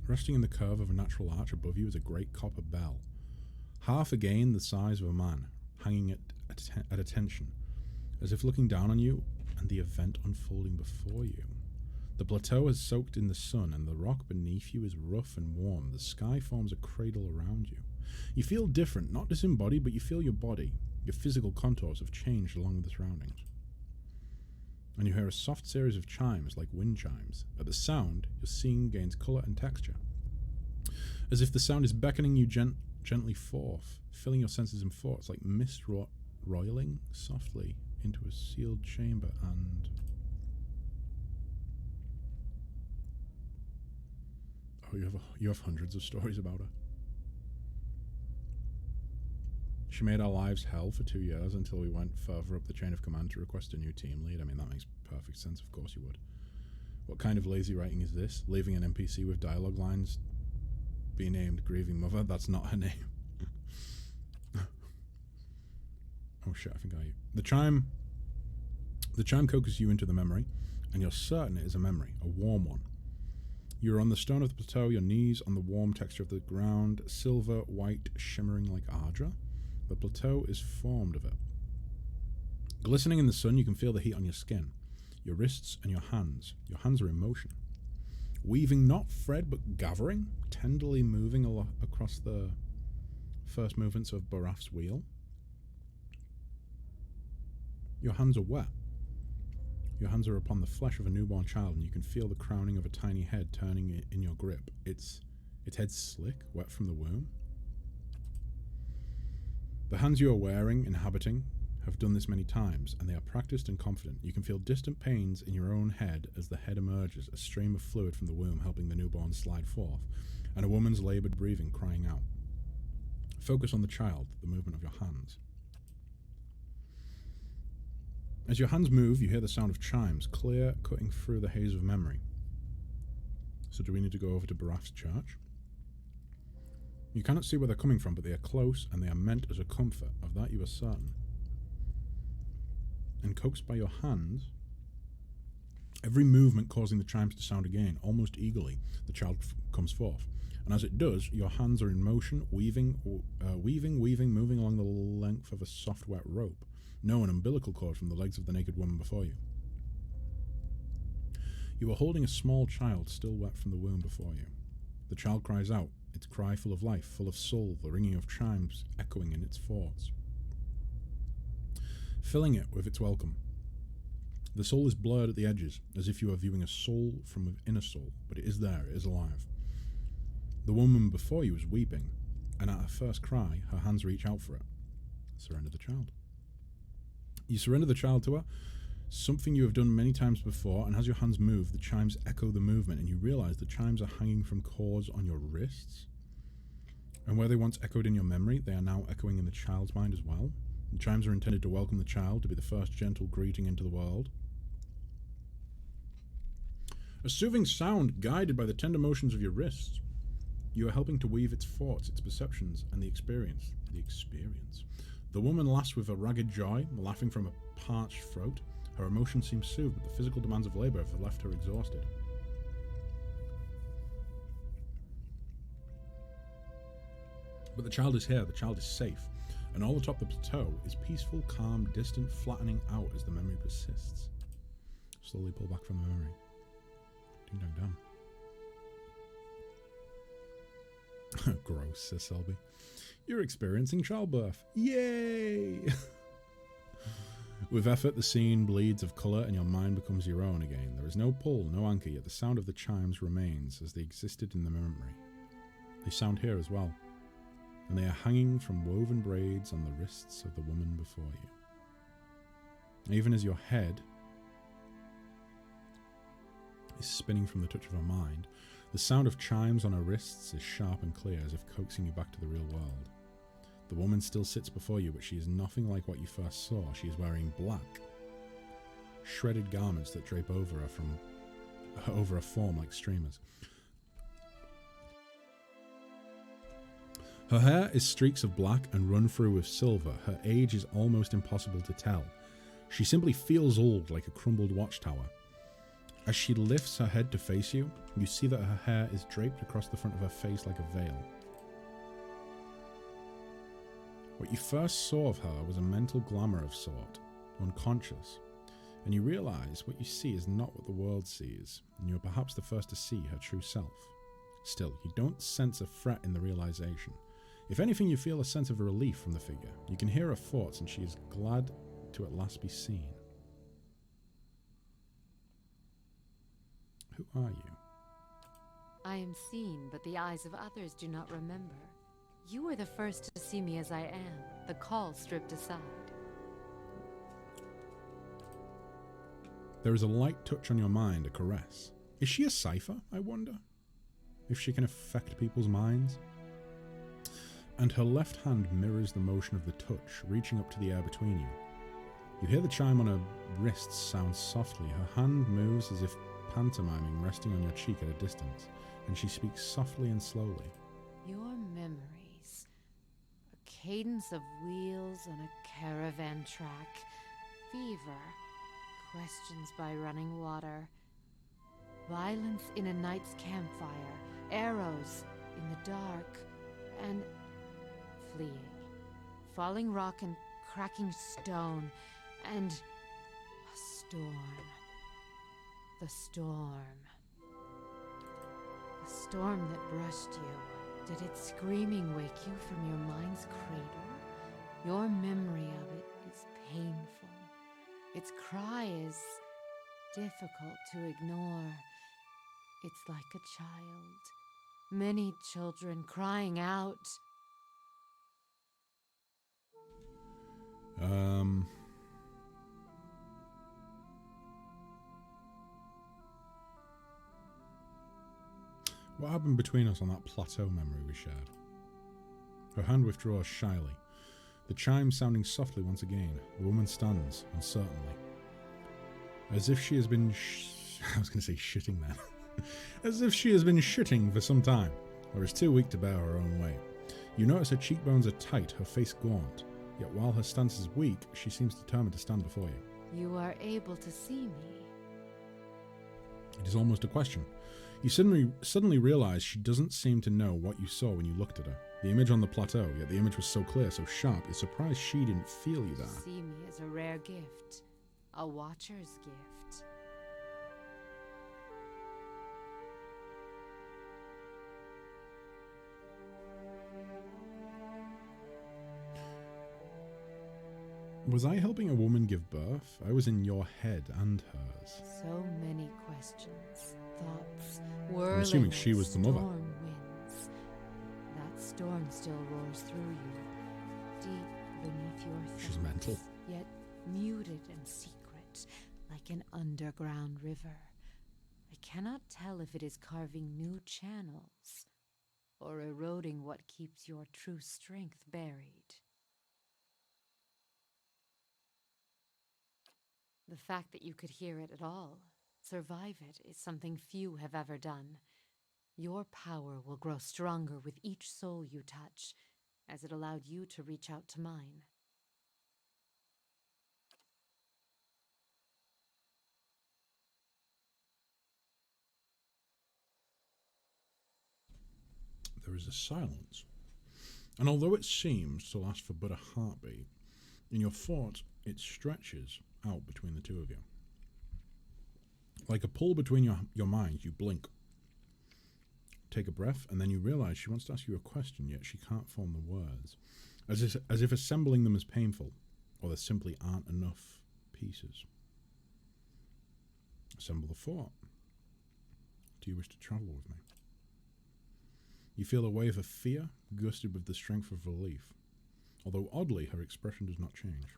Resting in the curve of a natural arch above you is a great copper bell, half again the size of a man, hanging at attention, as if looking down on you and the event unfolding before you. The plateau is soaked in the sun, and the rock beneath you is rough and warm. The sky forms a cradle around you. You feel different, not disembodied, but you feel your body. Your physical contours have changed along with the surroundings. And you hear a soft series of chimes, like wind chimes. At the sound, your seeing gains colour and texture, as if the sound is beckoning you gently forth, filling your senses and thoughts like mist roiling softly into a sealed chamber. And you have hundreds of stories about her. She made our lives hell for 2 years until we went further up the chain of command to request a new team lead. I mean, that makes perfect sense. Of course you would. What kind of lazy writing is this? Leaving an NPC with dialogue lines be named Grieving Mother? That's not her name. Oh shit, I think The chime coaxes you into the memory, and you're certain it is a memory, a warm one. You're on the stone of the plateau, your knees on the warm texture of the ground, silver, white, shimmering like Ardra. The plateau is formed of it. Glistening in the sun, you can feel the heat on your skin, your wrists and your hands. Your hands are in motion. Weaving not thread but gathering, tenderly moving across the first movements of Baraf's wheel. Your hands are wet. Your hands are upon the flesh of a newborn child, and you can feel the crowning of a tiny head turning in your grip. Its head slick, wet from the womb. The hands you are wearing, inhabiting, have done this many times, and they are practiced and confident. You can feel distant pains in your own head as the head emerges, a stream of fluid from the womb helping the newborn slide forth, and a woman's laboured breathing crying out. Focus on the child, the movement of your hands. As your hands move, you hear the sound of chimes, clear, cutting through the haze of memory. So do we need to go over to Baraf's church? You cannot see where they're coming from, but they are close, and they are meant as a comfort. Of that you are certain. And coaxed by your hands, every movement causing the chimes to sound again, almost eagerly, the child comes forth. And as it does, your hands are in motion, weaving, moving along the length of a soft, wet rope. No, an umbilical cord from the legs of the naked woman before you. You are holding a small child, still wet from the womb before you. The child cries out, its cry full of life, full of soul, the ringing of chimes echoing in its thoughts, filling it with its welcome. The soul is blurred at the edges, as if you are viewing a soul from within a soul, but it is there, it is alive. The woman before you is weeping, and at her first cry, her hands reach out for it. Surrender the child. You surrender the child to her, something you have done many times before, and as your hands move, the chimes echo the movement, and you realize the chimes are hanging from cords on your wrists. And where they once echoed in your memory, they are now echoing in the child's mind as well. The chimes are intended to welcome the child, to be the first gentle greeting into the world. A soothing sound guided by the tender motions of your wrists. You are helping to weave its thoughts, its perceptions, and the experience. The woman laughs with a ragged joy, laughing from a parched throat. Her emotion seems soothed, but the physical demands of labor have left her exhausted. But the child is here, the child is safe, and all atop the plateau is peaceful, calm, distant, flattening out as the memory persists. Slowly pull back from the memory. Ding dong dong. Gross, says Selby. You're experiencing childbirth. Yay! With effort, the scene bleeds of colour and your mind becomes your own again. There is no pull, no anchor, yet the sound of the chimes remains as they existed in the memory. They sound here as well, and they are hanging from woven braids on the wrists of the woman before you. Even as your head is spinning from the touch of her mind, the sound of chimes on her wrists is sharp and clear, as if coaxing you back to the real world. The woman still sits before you, but she is nothing like what you first saw. She is wearing black, shredded garments that drape over her form like streamers. Her hair is streaks of black and run through with silver. Her age is almost impossible to tell. She simply feels old, like a crumbled watchtower. As she lifts her head to face you, you see that her hair is draped across the front of her face like a veil. What you first saw of her was a mental glamour of sort, unconscious, and you realize what you see is not what the world sees, and you are perhaps the first to see her true self. Still, you don't sense a fret in the realization. If anything, you feel a sense of relief from the figure. You can hear her thoughts, and she is glad to at last be seen. Who are you? I am seen, but the eyes of others do not remember. You were the first to see me as I am, the call stripped aside. There is a light touch on your mind, a caress. Is she a cipher, I wonder? If she can affect people's minds? And her left hand mirrors the motion of the touch, reaching up to the air between you. You hear the chime on her wrists sound softly. Her hand moves as if pantomiming, resting on your cheek at a distance, and she speaks softly and slowly. Your memories. A cadence of wheels on a caravan track. Fever. Questions by running water. Violence in a night's campfire. Arrows in the dark. And fleeing. Falling rock and cracking stone. And a storm. The storm. The storm that brushed you. Did its screaming wake you from your mind's cradle? Your memory of it is painful. Its cry is difficult to ignore. It's like a child. Many children crying out. What happened between us on that plateau memory we shared? Her hand withdraws shyly. The chime sounding softly once again. The woman stands, uncertainly. As if she has been I was going to say shitting then. As if she has been shitting for some time, or is too weak to bear her own weight. You notice her cheekbones are tight, her face gaunt. Yet while her stance is weak, she seems determined to stand before you. You are able to see me. It is almost a question. You suddenly realize she doesn't seem to know what you saw when you looked at her. The image on the plateau, yet the image was so clear, so sharp, you're surprised she didn't feel you there. See me as a rare gift. A watcher's gift. Was I helping a woman give birth? I was in your head and hers. So many questions, thoughts, I'm whirling assuming she was the mother. storm winds. That storm still roars through you, deep beneath your thoughts, She's mental. yet muted and secret, like an underground river. I cannot tell if it is carving new channels, or eroding what keeps your true strength buried. The fact that you could hear it at all, survive it, is something few have ever done. Your power will grow stronger with each soul you touch, as it allowed you to reach out to mine. There is a silence. And although it seems to last for but a heartbeat, in your thought it stretches out between the two of you. Like a pull between your minds, you blink. Take a breath, and then you realize she wants to ask you a question, yet she can't form the words. As if assembling them is painful, or there simply aren't enough pieces. Assemble the thought. Do you wish to travel with me? You feel a wave of fear, gusted with the strength of relief, although oddly her expression does not change.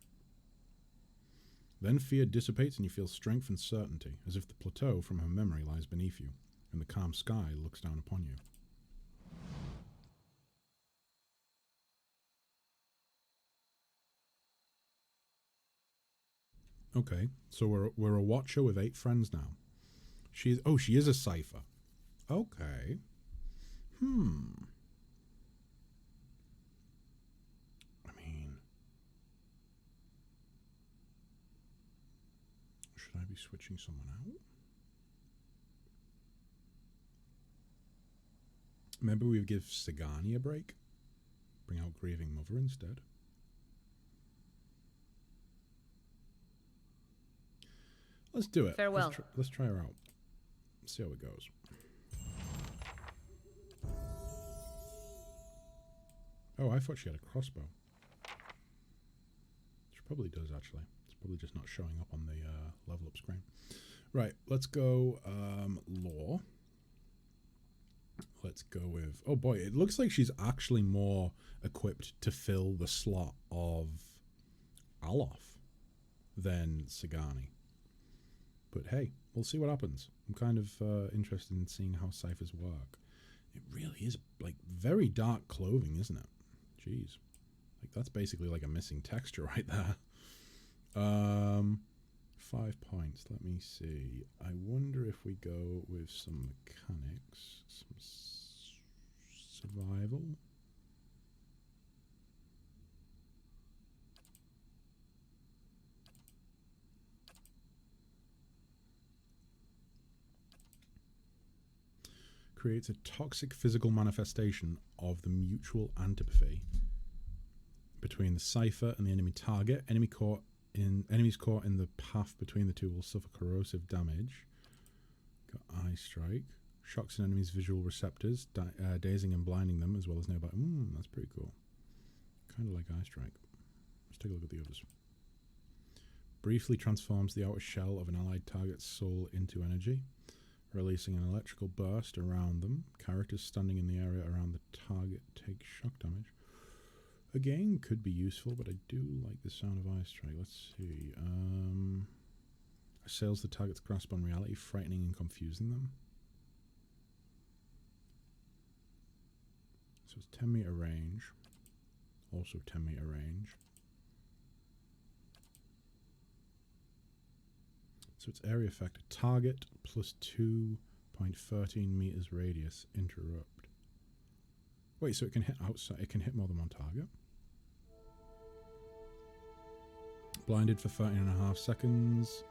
Then fear dissipates and you feel strength and certainty, as if the plateau from her memory lies beneath you, and the calm sky looks down upon you. Okay, so we're a watcher with 8 friends now. She is a cipher. Okay. I mean, should I be switching someone out? Maybe we give Sagani a break. Bring out Grieving Mother instead. Let's do it. Farewell. Let's try her out. See how it goes. Oh, I thought she had a crossbow. She probably does, actually. It's probably just not showing up on the level up screen. Right, let's go lore. Let's go with... Oh boy, it looks like she's actually more equipped to fill the slot of Alof than Sagani. But hey, we'll see what happens. I'm kind of interested in seeing how ciphers work. It really is like very dark clothing, isn't it? Jeez. Like that's basically like a missing texture right there. 5 points. Let me see. I wonder if we go with some mechanics, some survival. Creates a toxic physical manifestation of the mutual antipathy between the cipher and the enemy target. Enemies caught in the path between the two will suffer corrosive damage. Got Eye Strike. Shocks an enemy's visual receptors, dazing and blinding them, as well as nearby. That's pretty cool. Kind of like Eye Strike. Let's take a look at the others. Briefly transforms the outer shell of an allied target's soul into energy, releasing an electrical burst around them. Characters standing in the area around the target take shock damage. Again, could be useful, but I do like the sound of Eye Strike. Let's see. Assails the target's grasp on reality, frightening and confusing them. So it's 10 meter range. Also 10 meter range. So it's area effect. Target plus 2.13 meters radius. Interrupt. Wait, so it can hit outside. It can hit more than one target. Blinded for 13.5 seconds.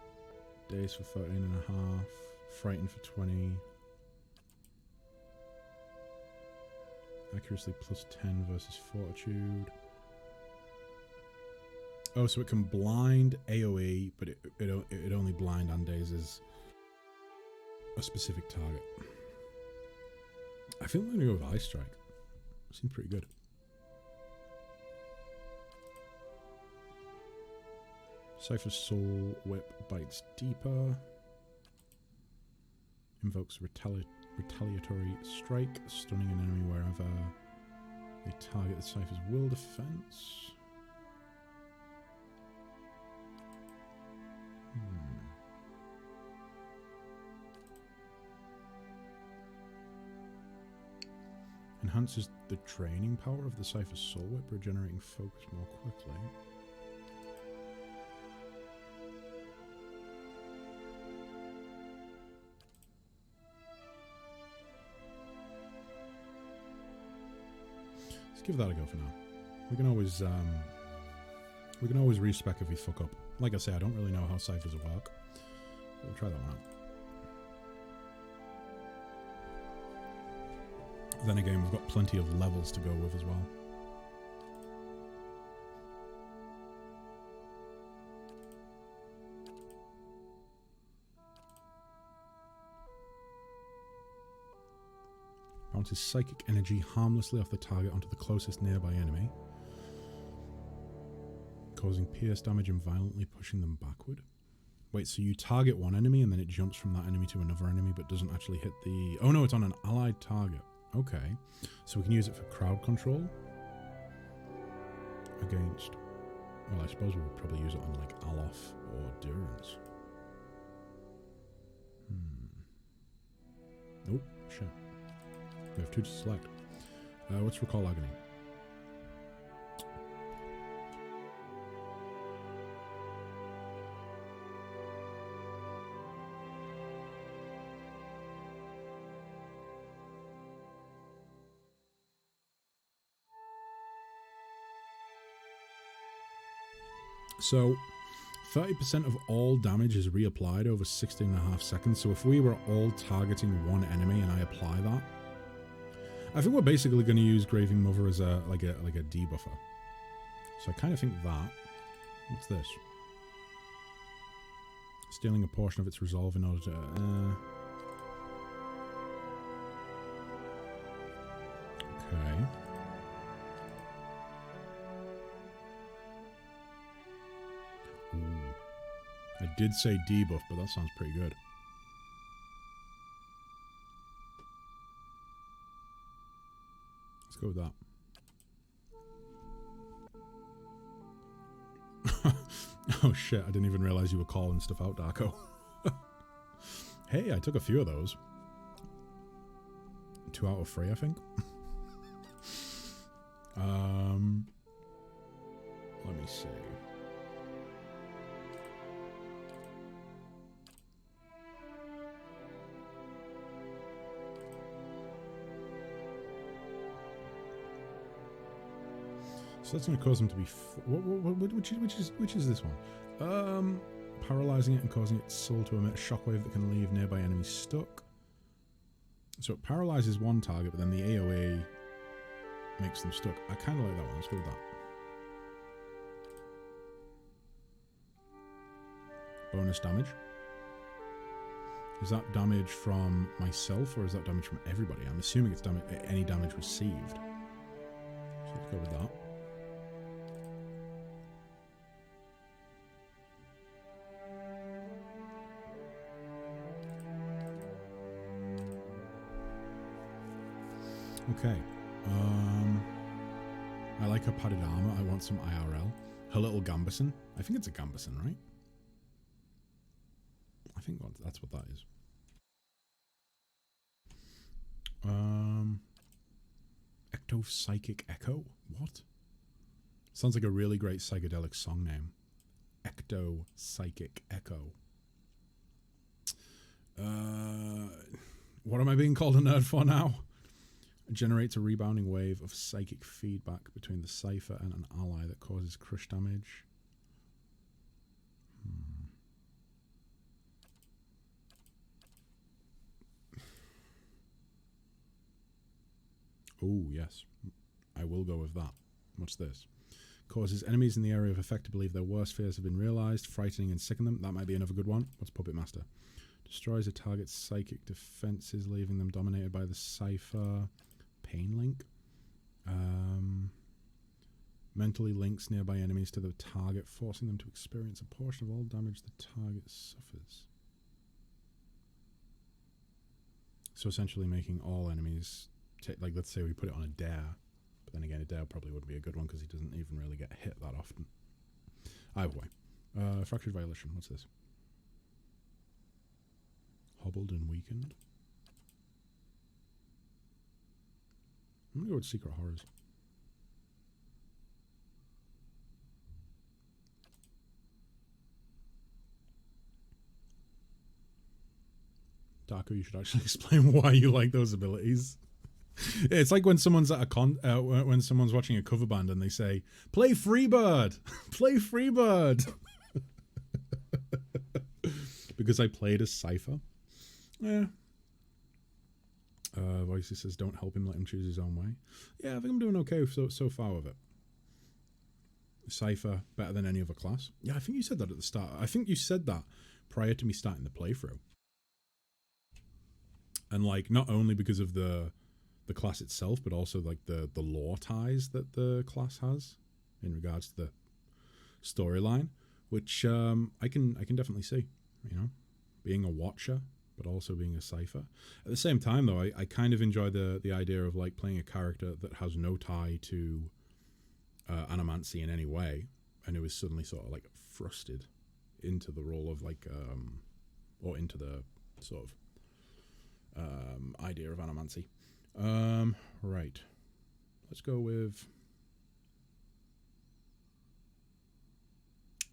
Dazed for 13.5. Frightened for 20. Accuracy plus 10 versus Fortitude. Oh, so it can blind AoE, but it only blind and dazes a specific target. I feel I'm going to go with Eye Strike. Seems pretty good. Cypher's Soul Whip bites deeper. Invokes retaliatory strike, stunning an enemy wherever they target the Cypher's will defense. Enhances the draining power of the Cypher's Soul Whip, regenerating focus more quickly. Let's give that a go for now. We can always respec if we fuck up. Like I say, I don't really know how ciphers work. We'll try that one out. Then again, we've got plenty of levels to go with as well. Bounces psychic energy harmlessly off the target onto the closest nearby enemy, causing pierce damage and violently pushing them backward. Wait, so you target one enemy and then it jumps from that enemy to another enemy but doesn't actually hit the... Oh no, it's on an allied target. Okay, so we can use it for crowd control against... Well, I suppose we would probably use it on like Alof or Durance. Oh, shit. We have two to select. What's Recall Agony? So 30% of all damage is reapplied over 16.5 seconds. So if we were all targeting one enemy and I apply that, I think we're basically going to use Graving Mother as a debuffer. So I kind of think that. What's this? Stealing a portion of its resolve in order to. Okay. Ooh. I did say debuff, but that sounds pretty good. Let's go with that. Oh shit, I didn't even realize you were calling stuff out, Darko. Hey, I took a few of those. 2 out of 3, I think. Let me see. So that's going to cause them to be. Which is this one? Paralyzing it and causing its soul to emit a shockwave that can leave nearby enemies stuck. So it paralyzes one target, but then the AoE makes them stuck. I kind of like that one. Let's go with that. Bonus damage. Is that damage from myself or is that damage from everybody? I'm assuming it's any damage received. So let's go with that. Okay. I like her padded armor. I want some IRL. Her little gambeson. I think it's a gambeson, right? I think that's what that is. Ecto Psychic Echo? What? Sounds like a really great psychedelic song name. Ecto Psychic Echo. What am I being called a nerd for now? It generates a rebounding wave of psychic feedback between the Cypher and an ally that causes crush damage. Oh, yes. I will go with that. What's this? Causes enemies in the area of effect to believe their worst fears have been realized, frightening and sicken them. That might be another good one. What's Puppet Master? Destroys a target's psychic defenses, leaving them dominated by the Cypher. Pain Link. Mentally links nearby enemies to the target, forcing them to experience a portion of all damage the target suffers. So essentially making all enemies... like, let's say we put it on a dare, but then again, a dare probably wouldn't be a good one because he doesn't even really get hit that often. Either way. Fractured Violation, what's this? Hobbled and weakened. I'm gonna go with Secret Horrors. Darko, you should actually explain why you like those abilities. It's like when someone's at a when someone's watching a cover band and they say, "Play Freebird, play Freebird," because I played as Cypher. Yeah. Voices says, "Don't help him, let him choose his own way." Yeah, I think I'm doing okay so far with it. Cypher better than any other class. Yeah, I think you said that at the start. I think you said that prior to me starting the playthrough. And like, not only because of the class itself, but also like the lore ties that the class has in regards to the storyline, which I can definitely see, you know, being a watcher, but also being a Cypher. At the same time, though, I kind of enjoy the idea of like playing a character that has no tie to animancy in any way, and who is suddenly sort of like thrusted into the role of like, or into the sort of idea of animancy. Right. Let's go with,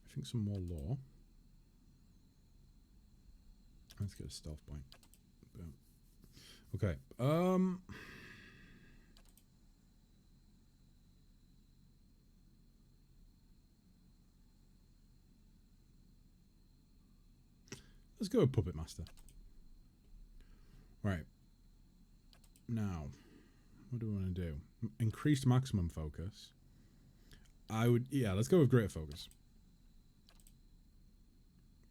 I think, some more lore. Let's get a stealth point. Boom. Okay. Let's go with Puppet Master. Right. Now, What do we want to do? Increased maximum focus. Yeah, let's go with greater focus.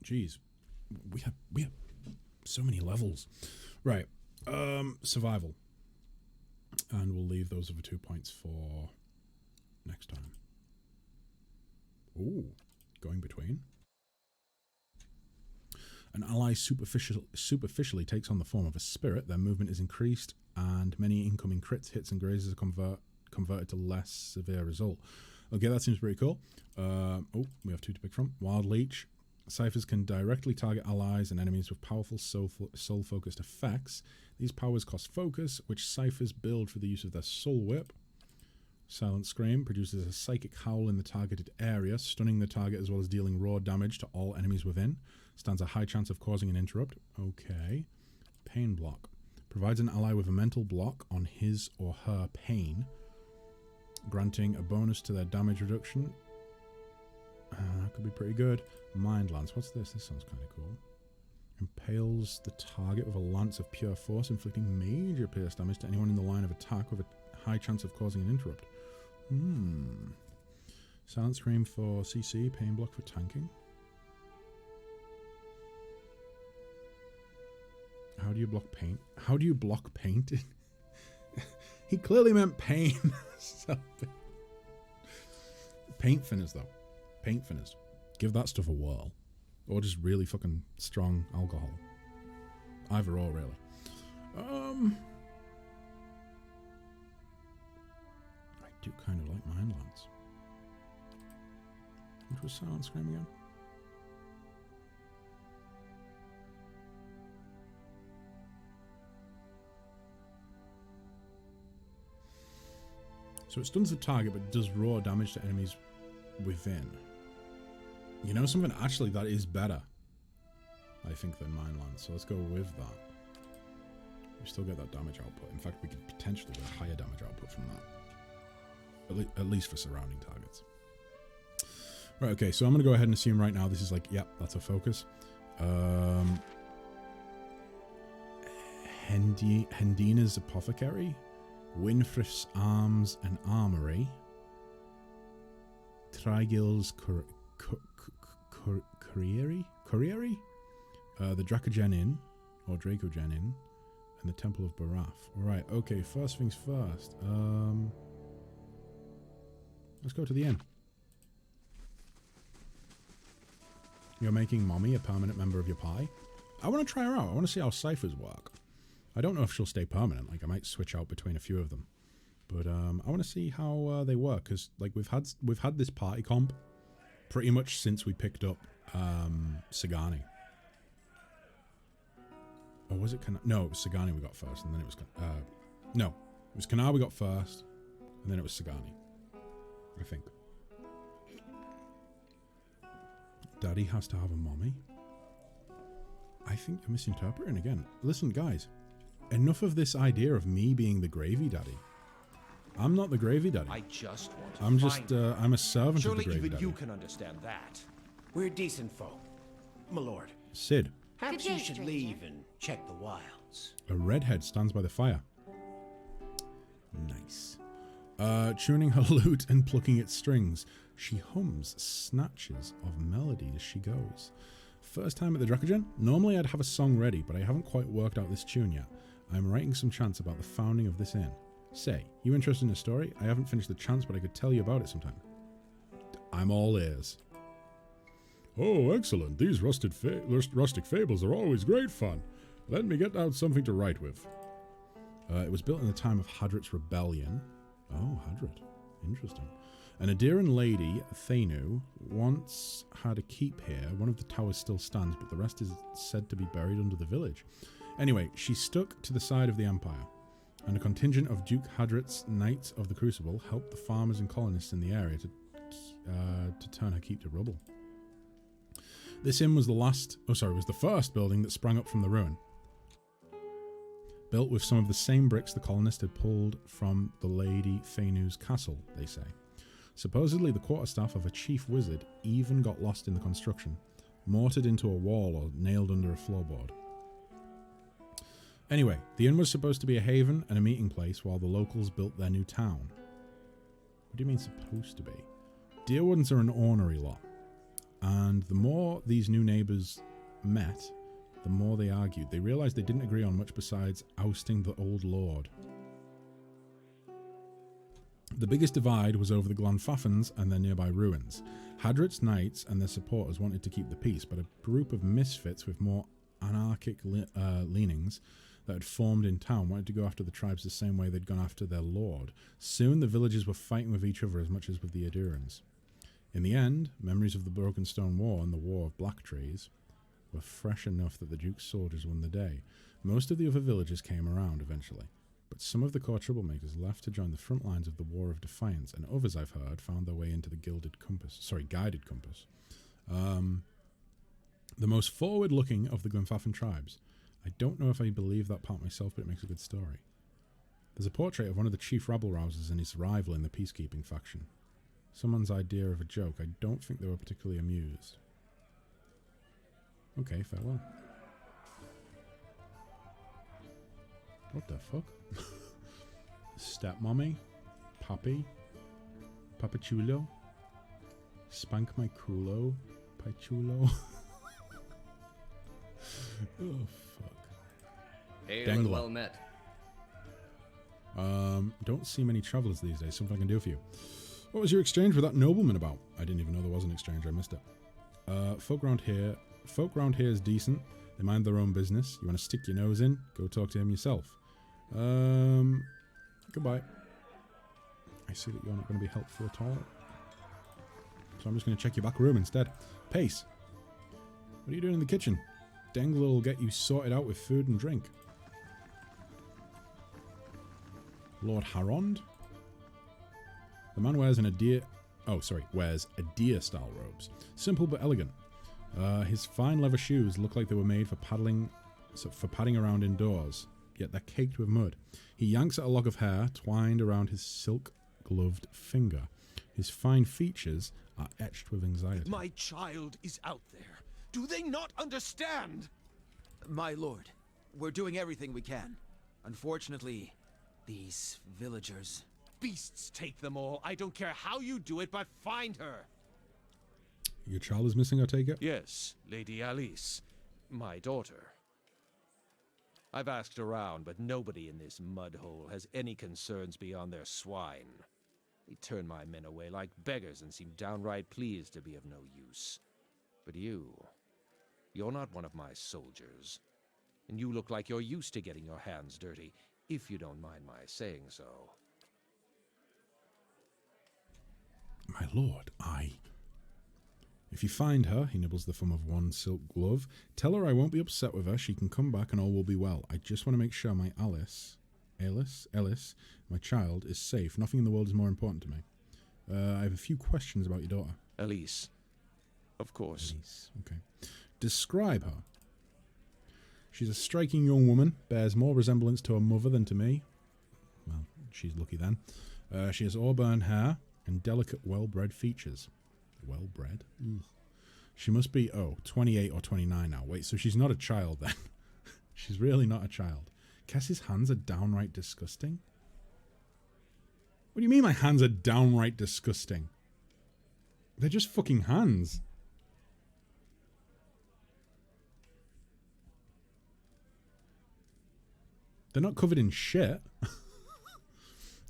Jeez. We have so many levels. Right. Survival. And we'll leave those other 2 points for next time. Ooh, going between. An ally superficially takes on the form of a spirit. Their movement is increased, and many incoming crits, hits, and grazes are converted to less severe result. Okay, that seems pretty cool. We have 2 to pick from. Wild Leech. Ciphers can directly target allies and enemies with powerful soul-focused effects. These powers cost focus, which ciphers build for the use of their soul whip. Silent Scream produces a psychic howl in the targeted area, stunning the target as well as dealing raw damage to all enemies within. Stands a high chance of causing an interrupt. Okay. Pain Block. Provides an ally with a mental block on his or her pain, granting a bonus to their damage reduction. Could be pretty good. Mind Lance. What's this? This sounds kind of cool. Impales the target with a lance of pure force, inflicting major pierce damage to anyone in the line of attack with a high chance of causing an interrupt. Silent Scream for CC. Pain Block for tanking. How do you block paint? How do you block paint? He clearly meant pain. Paint thinners, though. Paint thinners. Give that stuff a whirl. Or just really fucking strong alcohol. Either or, really. I do kind of like Mind Lance. Which was Silent Scream again? So it stuns the target, but does raw damage to enemies within. You know something? Actually, that is better, I think, than Mind Lance. So let's go with that. We still get that damage output. In fact, we could potentially get higher damage output from that. At least for surrounding targets. Right, okay, so I'm going to go ahead and assume right now this is like, yep, that's a focus. Hendina's Apothecary. Winfrith's Arms and Armory. Trigil's Corriere? The Dracogen Inn, or Dracogen Inn, and the Temple of Baraf. Alright, okay, first things first. Let's go to the inn. You're making Mommy a permanent member of your pie? I want to try her out. I want to see how ciphers work. I don't know if she'll stay permanent. Like, I might switch out between a few of them. But I want to see how they work, because like we've had this party comp pretty much since we picked up Sagani. Or was it no, it was Sagani we got first, and then it was no, it was Kanar we got first, and then it was Sagani, I think. Daddy has to have a mommy. I think you're misinterpreting again. Listen, guys, enough of this idea of me being the gravy daddy. I'm not the gravy daddy. I just want to I'm a servant of the Surely gravy even daddy. you can understand that. We're decent folk, my lord. Sid. Perhaps Good day, you should stranger. leave and check the wilds. A redhead stands by the fire. Nice. Tuning her lute and plucking its strings, she hums snatches of melody as she goes. First time at the Dracogen? Normally I'd have a song ready, but I haven't quite worked out this tune yet. I'm writing some chants about the founding of this inn. Say, you interested in a story? I haven't finished the chants, but I could tell you about it sometime. I'm all ears. Oh, excellent. These rustic fables are always great fun. Let me get out something to write with. It was built in the time of Hadrit's rebellion. Oh, Hadrit. Interesting. An Adiran lady, Thenu, once had a keep here. One of the towers still stands, but the rest is said to be buried under the village. Anyway, she stuck to the side of the Empire, and a contingent of Duke Hadrit's Knights of the Crucible helped the farmers and colonists in the area to turn her keep to rubble. This inn was was the first building that sprang up from the ruin. Built with some of the same bricks the colonists had pulled from the Lady Thenu's castle, they say. Supposedly the quarterstaff of a chief wizard even got lost in the construction, mortared into a wall or nailed under a floorboard. Anyway, the inn was supposed to be a haven and a meeting place while the locals built their new town. What do you mean supposed to be? Deerwardens are an ornery lot. And the more these new neighbours met, the more they argued. They realised they didn't agree on much besides ousting the old lord. The biggest divide was over the Glenfaffins and their nearby ruins. Hadrit's knights and their supporters wanted to keep the peace, but a group of misfits with more anarchic leanings that had formed in town wanted to go after the tribes the same way they'd gone after their lord. Soon the villagers were fighting with each other as much as with the Adurans. In the end, memories of the Broken Stone War and the War of Black Trees were fresh enough that the Duke's soldiers won the day. Most of the other villagers came around eventually, but some of the core troublemakers left to join the front lines of the War of Defiance, and others, I've heard, found their way into the guided compass. The most forward-looking of the Glenfaffin tribes. I don't know if I believe that part myself, but it makes a good story. There's a portrait of one of the chief rabble-rousers and his rival in the peacekeeping faction. Someone's idea of a joke. I don't think they were particularly amused. Okay, farewell. What the fuck? Stepmommy? Papi? Papachulo? Spank my culo? Pachulo? Oh, fuck. Hail and well met. Don't see many travellers these days. Something I can do for you. What was your exchange with that nobleman about? I didn't even know there was an exchange. I missed it. Folk round here is decent. They mind their own business. You want to stick your nose in? Go talk to him yourself. Goodbye. I see that you're not going to be helpful at all. So I'm just going to check your back room instead. Pace. What are you doing in the kitchen? Dengle will get you sorted out with food and drink. Lord Harond? The man wears wears a deer-style robes. Simple but elegant. His fine leather shoes look like they were made for padding around indoors, yet they're caked with mud. He yanks at a lock of hair twined around his silk-gloved finger. His fine features are etched with anxiety. My child is out there. Do they not understand? My lord, we're doing everything we can. Unfortunately, these villagers... Beasts take them all. I don't care how you do it, but find her. Your child is missing, I take it? Yes, Lady Alice, my daughter. I've asked around, but nobody in this mud hole has any concerns beyond their swine. They turn my men away like beggars and seem downright pleased to be of no use. But you're not one of my soldiers. And you look like you're used to getting your hands dirty, if you don't mind my saying so. My lord, If you find her, he nibbles the thumb of one silk glove, tell her I won't be upset with her, she can come back and all will be well. I just want to make sure my Alice, my child, is safe. Nothing in the world is more important to me. I have a few questions about your daughter. Alice. Of course. Alice, okay. Describe her. She's a striking young woman, bears more resemblance to her mother than to me. Well, she's lucky then. She has auburn hair and delicate, well-bred features. Well-bred? Ugh. She must be, 28 or 29 now. Wait, so she's not a child then. She's really not a child. Cassie's hands are downright disgusting. What do you mean my hands are downright disgusting? They're just fucking hands. They're not covered in shit.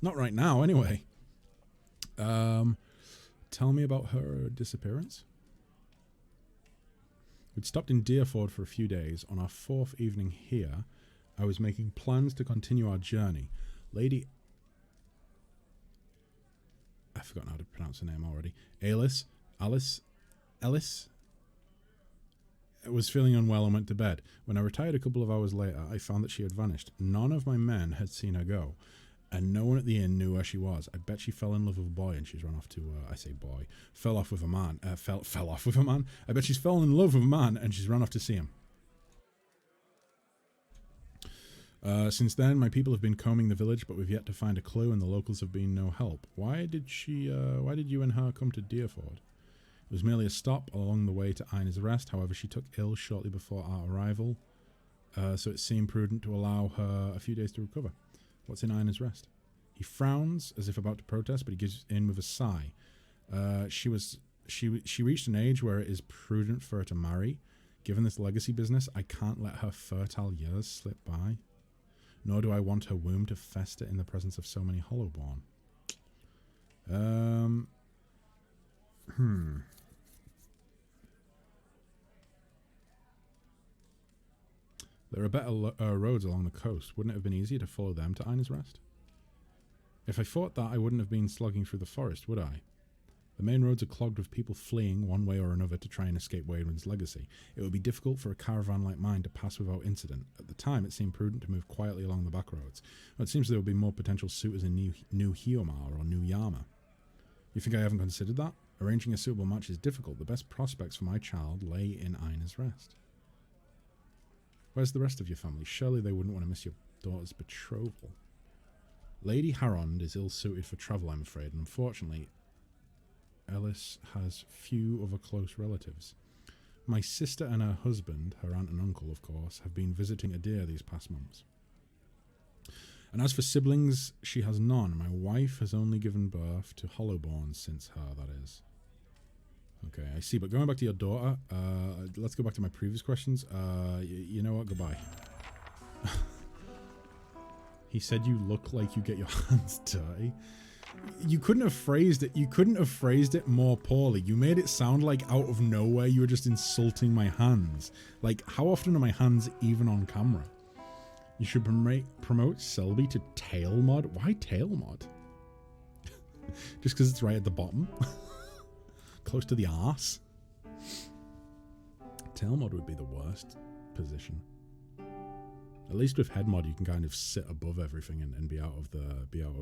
Not right now, anyway. Tell me about her disappearance. We'd stopped in Dyrford for a few days. On our fourth evening here, I was making plans to continue our journey. Lady... I've forgotten how to pronounce her name already. Alice was feeling unwell and went to bed. When I retired a couple of hours later, I found that she had vanished. None of my men had seen her go, and no one at the inn knew where she was. I bet she fell in love with a boy and she's run off to, fell off with a man. Fell off with a man? I bet she's fallen in love with a man and she's run off to see him. Since then, my people have been combing the village, but we've yet to find a clue, and the locals have been no help. Why did you and her come to Dyrford? It was merely a stop along the way to Ina's rest. However, she took ill shortly before our arrival. so it seemed prudent to allow her a few days to recover. What's in Ina's Rest? He frowns as if about to protest, but he gives in with a sigh. She reached an age where it is prudent for her to marry. Given this legacy business, I can't let her fertile years slip by. Nor do I want her womb to fester in the presence of so many Hollowborn. There are better roads along the coast. Wouldn't it have been easier to follow them to Ina's Rest? If I thought that, I wouldn't have been slogging through the forest, would I? The main roads are clogged with people fleeing one way or another to try and escape Waylon's legacy. It would be difficult for a caravan like mine to pass without incident. At the time, it seemed prudent to move quietly along the back roads. Well, it seems there would be more potential suitors in New Hyomar or New Yama. You think I haven't considered that? Arranging a suitable match is difficult. The best prospects for my child lay in Ina's Rest. Where's the rest of your family? Surely they wouldn't want to miss your daughter's betrothal. Lady Harond is ill-suited for travel, I'm afraid, and unfortunately, Ellis has few other close relatives. My sister and her husband, her aunt and uncle, of course, have been visiting Adir these past months. And as for siblings, she has none. My wife has only given birth to Hollowborn since her, that is. Okay, I see. But going back to your daughter, let's go back to my previous questions. You know what? Goodbye. He said you look like you get your hands dirty. You couldn't have phrased it. You couldn't have phrased it more poorly. You made it sound like out of nowhere you were just insulting my hands. Like, how often are my hands even on camera? You should promote Selby to tail mod. Why tail mod? Just because it's right at the bottom, close to the arse. Tail mod would be the worst position. At least with head mod, you can kind of sit above everything and be out of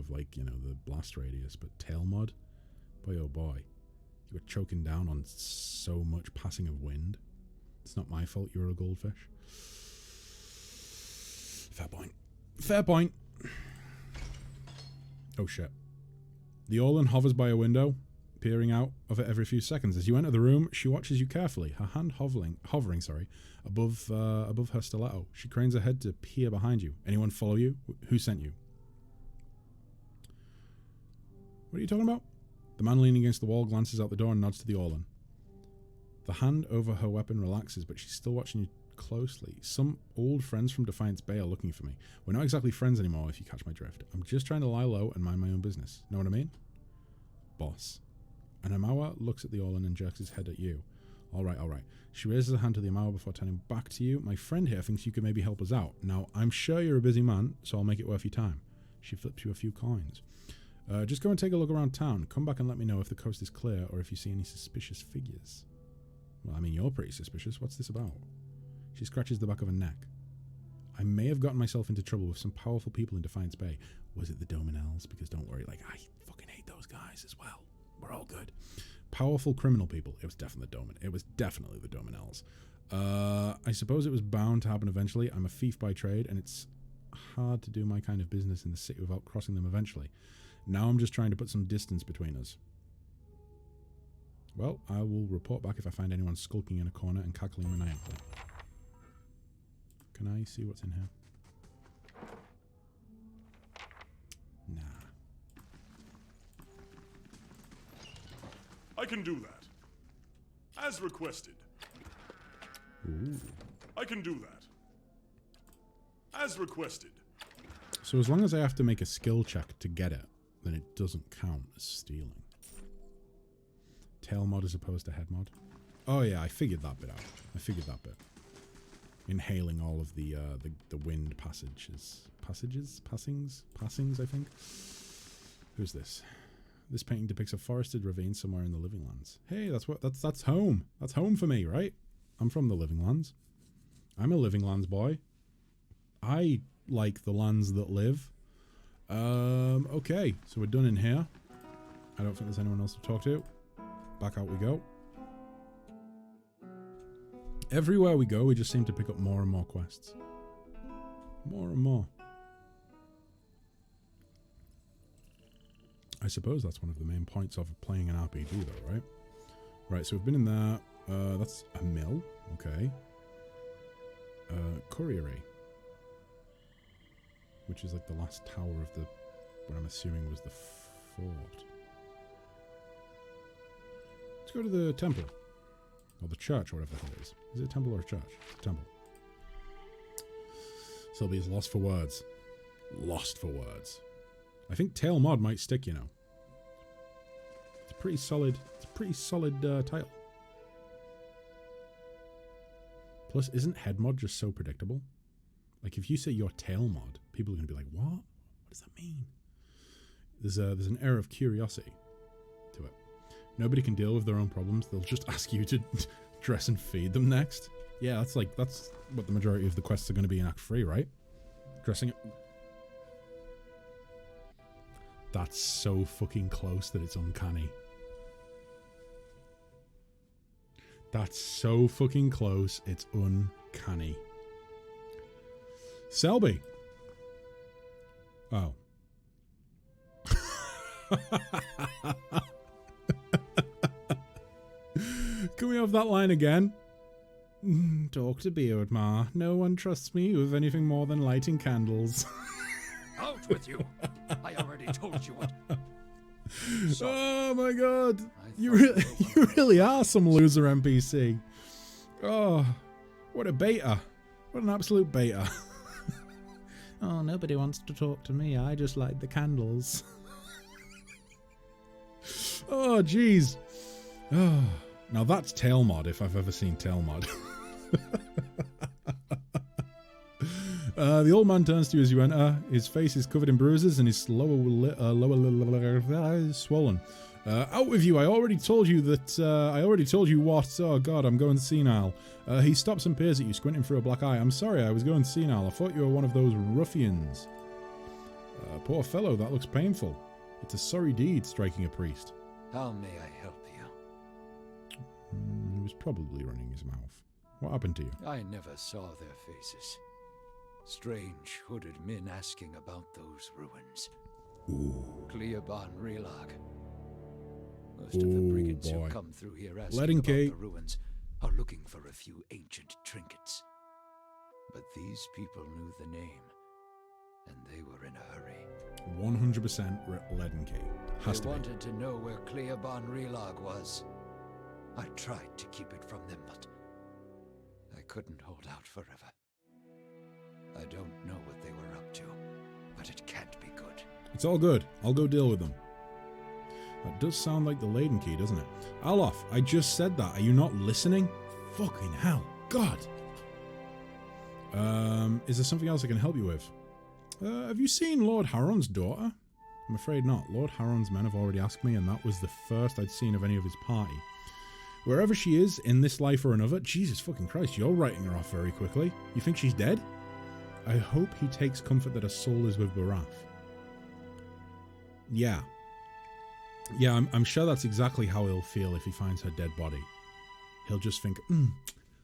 like, you know, the blast radius. But tail mod, boy oh boy, you were choking down on so much passing of wind. It's not my fault you were a goldfish. Fair point. Fair point. Oh shit. The Orlan hovers by a window, peering out of it every few seconds. As you enter the room, she watches you carefully, her hand hovering, above her stiletto. She cranes her head to peer behind you. Anyone follow you? Who sent you? What are you talking about? The man leaning against the wall glances out the door and nods to the Orlan. The hand over her weapon relaxes, but she's still watching you closely. Some old friends from Defiance Bay are looking for me. We're not exactly friends anymore, if you catch my drift. I'm just trying to lie low and mind my own business. Know what I mean? Boss. And Amawa looks at the Orlan and jerks his head at you. All right. She raises her hand to the Amawa before turning back to you. My friend here thinks you could maybe help us out. Now, I'm sure you're a busy man, so I'll make it worth your time. She flips you a few coins. Just go and take a look around town. Come back and let me know if the coast is clear or if you see any suspicious figures. Well, I mean, you're pretty suspicious. What's this about? She scratches the back of her neck. I may have gotten myself into trouble with some powerful people in Defiance Bay. Was it the Dominels? Because don't worry, like, I fucking hate those guys as well. We're all good. Powerful criminal people. It was definitely the Dominels. I suppose it was bound to happen eventually. I'm a thief by trade, and it's hard to do my kind of business in the city without crossing them eventually. Now I'm just trying to put some distance between us. Well, I will report back if I find anyone skulking in a corner and cackling maniacally. Can I see what's in here? Nah. I can do that. As requested. Ooh. I can do that. As requested. So as long as I have to make a skill check to get it, then it doesn't count as stealing. Tail mod as opposed to head mod. Oh yeah, I figured that bit out. Inhaling all of the wind passings, I think. Who's this? This painting depicts a forested ravine somewhere in the Living Lands. Hey, that's home. That's home for me, right? I'm from the Living Lands. I'm a Living Lands boy. I like the lands that live. Okay, so we're done in here. I don't think there's anyone else to talk to. Back out we go. Everywhere we go, we just seem to pick up more and more quests. More and more. I suppose that's one of the main points of playing an RPG though, right? Right, so we've been in there. That's a mill. Okay. Couriery, which is like the last tower of the, what I'm assuming was the fort. Let's go to the temple. Or the church, or whatever the hell it is. Is it a temple or a church? It's a temple. Sylvia's lost for words. Lost for words. I think tail mod might stick, you know. It's a pretty solid title. Plus, isn't head mod just so predictable? Like, if you say your tail mod, people are going to be like, what? What does that mean? There's an air of curiosity to it. Nobody can deal with their own problems. They'll just ask you to dress and feed them next. Yeah, that's what the majority of the quests are going to be in Act 3, right? Dressing it. That's so fucking close that it's uncanny. That's so fucking close, it's uncanny. Selby. Oh. Can we have that line again? Talk to Beardmar. No one trusts me with anything more than lighting candles. Out with you! I already told you what. Oh my god. You really are some loser NPC. Oh, what a beta. What an absolute beta. Oh, nobody wants to talk to me. I just light the candles. Oh, jeez. Oh, now that's tail mod if I've ever seen tail mod. The old man turns to you as you enter. His face is covered in bruises and his lower is swollen. Out with you! I already told you what. Oh god, I'm going senile. He stops and peers at you, squinting through a black eye. I'm sorry, I was going senile. I thought you were one of those ruffians. Poor fellow, that looks painful. It's a sorry deed, striking a priest. How may I help you? He was probably running his mouth. What happened to you? I never saw their faces. Strange hooded men asking about those ruins. Ooh. Cleoban Relag. Most of the brigands who come through here asking about the ruins are looking for a few ancient trinkets. But these people knew the name, and they were in a hurry. 100% Leaden Key. Has to be. They wanted to know where Cleoban Relag was. I tried to keep it from them, but I couldn't hold out forever. I don't know what they were up to, but it can't be good. It's all good. I'll go deal with them. That does sound like the Leaden Key, doesn't it? Alof, I just said that. Are you not listening? Fucking hell. God. Is there something else I can help you with? Have you seen Lord Harron's daughter? I'm afraid not. Lord Harron's men have already asked me, and that was the first I'd seen of any of his party. Wherever she is, in this life or another, Jesus fucking Christ, you're writing her off very quickly. You think she's dead? I hope he takes comfort that her soul is with Baraf. Yeah. Yeah, I'm sure that's exactly how he'll feel if he finds her dead body. He'll just think,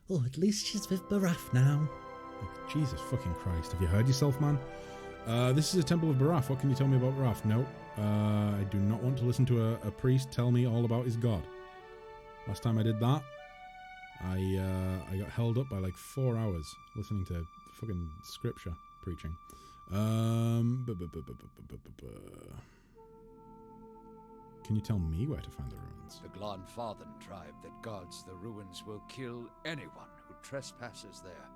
oh, at least she's with Baraf now. Like, Jesus fucking Christ, have you heard yourself, man? This is a temple of Baraf. What can you tell me about Baraf? No, I do not want to listen to a priest tell me all about his god. Last time I did that, I got held up by like 4 hours listening to fucking scripture preaching. Can you tell me where to find the ruins? The Glanfathan tribe that guards the ruins will kill anyone who trespasses there.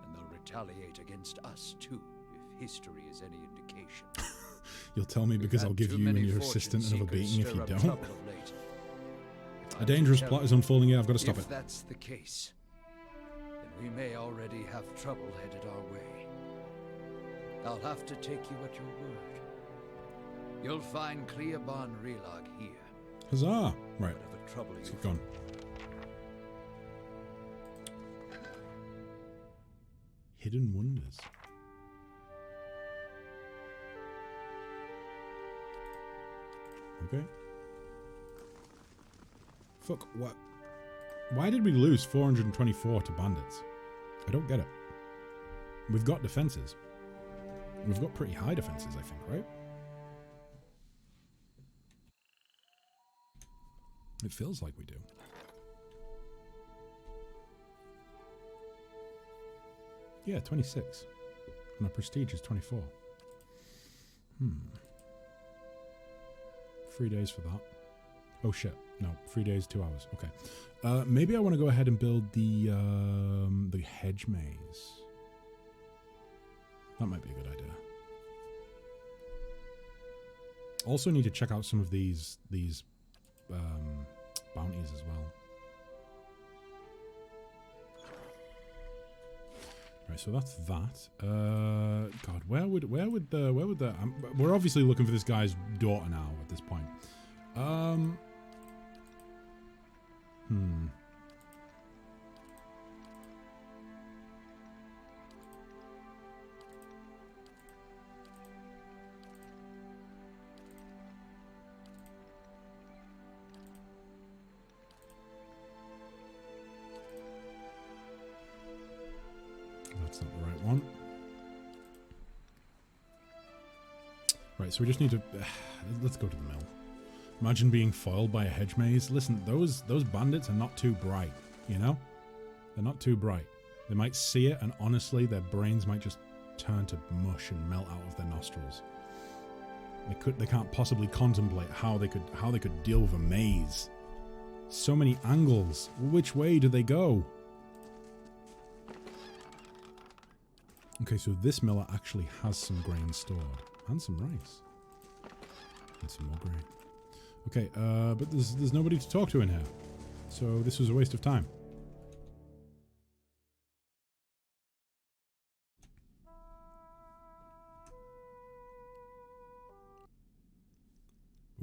And they'll retaliate against us too, if history is any indication. You'll tell me because I'll give you and your assistant another beating if you don't. A dangerous plot is unfolding here. I've got to stop it. If that's the case, then we may already have trouble headed our way. I'll have to take you at your word. You'll find Cleoban Relag here. Huzzah! Right. Let's get going. Hidden wonders. Okay. Fuck, what? Why did we lose 424 to bandits? I don't get it. We've got defenses. We've got pretty high defenses, I think, right? It feels like we do. Yeah, 26. And our prestige is 24. 3 days for that. Oh shit. No, 3 days, 2 hours. Okay. Maybe I want to go ahead and build the hedge maze. That might be a good idea. Also need to check out some of these bounties as well. Right, so that's that. God, where would the we're obviously looking for this guy's daughter now at this point. That's not the right one. Right, so we just need to... let's go to the mill. Imagine being foiled by a hedge maze. Listen, those bandits are not too bright, you know? They're not too bright. They might see it, and honestly, their brains might just turn to mush and melt out of their nostrils. They can't possibly contemplate how they could deal with a maze. So many angles. Which way do they go? Okay, so this miller actually has some grain stored. And some rice. And some more grain. Okay, but there's nobody to talk to in here. So this was a waste of time.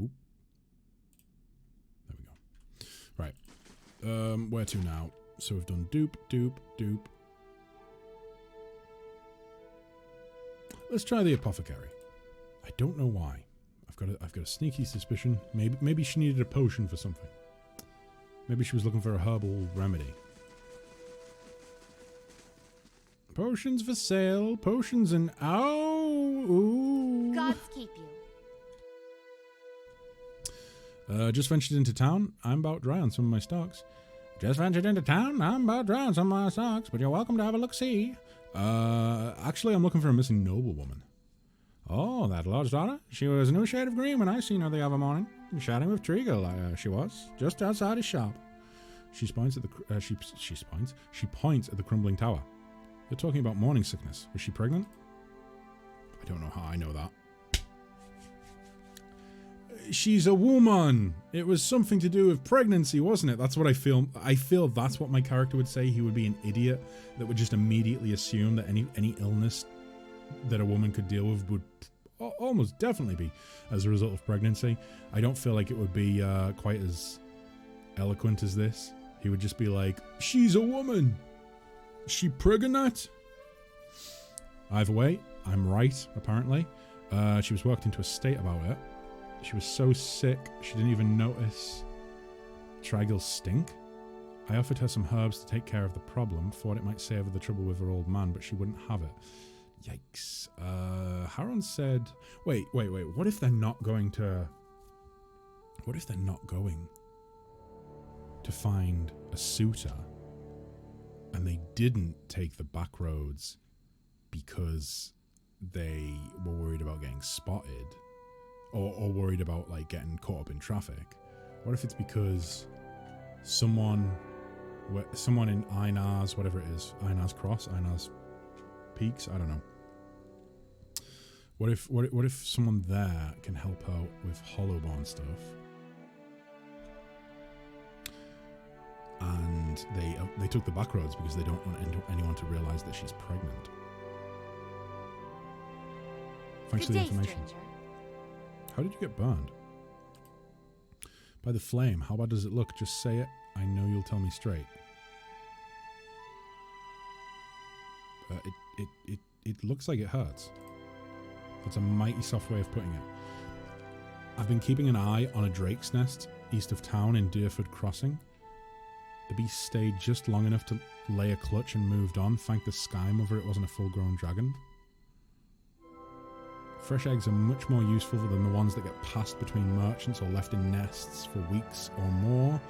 Oop. There we go. Right. Where to now? So we've done dupe, dupe, dupe. Let's try the apothecary. I don't know why. I've got a sneaky suspicion. Maybe she needed a potion for something. Maybe she was looking for a herbal remedy. Potions for sale. Potions and ooh. Gods keep you. Just ventured into town. I'm about dry on some of my stocks. Just ventured into town. I'm about dry on some of my stocks, but you're welcome to have a look-see. Actually, I'm looking for a missing noblewoman. Oh, that lord's daughter? She was a new shade of green when I seen her the other morning. Chatting with Treagle, she was, just outside his shop. She points at the she points at the crumbling tower. You're talking about morning sickness. Was she pregnant? I don't know how I know that. She's a woman. It was something to do with pregnancy, wasn't it? That's what I feel. I feel that's what my character would say. He would be an idiot that would just immediately assume that any illness that a woman could deal with would almost definitely be as a result of pregnancy. I don't feel like it would be quite as eloquent as this. He would just be like, she's a woman. Is she pregnant? Either way, I'm right, apparently. She was worked into a state about it. She was so sick, she didn't even notice Trigill's stink. I offered her some herbs to take care of the problem, thought it might save her the trouble with her old man, but she wouldn't have it. Yikes. Haron said... Wait. What if they're not going to... What if they're not going to find a suitor and they didn't take the back roads because they were worried about getting spotted or worried about like getting caught up in traffic? What if it's because someone in Einar's, whatever it is, Einar's Cross, Einar's Peaks, I don't know. What if someone there can help out with Hollowborn stuff, and they took the back roads because they don't want anyone to realize that she's pregnant? Thanks for the information. Stranger. How did you get burned? By the flame. How bad does it look? Just say it. I know you'll tell me straight. It looks like it hurts. That's a mighty soft way of putting it. I've been keeping an eye on a drake's nest east of town in Dyrford Crossing. The beast stayed just long enough to lay a clutch and moved on. Thank the Sky Mother it wasn't a full-grown dragon. Fresh eggs are much more useful than the ones that get passed between merchants or left in nests for weeks or more.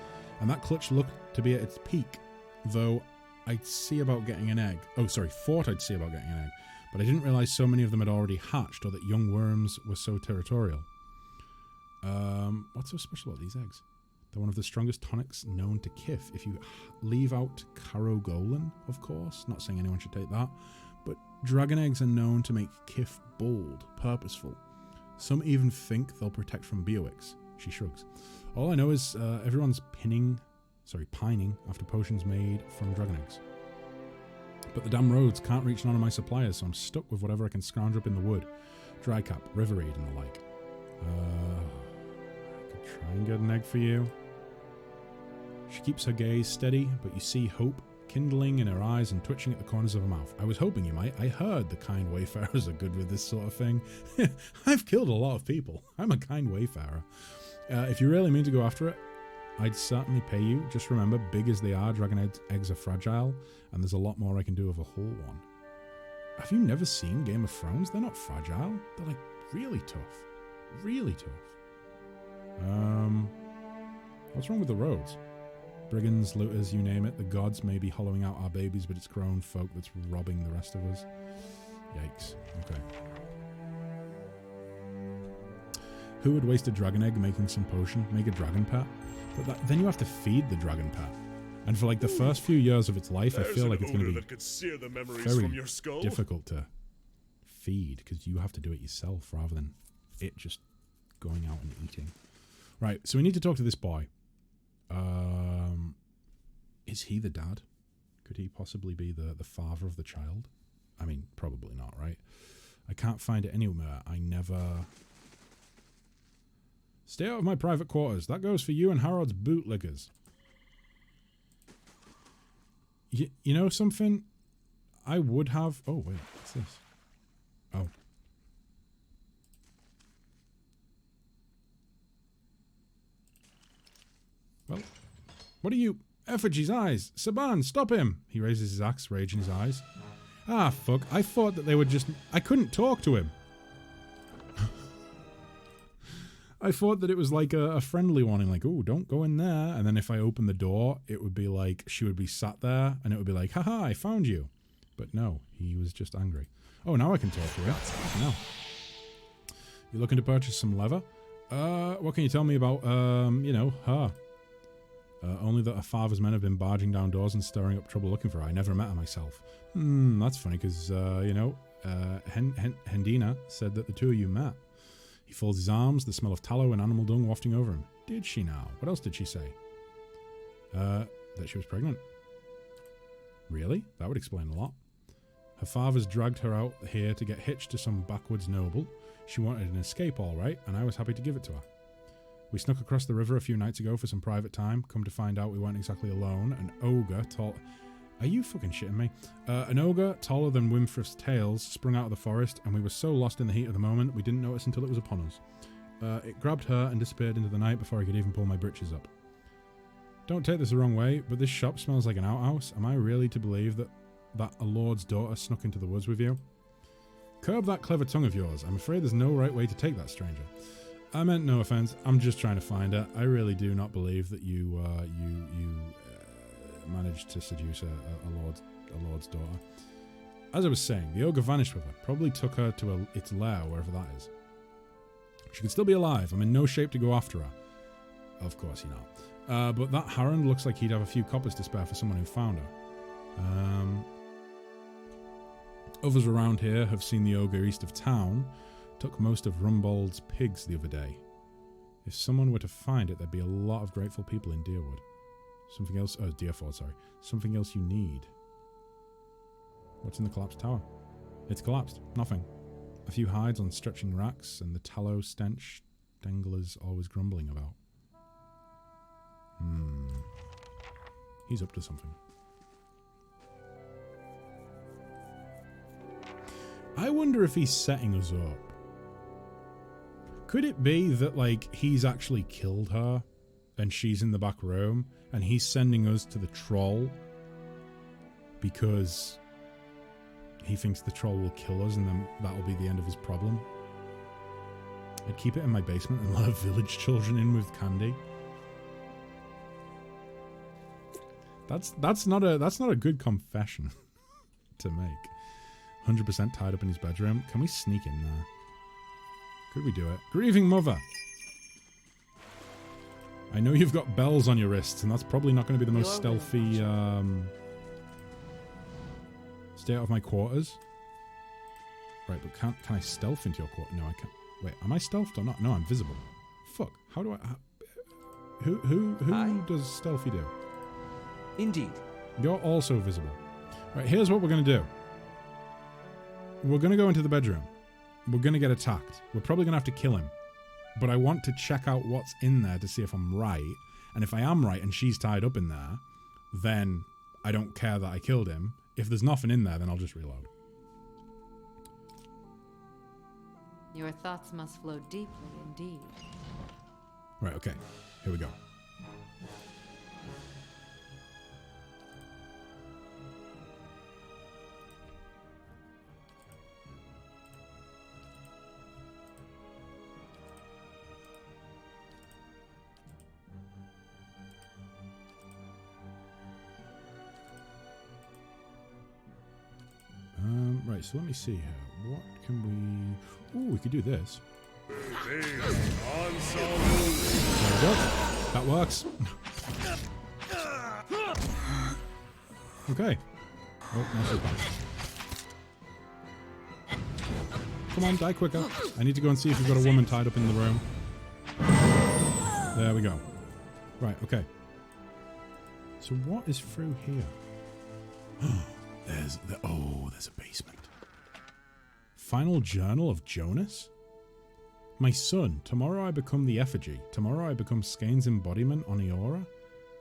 And that clutch looked to be at its peak, though I'd see about getting an egg. Oh, sorry, thought I'd see about getting an egg. But I didn't realise so many of them had already hatched or that young worms were so territorial. What's so special about these eggs? They're one of the strongest tonics known to Kith. If you leave out Karogolin, of course. Not saying anyone should take that. But dragon eggs are known to make Kith bold, purposeful. Some even think they'll protect from Beowix. She shrugs. All I know is everyone's pining after potions made from dragon eggs. But the damn roads can't reach none of my suppliers, so I'm stuck with whatever I can scrounge up in the wood. Drycap, Riverreed and the like. I could try and get an egg for you. She keeps her gaze steady, but you see hope kindling in her eyes and twitching at the corners of her mouth. I was hoping you might. I heard the kind wayfarers are good with this sort of thing. I've killed a lot of people. I'm a kind wayfarer. If you really mean to go after it, I'd certainly pay you. Just remember, big as they are, dragon eggs are fragile, and there's a lot more I can do with a whole one. Have you never seen Game of Thrones? They're not fragile. They're like really tough. Really tough. What's wrong with the roads? Brigands, looters, you name it. The gods may be hollowing out our babies, but it's grown folk that's robbing the rest of us. Yikes. Okay. Who would waste a dragon egg making some potion? Make a dragon pet? But then you have to feed the dragon pet. And for like the first few years of its life, I feel like it's going to be very difficult to feed because you have to do it yourself rather than it just going out and eating. Right, so we need to talk to this boy. Is he the dad? Could he possibly be the father of the child? I mean, probably not, right? I can't find it anywhere. I never... Stay out of my private quarters. That goes for you and Harold's bootlickers. You know something? I would have... Oh, wait. What's this? Oh. Well, what are you... Effigy's eyes! Saban, stop him! He raises his axe, rage in his eyes. Ah, fuck. I thought that they would just... I couldn't talk to him. I thought that it was like a friendly warning, like, oh, don't go in there. And then if I open the door, it would be like, she would be sat there, and it would be like, haha, I found you. But no, he was just angry. Oh, now I can talk to her. Now. You're looking to purchase some leather? What can you tell me about, her? Only that her father's men have been barging down doors and stirring up trouble looking for her. I never met her myself. That's funny, because, Hendina said that the two of you met. He folds his arms, the smell of tallow and animal dung wafting over him. Did she now? What else did she say? That she was pregnant. Really? That would explain a lot. Her father's dragged her out here to get hitched to some backwoods noble. She wanted an escape, all right, and I was happy to give it to her. We snuck across the river a few nights ago for some private time. Come to find out we weren't exactly alone. An ogre tall... Are you fucking shitting me? An ogre taller than Wimfrith's tails sprung out of the forest, and we were so lost in the heat of the moment we didn't notice until it was upon us. It grabbed her and disappeared into the night before I could even pull my britches up. Don't take this the wrong way, but this shop smells like an outhouse. Am I really to believe that a lord's daughter snuck into the woods with you? Curb that clever tongue of yours. I'm afraid there's no right way to take that, stranger. I meant no offense. I'm just trying to find her. I really do not believe that you managed to seduce a lord's daughter. As I was saying, the ogre vanished with her. Probably took her to its lair, wherever that is. She could still be alive. I'm in no shape to go after her. Of course you're not. But that Harrond looks like he'd have a few coppers to spare for someone who found her. Others around here have seen the ogre east of town. Took most of Rumbold's pigs the other day. If someone were to find it, there'd be a lot of grateful people in Deerwood. Something else... Oh, Dyrford, sorry. Something else you need. What's in the collapsed tower? It's collapsed. Nothing. A few hides on stretching racks, and the tallow stench Dengler's always grumbling about. He's up to something. I wonder if he's setting us up. Could it be that, like, he's actually killed her and she's in the back room and he's sending us to the troll because he thinks the troll will kill us and then that'll be the end of his problem? I'd keep it in my basement and let village children in with candy. That's not a good confession to make. 100% tied up in his bedroom. Can we sneak in there? Could we do it? Grieving mother. I know you've got bells on your wrists, and that's probably not going to be the most stealthy. Stay out of my quarters. Right, but can I stealth into your quarter? No, I can't. Wait, am I stealthed or not? No, I'm visible. Fuck. How do I? Who does stealthy do? Indeed. You're also visible. Right, here's what we're going to do. We're going to go into the bedroom. We're going to get attacked. We're probably going to have to kill him. But I want to check out what's in there to see if I'm right. And if I am right and she's tied up in there, then I don't care that I killed him. If there's nothing in there, then I'll just reload. Your thoughts must flow deeply indeed. Right, okay. Here we go. Right, so let me see here. What can we... Ooh, we could do this. There we go. That works. Okay. Oh, nicely done. Come on, die quicker. I need to go and see if we've got a woman tied up in the room. There we go. Right, okay. So what is through here? There's a basement. Final journal of Jonas? My son, tomorrow I become the effigy. Tomorrow I become Skane's embodiment on Eora.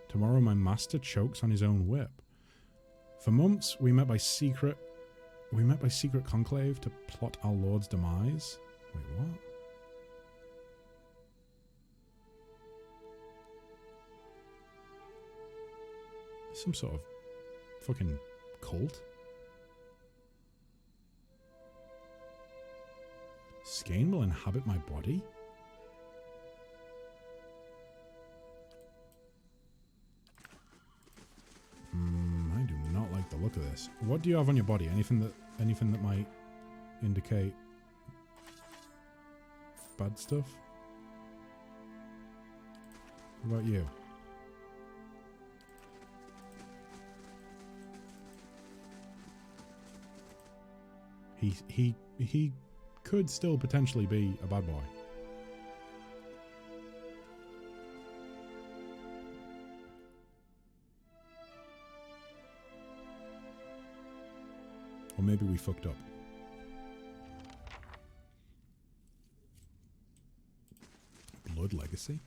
Tomorrow my master chokes on his own whip. For months we met by secret conclave to plot our Lord's demise. Wait, what? Some sort of fucking cult? Skane will inhabit my body? I do not like the look of this. What do you have on your body? Anything that might indicate bad stuff? What about you? He could still potentially be a bad boy. Or maybe we fucked up. Blood legacy?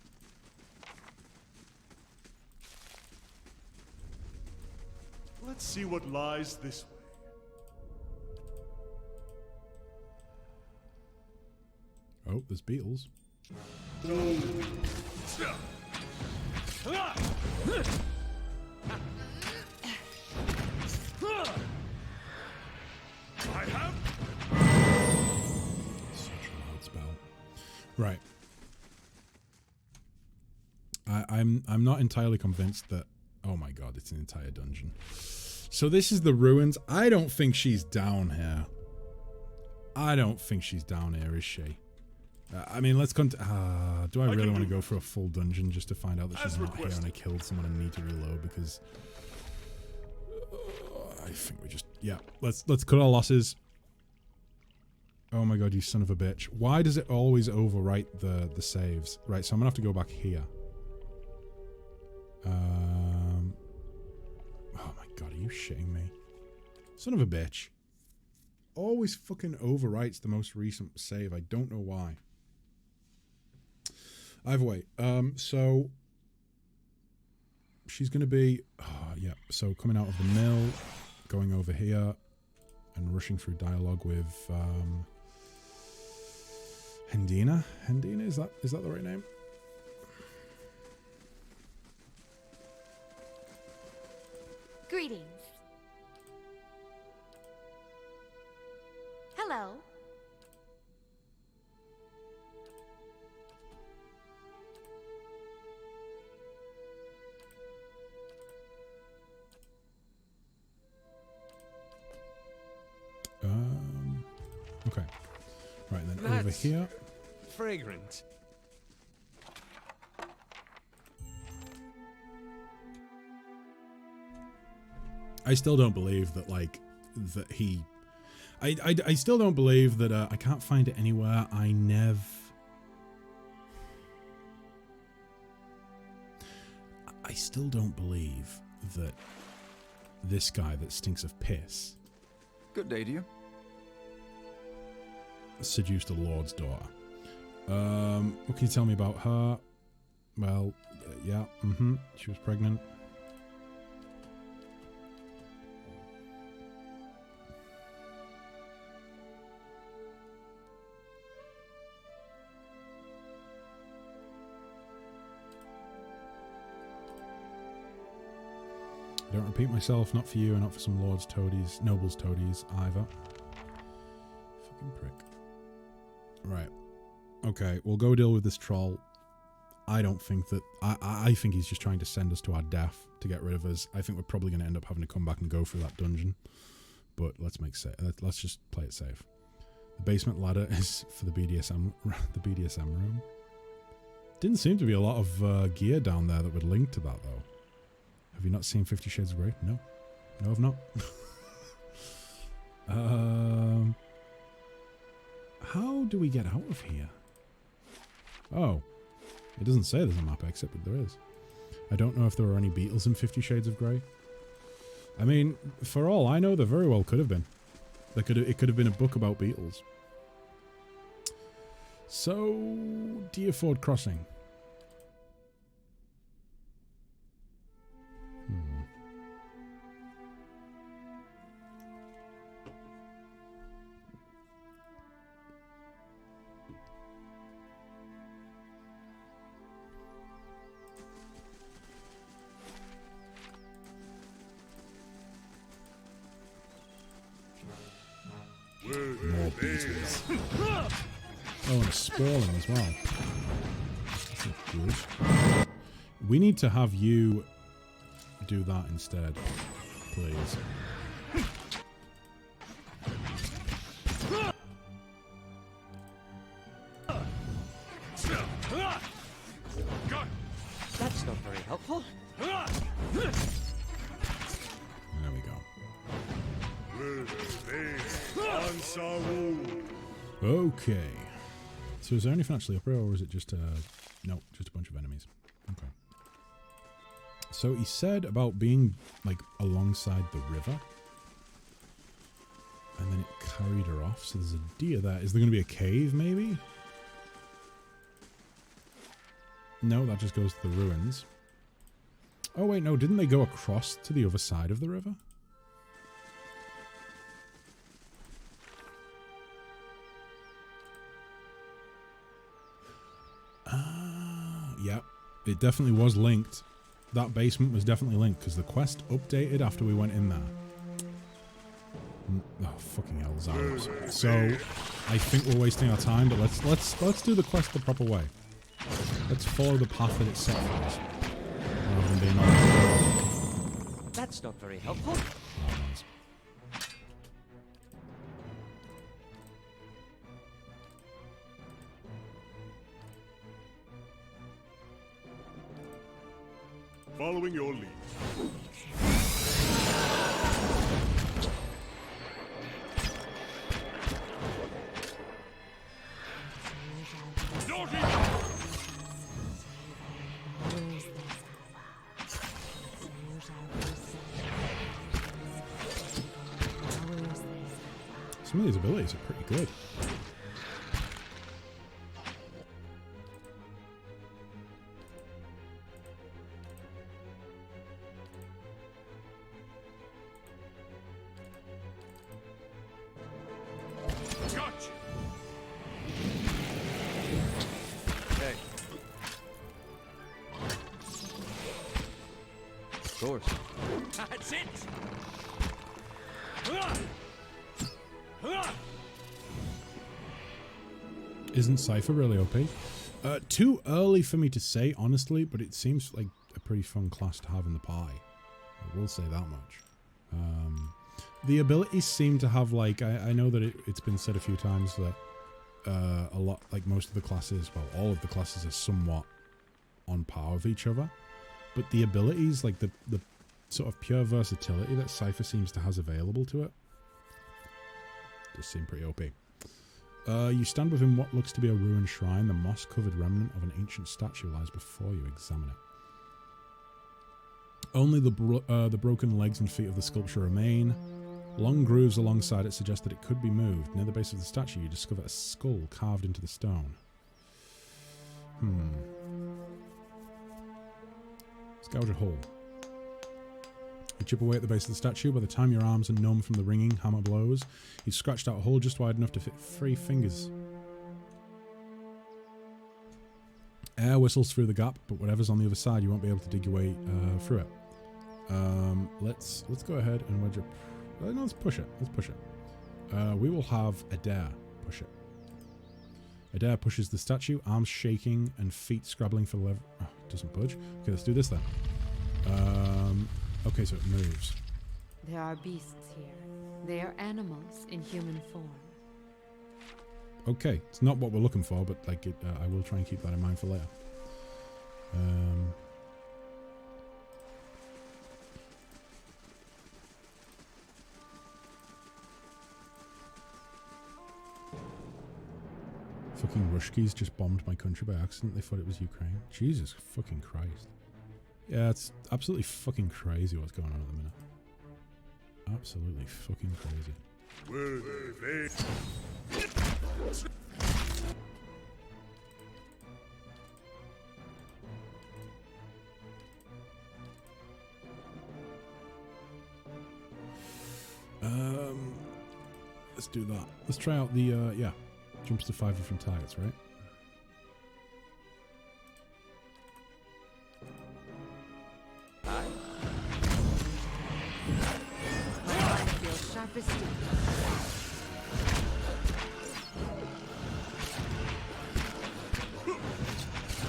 Let's see what lies this way. Oh, there's beetles. I have such a loud spell. Right. I'm not entirely convinced that. Oh my god, it's an entire dungeon. So this is the ruins. I don't think she's down here. I don't think she's down here, is she? I mean, let's do I really want to go for a full dungeon just to find out that she's not here and I killed someone and need to reload? Because I think we just, yeah, let's cut our losses. Oh my god, you son of a bitch! Why does it always overwrite the saves? Right, so I'm gonna have to go back here. Oh my god, are you shitting me? Son of a bitch! Always fucking overwrites the most recent save. I don't know why. Either way, so she's going to be, yeah, so coming out of the mill, going over here, and rushing through dialogue with Hendina. Hendina, is that the right name? Greetings. Hello. Okay. Right, then That's over here. fragrant. I still don't believe that, like, that he... I still don't believe that, I can't find it anywhere. I still don't believe that this guy that stinks of piss... Good day to you. ...seduced a lord's daughter. What can you tell me about her? Well, yeah, she was pregnant. I don't repeat myself, not for you and not for some lords toadies, nobles toadies either. Fucking prick. Right. Okay, we'll go deal with this troll. I don't think that... I think he's just trying to send us to our death to get rid of us. I think we're probably going to end up having to come back and go through that dungeon. But let's let's just play it safe. The basement ladder is for the BDSM room. Didn't seem to be a lot of gear down there that would link to that, though. Have you not seen 50 Shades of Grey? No. No, I've not. How do we get out of here? Oh. It doesn't say there's a map exit, but there is. I don't know if there were any beetles in 50 Shades of Grey. I mean, for all I know, there very well could have been. It could have been a book about beetles. So, Dyrford Crossing. More beetles. Oh, and sprawling as well. Good. We need to have you do that instead, please. That's not very helpful. There we go. Okay. So is there anything actually up here, or is it just no, just a bunch of enemies? Okay. So he said about being like alongside the river, and then it carried her off. So there's a deer there. Is there going to be a cave, maybe? No, that just goes to the ruins. Oh wait, no, didn't they go across to the other side of the river? Yeah, it definitely was linked. That basement was definitely linked because the quest updated after we went in there. Oh fucking hell, Zaros. So I think we're wasting our time, but let's do the quest the proper way. Let's follow the path that it's set for us. Rather than being on. That's not very helpful. Oh, nice. Following your lead. Some of these abilities are pretty good. That's it. Isn't Cypher really OP? Too early for me to say, honestly, but it seems like a pretty fun class to have in the pie. I will say that much. The abilities seem to have, like, I know that it's been said a few times that a lot, like most of the classes, well, all of the classes are somewhat on par with each other. But the abilities, like the sort of pure versatility that Cypher seems to have available to it, does seem pretty OP. You stand within what looks to be a ruined shrine. The moss-covered remnant of an ancient statue lies before you. Examine it. Only the broken legs and feet of the sculpture remain. Long grooves alongside it suggest that it could be moved. Near the base of the statue, you discover a skull carved into the stone. Let's gouge a hole. You chip away at the base of the statue. By the time your arms are numb from the ringing hammer blows, you've scratched out a hole just wide enough to fit 3 fingers. Air whistles through the gap, but whatever's on the other side, you won't be able to dig your way through it. Let's go ahead and wedge up. No, let's push it. Let's push it. We will have Adair push it. Adair pushes the statue, arms shaking and feet scrabbling for the lever. Oh, it doesn't budge. Okay, let's do this then. Okay, so it moves. There are beasts here. They are animals in human form. Okay, it's not what we're looking for, but like I will try and keep that in mind for later. Fucking Ruskies just bombed my country by accident. They thought it was Ukraine. Jesus fucking Christ. Yeah, it's absolutely fucking crazy what's going on at the minute. Absolutely fucking crazy. Let's do that. Let's try out the, yeah. Jumps to 5 different targets, right?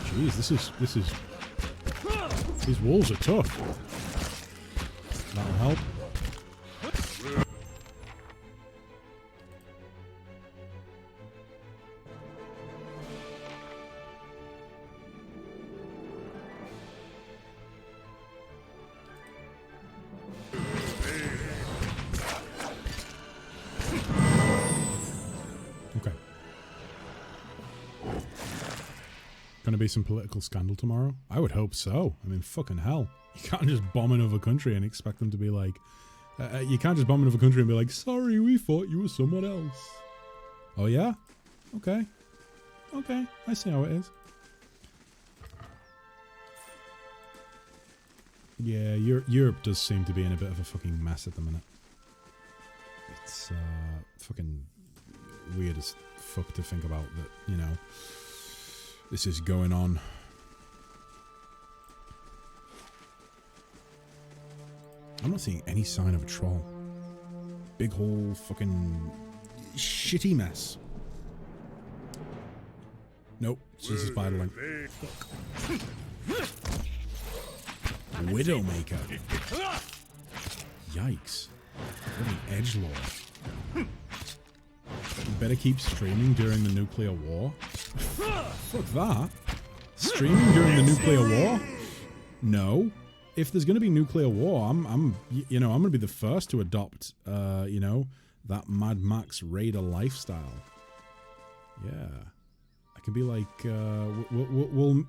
Jeez, this is these walls are tough. That'll help. Be some political scandal tomorrow? I would hope so. I mean, fucking hell. You can't just bomb another country and expect them to be like... you can't just bomb another country and be like, sorry, we thought you were someone else. Oh, yeah? Okay. Okay, I see how it is. Yeah, Europe does seem to be in a bit of a fucking mess at the minute. It's fucking weird as fuck to think about that, you know... This is going on. I'm not seeing any sign of a troll. Big whole fucking shitty mess. Nope, it's just a spiderling. Widowmaker. Yikes. What an edgelord. You better keep streaming during the nuclear war. Fuck that. Streaming during the nuclear war? No. If there's going to be nuclear war, I'm going to be the first to adopt, you know, that Mad Max Raider lifestyle. Yeah. I can be like, we'll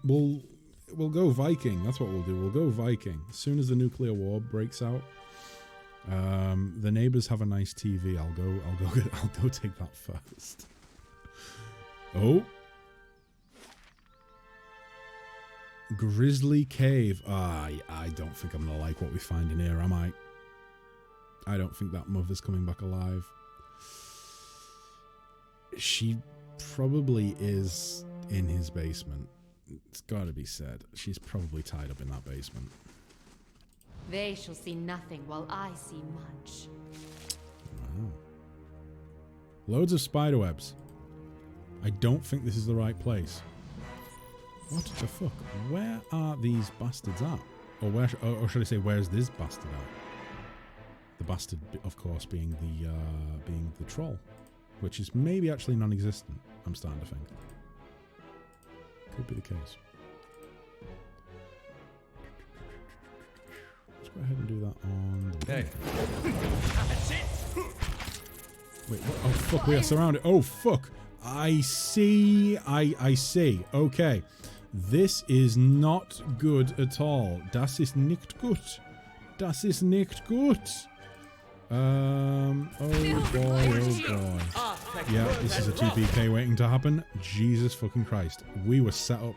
go Viking. That's what we'll do. We'll go Viking. As soon as the nuclear war breaks out, the neighbors have a nice TV. I'll go take that first. Oh. Grizzly Cave. I don't think I'm gonna like what we find in here, am I? I don't think that mother's coming back alive. She probably is in his basement. It's gotta be said. She's probably tied up in that basement. They shall see nothing while I see much. Wow. Loads of spiderwebs. I don't think this is the right place. What the fuck? Where are these bastards at? Or where? Or should I say, where's this bastard at? The bastard, of course, being the troll, which is maybe actually non-existent. I'm starting to think. Could be the case. Let's go ahead and do that on the Hey. Wait, what? Oh fuck, we are surrounded. Oh fuck. I see. I see. Okay. This is not good at all. Das ist nicht gut. Das ist nicht gut. Oh boy, oh boy. Yeah, this is a TPK waiting to happen. Jesus fucking Christ. We were set up.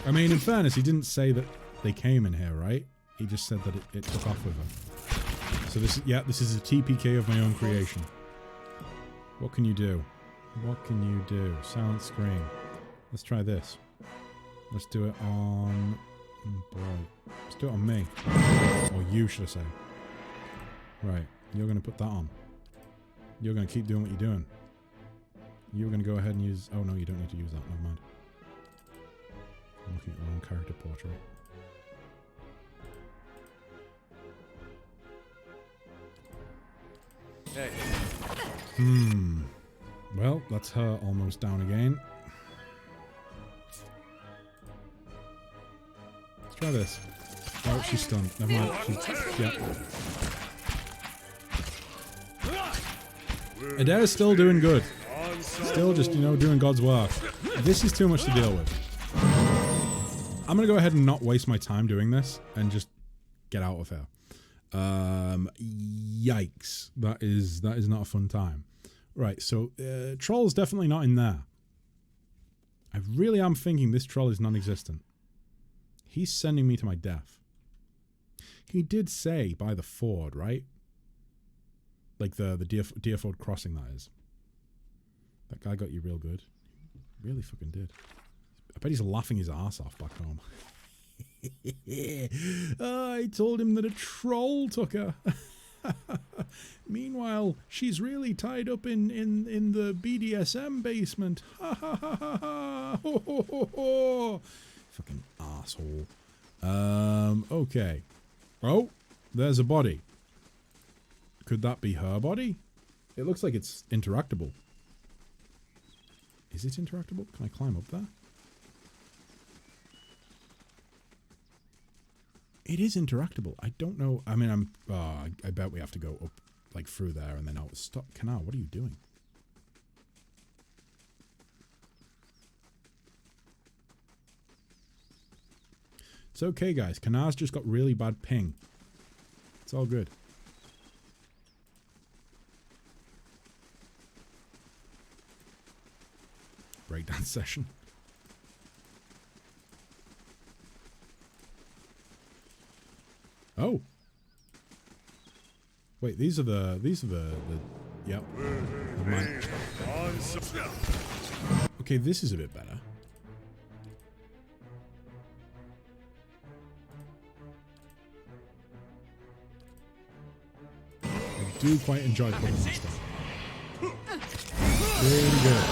I mean, in fairness, he didn't say that they came in here, right? He just said that it took off with her. So this is a TPK of my own creation. What can you do? What can you do? Silent scream. Let's try this. Let's do it on... Oh boy. Let's do it on me. Or you, should I say. Right. You're going to put that on. You're going to keep doing what you're doing. You're going to go ahead and use... Oh no, you don't need to use that. Never mind. I'm looking at the wrong character portrait. Hey. Well, that's her almost down again. Let's try this. Oh, she's stunned. Never mind. Yeah. Adair's still doing good. Still just, you know, doing God's work. This is too much to deal with. I'm going to go ahead and not waste my time doing this and just get out of here. Yikes. That is not a fun time. Right, so troll's definitely not in there. I really am thinking this troll is non-existent. He's sending me to my death. He did say by the ford, right? Like the Dyrford crossing, that is. That guy got you real good. Really fucking did. I bet he's laughing his ass off back home. I told him that a troll took her. Meanwhile, she's really tied up in the BDSM basement. Ha ha ha ha ha. Ho ho ho ho. Fucking asshole. Okay. Oh, there's a body. Could that be her body? It looks like it's interactable. Is it interactable? Can I climb up there? It is interactable. I don't know. I mean, I bet we have to go up, like, through there and then out. Stop. Canal, what are you doing? It's okay, guys. Kanar's just got really bad ping. It's all good. Breakdown session. Oh. Wait, these are the yep. Okay, this is a bit better. I do quite enjoy putting on stuff. Really good.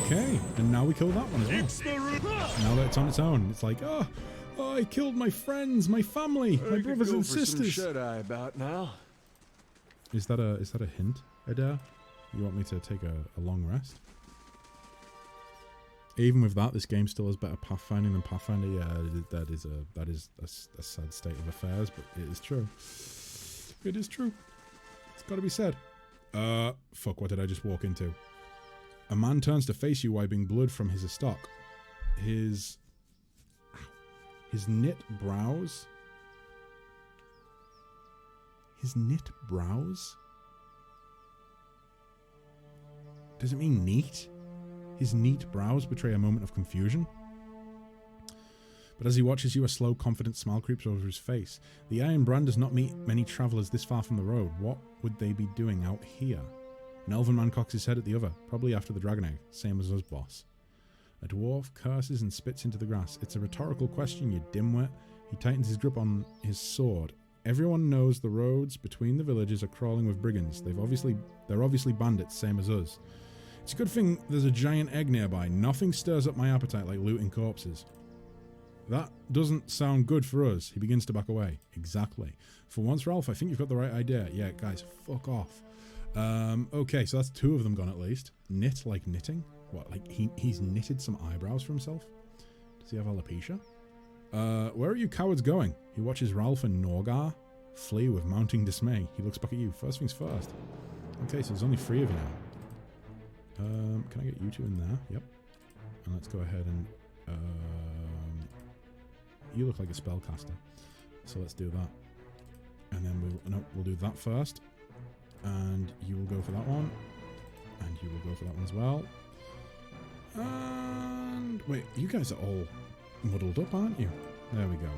Okay, and now we kill that one as well. Now that it's on its own, it's like, oh, I killed my friends, my family, my brothers and sisters. Shut-eye about now. Is that a hint, Adair? You want me to take a long rest? Even with that, this game still has better pathfinding than Pathfinder. Yeah, that is a sad state of affairs, but it is true. It is true. It's got to be said. Fuck! What did I just walk into? A man turns to face you, wiping blood from his estoc. His knit brows. His knit brows? Does it mean neat? His neat brows betray a moment of confusion. But as he watches you, a slow, confident smile creeps over his face. The Iron Brand does not meet many travellers this far from the road. What would they be doing out here? An elven man cocks his head at the other, probably after the dragon egg, same as us, boss. A dwarf curses and spits into the grass. It's a rhetorical question, you dimwit. He tightens his grip on his sword. Everyone knows the roads between the villages are crawling with brigands. They're obviously bandits, same as us. It's a good thing there's a giant egg nearby. Nothing stirs up my appetite like looting corpses. That doesn't sound good for us. He begins to back away. Exactly. For once, Ralph, I think you've got the right idea. Yeah, guys, fuck off. Okay, so that's 2 of them gone at least. Knit like knitting? What, like he's knitted some eyebrows for himself? Does he have alopecia? Where are you cowards going? He watches Ralph and Norgar flee with mounting dismay. He looks back at you. First things first. Okay, so there's only 3 of you now. Can I get you 2 in there? Yep. And let's go ahead and... you look like a spellcaster. So let's do that. And then we'll do that first. And you will go for that one. And you will go for that one as well. And... wait, you guys are all muddled up, aren't you? There we go.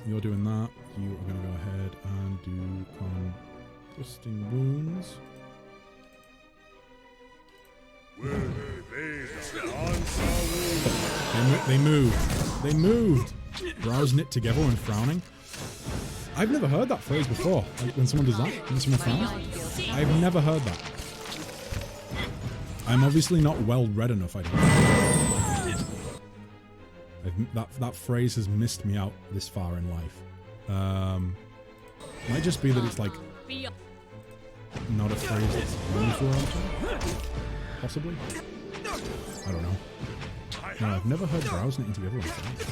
You're doing that. You are going to go ahead and do concussing wounds. They moved. They moved. Brows knit together when frowning. I've never heard that phrase before. Like when someone does that, when someone frowns. I've never heard that. I'm obviously not well read enough. I don't. That phrase has missed me out this far in life. Might just be that it's like not a phrase that's used around. Possibly. I don't know. No, I've never heard brows knitting together like that.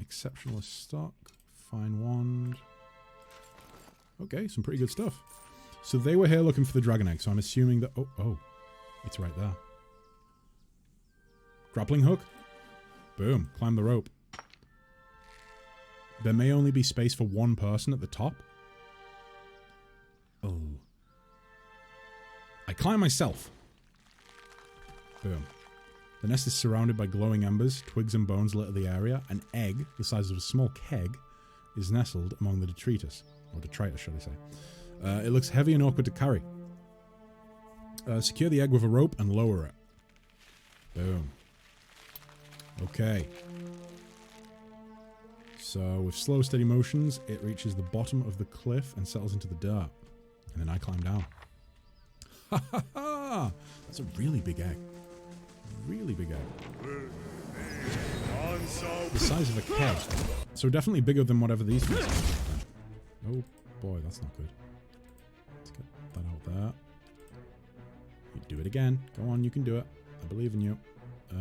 Exceptionalist stock. Fine wand. Okay, some pretty good stuff. So they were here looking for the dragon egg, so I'm assuming that... Oh, it's right there. Grappling hook. Boom. Climb the rope. There may only be space for 1 person at the top. Oh. I climb myself. Boom. The nest is surrounded by glowing embers, twigs and bones litter the area. An egg, the size of a small keg, is nestled among the detritus. Or detritus, should I say. It looks heavy and awkward to carry. Secure the egg with a rope and lower it. Boom. Okay. So, with slow, steady motions, it reaches the bottom of the cliff and settles into the dirt. And then I climb down. Ha ha ha! That's a really big egg. Really big egg. The size of a keg. So definitely bigger than whatever these things are. Oh boy, that's not good. Let's get that out there. You do it again. Go on, you can do it. I believe in you. Do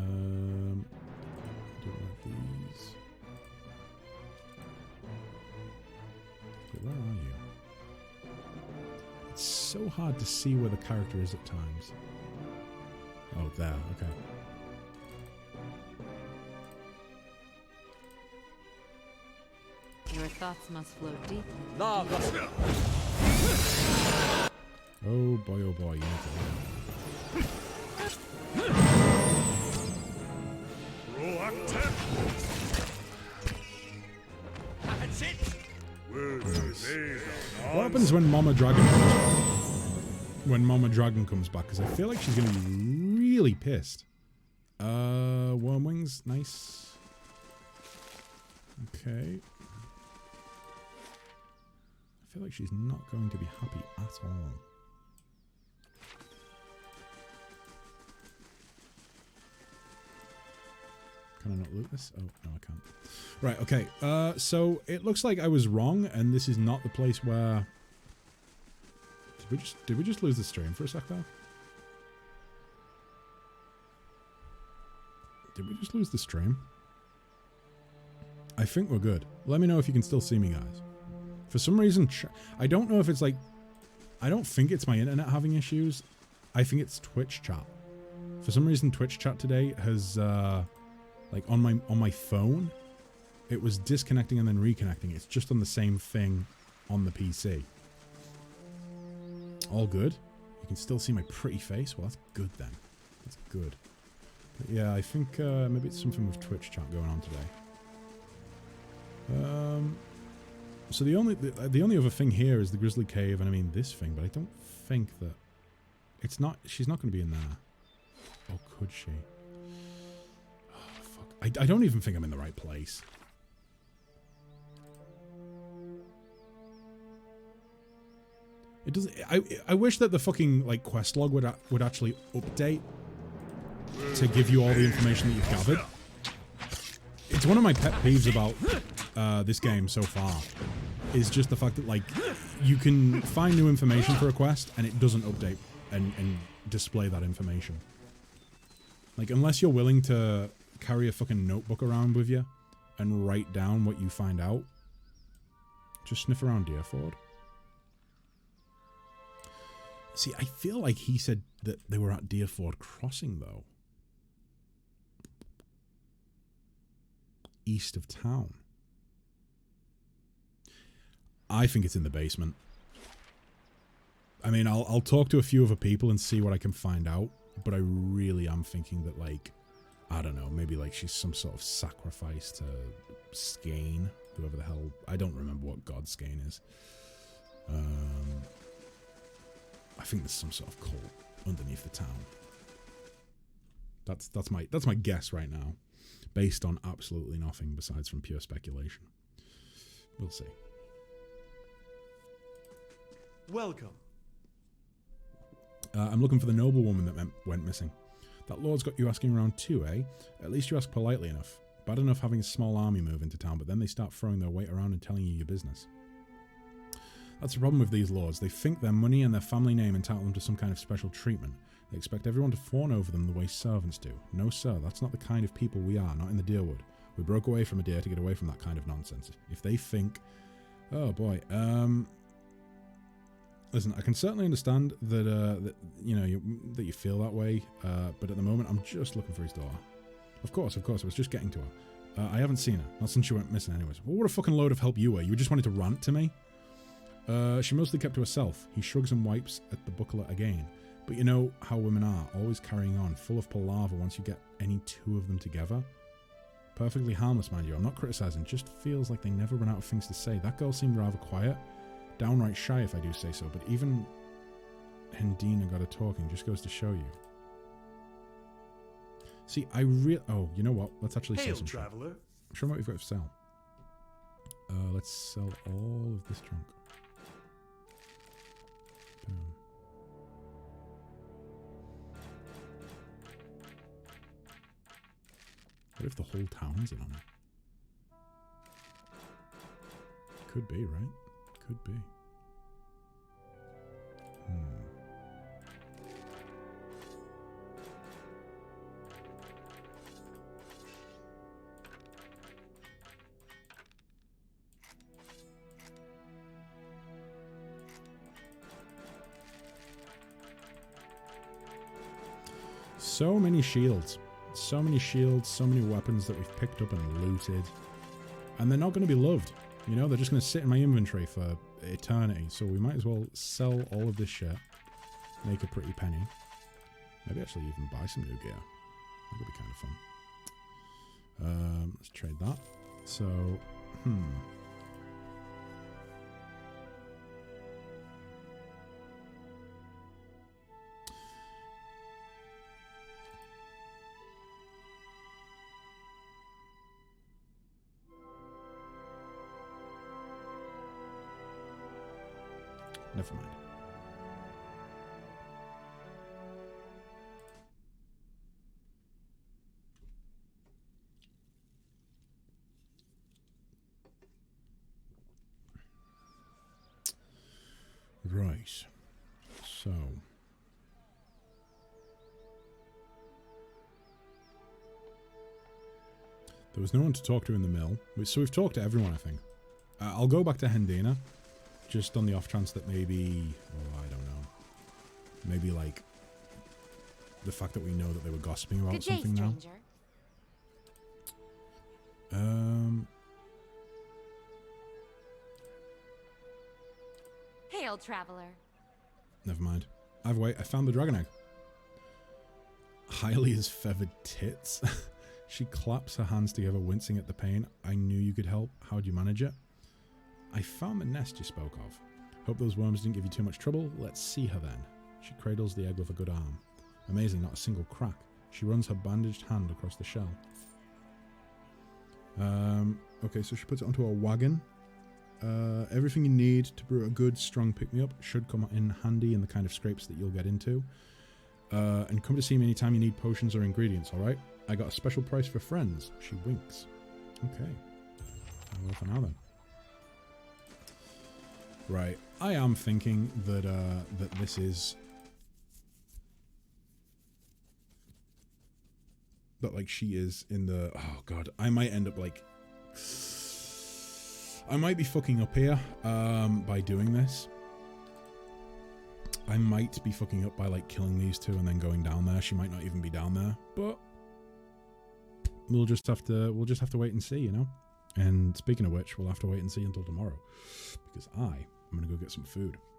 it like these. Wait, where are you? It's so hard to see where the character is at times. Oh, there. Okay. Your thoughts must flow deeply. Oh boy, oh boy. You need to That's it. What happens when Mama Dragon comes back? Because I feel like she's going to be really pissed. Worm wings. Nice. Okay. I feel like she's not going to be happy at all. Can I not loot this? Oh, no, I can't. Right, okay. So it looks like I was wrong, and this is not the place where... Did we just lose the stream for a sec, though? Did we just lose the stream? I think we're good. Let me know if you can still see me, guys. For some reason, I don't know if it's like... I don't think it's my internet having issues. I think it's Twitch chat. For some reason, Twitch chat today has... like on my phone, it was disconnecting and then reconnecting. It's just on the same thing on the PC. All good. You can still see my pretty face. Well, that's good then. That's good. But yeah, I think maybe it's something with Twitch chat going on today. So the only other thing here is the Grizzly Cave, and I mean this thing, but I don't think that it's not. She's not going to be in there. Or could she? I don't even think I'm in the right place. It doesn't. I wish that the fucking like quest log would actually update to give you all the information that you've gathered. It's one of my pet peeves about this game so far, is just the fact that like you can find new information for a quest and it doesn't update and display that information. Like, unless you're willing to carry a fucking notebook around with you and write down what you find out, just sniff around Dyrford. See, I feel like he said that they were at Dyrford Crossing, though. East of town. I think it's in the basement. I mean, I'll talk to a few other people and see what I can find out, but I really am thinking that, like, I don't know, maybe like she's some sort of sacrifice to Skane, whoever the hell, I don't remember what god Skane is. I think there's some sort of cult underneath the town. That's my guess right now, based on absolutely nothing besides from pure speculation. We'll see. Welcome. I'm looking for the noblewoman that went missing. That lord's got you asking around too, eh? At least you ask politely enough. Bad enough having a small army move into town, but then they start throwing their weight around and telling you your business. That's the problem with these lords. They think their money and their family name entitle them to some kind of special treatment. They expect everyone to fawn over them the way servants do. No, sir, that's not the kind of people we are, not in the Dyrwood. We broke away from Adir to get away from that kind of nonsense. If they think... Oh, boy. Listen, I can certainly understand that, that you know, that you feel that way, but at the moment, I'm just looking for his daughter. Of course, I was just getting to her. I haven't seen her, not since she went missing anyways. Well, what a fucking load of help you were. You just wanted to rant to me? She mostly kept to herself. He shrugs and wipes at the buckler again. But you know how women are, always carrying on, full of palaver once you get any two of them together. Perfectly harmless, mind you. I'm not criticising, just feels like they never run out of things to say. That girl seemed rather quiet. Downright shy, if I do say so, but even Hendina got her talking, just goes to show you. See, oh, you know what? Let's actually sell some traveler. Show me what we've got to sell. Let's sell all of this junk. Boom. What if the whole town's in on it? Could be, right? Could be. So many shields. So many shields, so many weapons that we've picked up and looted. And they're not going to be loved. You know, they're just going to sit in my inventory for eternity. So we might as well sell all of this shit. Make a pretty penny. Maybe actually even buy some new gear. That could be kind of fun. Let's trade that. So, never mind. Right. So. There was no one to talk to in the mill. So we've talked to everyone, I think. I'll go back to Hendina. Just on the off chance that maybe, oh, I don't know, maybe like the fact that we know that they were gossiping about Good something day, now. Hail, traveler. Never mind. Either way, I found the dragon egg. Hylia's feathered tits. She claps her hands together, wincing at the pain. I knew you could help. How'd you manage it? I found the nest you spoke of. Hope those worms didn't give you too much trouble. Let's see her then. She cradles the egg with a good arm. Amazing, not a single crack. She runs her bandaged hand across the shell. Okay, so she puts it onto a wagon. Everything you need to brew a good, strong pick-me-up should come in handy in the kind of scrapes that you'll get into. And come to see me anytime you need potions or ingredients, alright? I got a special price for friends. She winks. Okay. Well, for now then. Right. I am thinking that, that this is... that, like, she is in the... Oh, God. I might end up, like... I might be fucking up here, by doing this. I might be fucking up by, like, killing these two and then going down there. She might not even be down there, but... We'll just have to wait and see, you know? And speaking of which, we'll have to wait and see until tomorrow. Because I'm gonna go get some food.